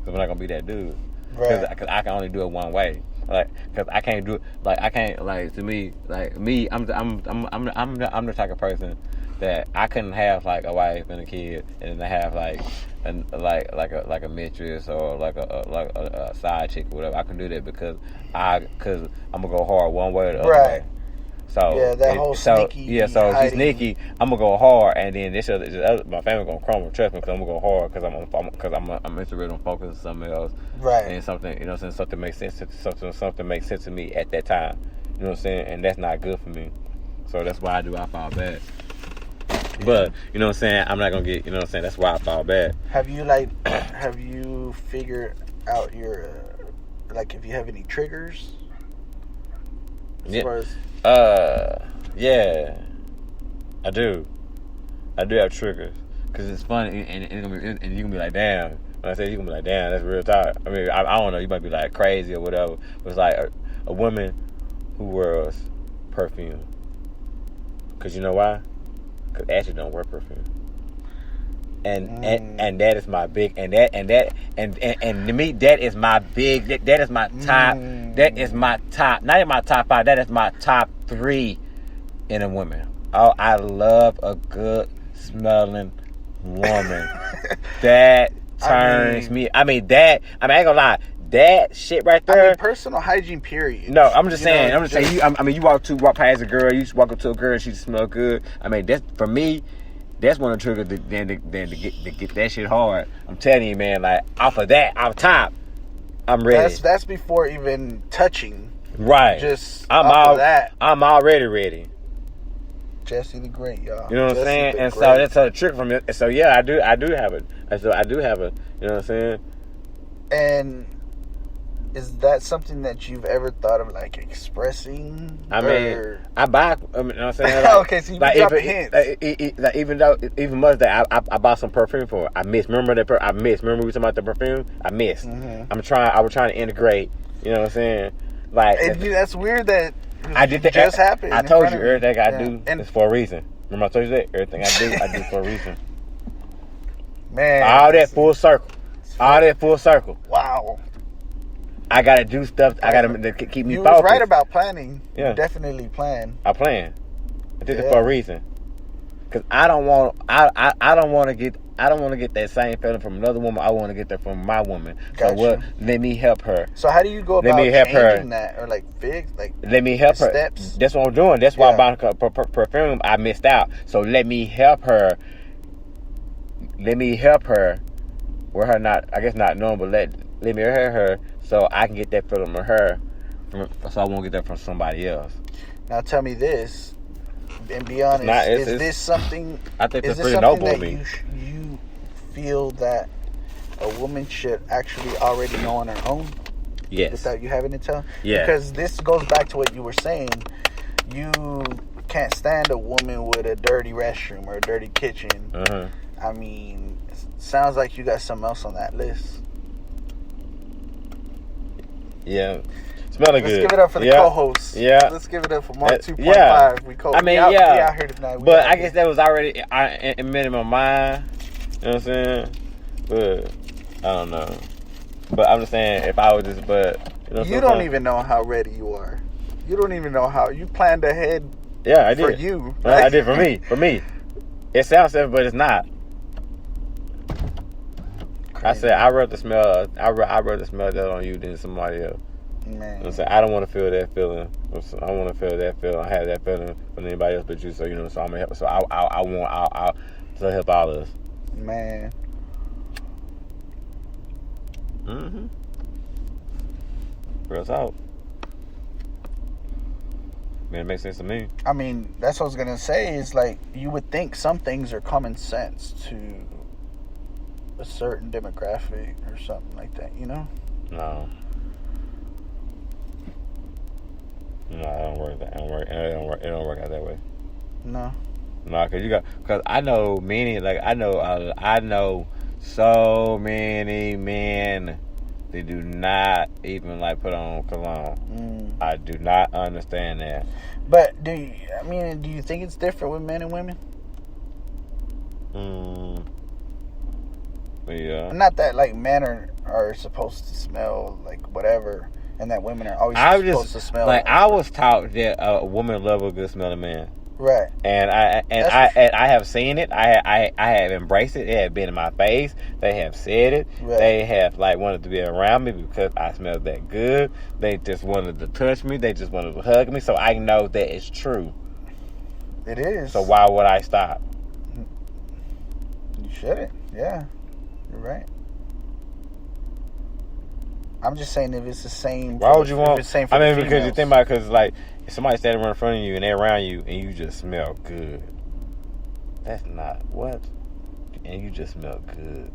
Cause I'm not gonna be that dude. Right. Cause I can only do it one way. Like, cause I can't do it. Like, I can't. Like, to me, like me, I'm the type of person that I couldn't have like a wife and a kid, and then I have like a mistress or like a side chick or whatever. I can do that because I'm gonna go hard one way or the other way. So yeah, that whole sneaky. Yeah, so if she's sneaky, I'm gonna go hard, and then my family gonna crumble. Trust me, because I'm gonna go hard because I'm interested in focusing on something else, right? And something, you know what I'm saying, something makes sense to me at that time. You know what I'm saying, and that's not good for me. So that's why I fall bad. But you know what I'm saying, I'm not gonna get. You know what I'm saying, that's why I fall bad. Have you figured out your if you have any triggers? As far as yeah, I do have triggers, because it's funny, and you're gonna be like, damn. When I say, you're gonna be like, damn, that's real talk. I mean, I don't know, you might be like crazy or whatever, but it's like a woman who wears perfume. Because you know why? Because Ashley don't wear perfume. And that is my big, and to me, that is my big, that is my top, that is my top, not in my top 5, that is my top 3 in a woman. Oh, I love a good smelling woman. That turns me. I ain't gonna lie. That shit right there. Personal hygiene, period. No, I'm just saying. You walk past a girl. You walk up to a girl. She smell good. I mean, that's for me. That's one of the triggers to get that shit hard. I'm telling you, man. Like, off top, I'm ready. That's before even touching. Right. I'm already ready. Jessie the Great, y'all. You know what I'm saying? And so that's a trick from it. So yeah, I do have it. So I do have it. You know what I'm saying? And is that something that you've ever thought of, like, expressing? I mean, I buy. You know what I'm saying? Like, okay, so you like, dropping hints. Even Mother's Day, I bought some perfume for her. I missed. Remember that? Remember we talking about the perfume? I missed. Mm-hmm. I was trying to integrate. You know what I'm saying? Like, that's weird that I did that. Just happened. I told you everything I do is for a reason. Remember I told you that everything I do for a reason. Man, all that full circle. Wow. I gotta do stuff. I gotta keep me focused. You was right about planning. Yeah. You definitely plan. I plan. I did it for a reason. Cause I don't want to get that same feeling from another woman. I want to get that from my woman. Gotcha. So let me help her. So how do you go about changing that, or let me help her. Steps? That's what I'm doing. That's why I'm buying perfume. I missed out. So let me help her. Let me help her. With her not knowing, but let me help her. So I can get that feeling from her, so I won't get that from somebody else. Now tell me this, and be honest, is this something? I think it's pretty noble of me. You feel that a woman should actually already know on her own? Yes. Without you having to tell? Yeah. Because this goes back to what you were saying. You can't stand a woman with a dirty restroom or a dirty kitchen. Uh-huh. I mean, it sounds like you got something else on that list. Yeah. Smelling good. Let's give it up for the co-hosts. Yeah. Let's give it up for Mark 2.5. Yeah. We out here tonight. But I guess that was already in my mind. You know what I'm saying? But I don't know. But I'm just saying, if I was just, you don't even know how ready you are. You don't even know how you planned ahead. Yeah, I did. For you. I did for me. It sounds simple, but it's not. I said I'd rather smell that on you than somebody else. Man. I said I don't want to feel that feeling. I don't want to feel that feeling. I have that feeling from anybody else but you. So so I'm gonna help. So I'll help all of us. Man. Real talk. Man, it makes sense to me. I mean, that's what I was gonna say. Is like you would think some things are common sense to a certain demographic or something like that. No. No, it don't work. It don't work out that way. No. No, because I know I know so many men that do not even put on cologne. I do not understand that. But do you think it's different with men and women? Yeah. Not that men are supposed to smell like whatever, and that women are always supposed to smell. I was taught that a woman love a good smelling man. Right. And I have seen it. I have embraced it. It has been in my face. They have said it. Right. They have wanted to be around me because I smelled that good. They just wanted to touch me. They just wanted to hug me. So I know that it's true. It is. So why would I stop? You shouldn't. Yeah. You're right. I'm just saying if it's the same. Why would you want? It's the same because females. you think about if somebody's standing right in front of you and they're around you and you just smell good. That's not what. And you just smell good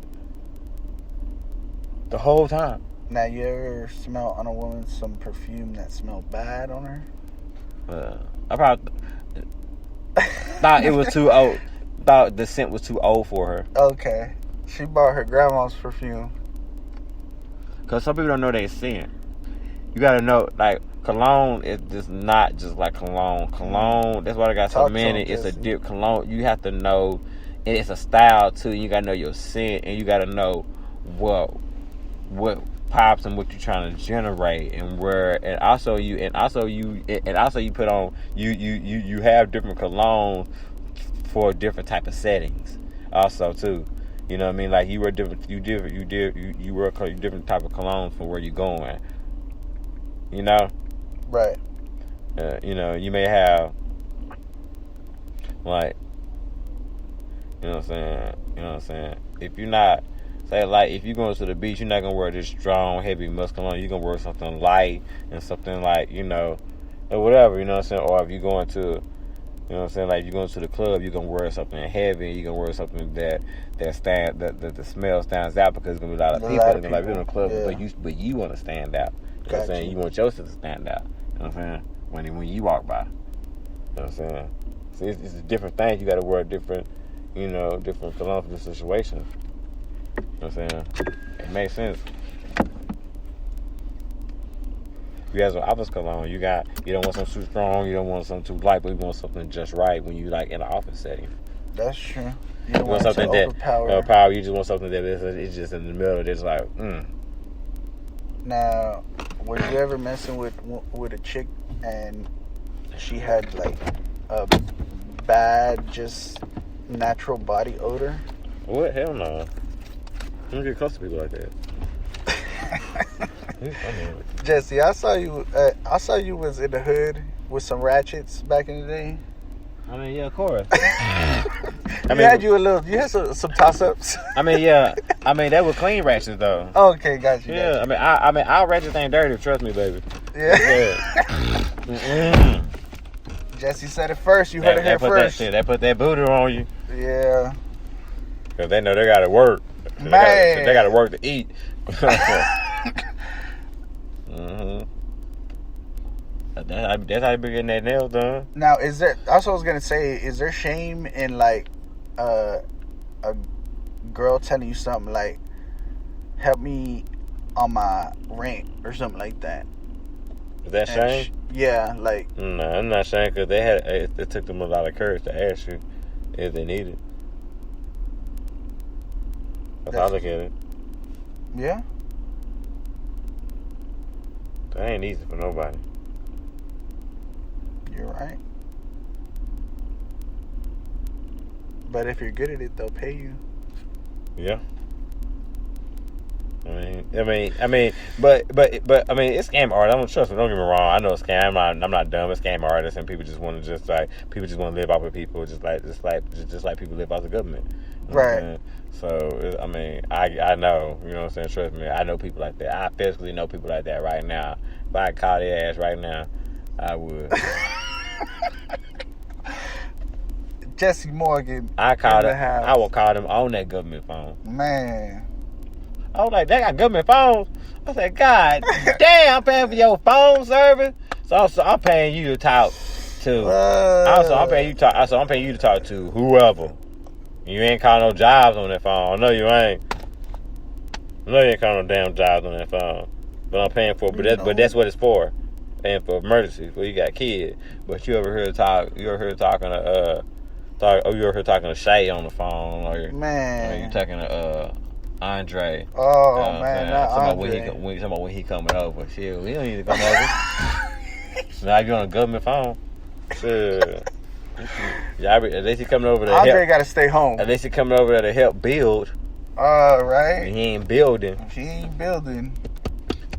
the whole time. Now, you ever smell on a woman some perfume that smelled bad on her? I probably thought it was too old. Thought the scent was too old for her. Okay. She bought her grandma's perfume. Because some people don't know their scent. You got to know, cologne is just not just like cologne. Cologne, that's why I got so many. It's a dip cologne. You have to know, and it's a style too. You got to know your scent, and you got to know what pops and what you're trying to generate, and also you put on you have different colognes for different type of settings. Also too, you know what I mean? Like you wear different type of colognes for where you're going. You know. Right. You may have you know what I'm saying? If you're not, say if you're going to the beach, you're not gonna wear this strong, heavy musk cologne. You're gonna wear something light and something or whatever, you know what I'm saying? Or if you're going to, you know what I'm saying, if you're going to the club, you're gonna wear something heavy. You're gonna wear something that the smell stands out because there's gonna be a lot of people in the club, yeah. but you want to stand out. You know what I'm saying? You want yours to stand out. You know what I'm saying? When you walk by. You know what I'm saying? So it's a different thing. You got to wear different cologne for the situation. You know what I'm saying? It makes sense. You have some office cologne. You don't want something too strong. You don't want something too light, but you want something just right when you in an office setting. That's true. You don't want something that overpower. You just want something that it's just in the middle. It's Now, were you ever messing with a chick and she had a bad, just natural body odor? What? Hell no. Don't get close to people like that. Jesse, I saw you was in the hood with some ratchets back in the day. I mean, yeah, of course. You had some toss-ups. I mean, yeah. I mean, they were clean ratchets, though. Okay, got you. Yeah, I mean, our ratchets ain't dirty. Trust me, baby. Yeah. Jesse said it first. You heard it here first. They put that booty on you. Yeah. Because they know they got to work. Man. They got to work to eat. That's how you be getting that nails done. Now, that's what I was gonna say. Is there shame in a girl telling you something like, "Help me on my rent" or something like that? Is that shame? Yeah, No, I'm not shame because it took them a lot of courage to ask you if they need it. That's how I look at it. Yeah. That ain't easy for nobody. You're right. But if you're good at it, they'll pay you. Yeah. But I mean, it's scam artists. I don't trust me. Don't get me wrong. I know it's scam. I'm not dumb. It's scam artists, and people just want to live off of people, just like people live off the government. You know what I'm saying? So I mean, I know. You know what I'm saying? Trust me. I know people like that. I physically know people like that right now. If I could call their ass right now, I would. Jessie Morgan. I will call them on that government phone. Man. I was like, they got government phones. I said, God damn, I'm paying for your phone service. So I'm paying you to talk to. I'm paying you to talk to whoever. You ain't calling no jobs on that phone. I know you ain't. I know you ain't calling no damn jobs on that phone. But I'm paying for it. But that's what it's for. Paying for emergencies where you got kids. But you ever heard talking to Shay on the phone, or you talking to Andre. Oh man, not Andre. When he coming over. Shit, we don't need to come over. Now you on a government phone. Shit. Yeah, at least he coming over there. Andre got to stay home. At least he coming over there to help build. Right. He ain't building. He ain't building.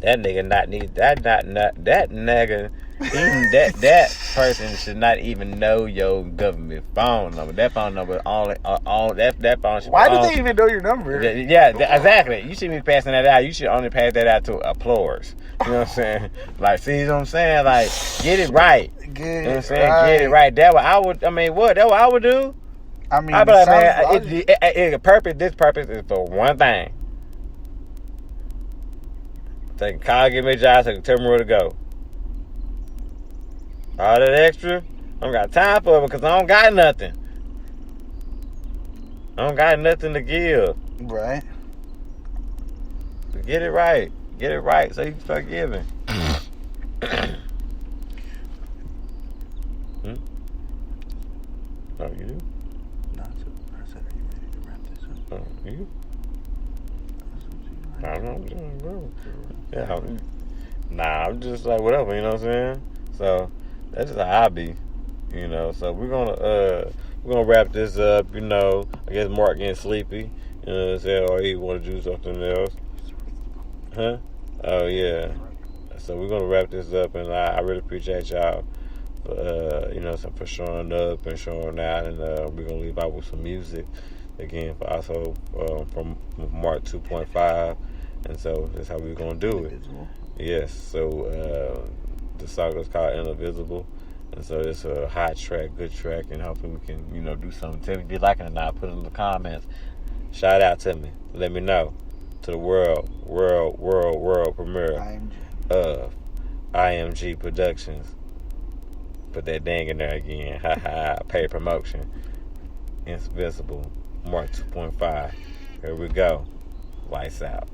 That nigga not need that nigga. That person should not even know your government phone number. That phone number that phone should. Why did they even know your number? Yeah, exactly. You shouldn't be passing that out. You should only pass that out to applause. You know what I'm saying? Like, see what I'm saying? Like, get it right. You know what I'm saying? Right. Get it right. That's what I would. I mean, what? That's what I would do. I mean, I'd be like, man, this purpose is for one thing. They can call, give me a job, so they can tell me where to go. All that extra, I don't got time for it because I don't got nothing. I don't got nothing to give. Right. So get it right. Get it right so you can start giving. Oh, you do? No, I said, are you ready to wrap this up? Oh, you? I don't know, bro. Yeah, I'm just like whatever, you know what I'm saying? So that's just how I be, you know. So we're gonna wrap this up, you know. I guess Mark getting sleepy, you know what I'm saying, or he want to do something else, huh? Oh yeah. So we're gonna wrap this up, and I really appreciate y'all, you know, for showing up and showing out, and we're gonna leave out with some music again for also from Mark 2.5. And so that's how we're going to do it. Yes. So the song is called Invisible. And so it's a hot track, good track. And hopefully we can, you know, do something. Tell me if you like it or not. Put it in the comments. Shout out to me. Let me know. To the world premiere of IMG Productions. Put that dang in there again. Paid promotion. Invisible. Mark 2.5. Here we go. Lights out.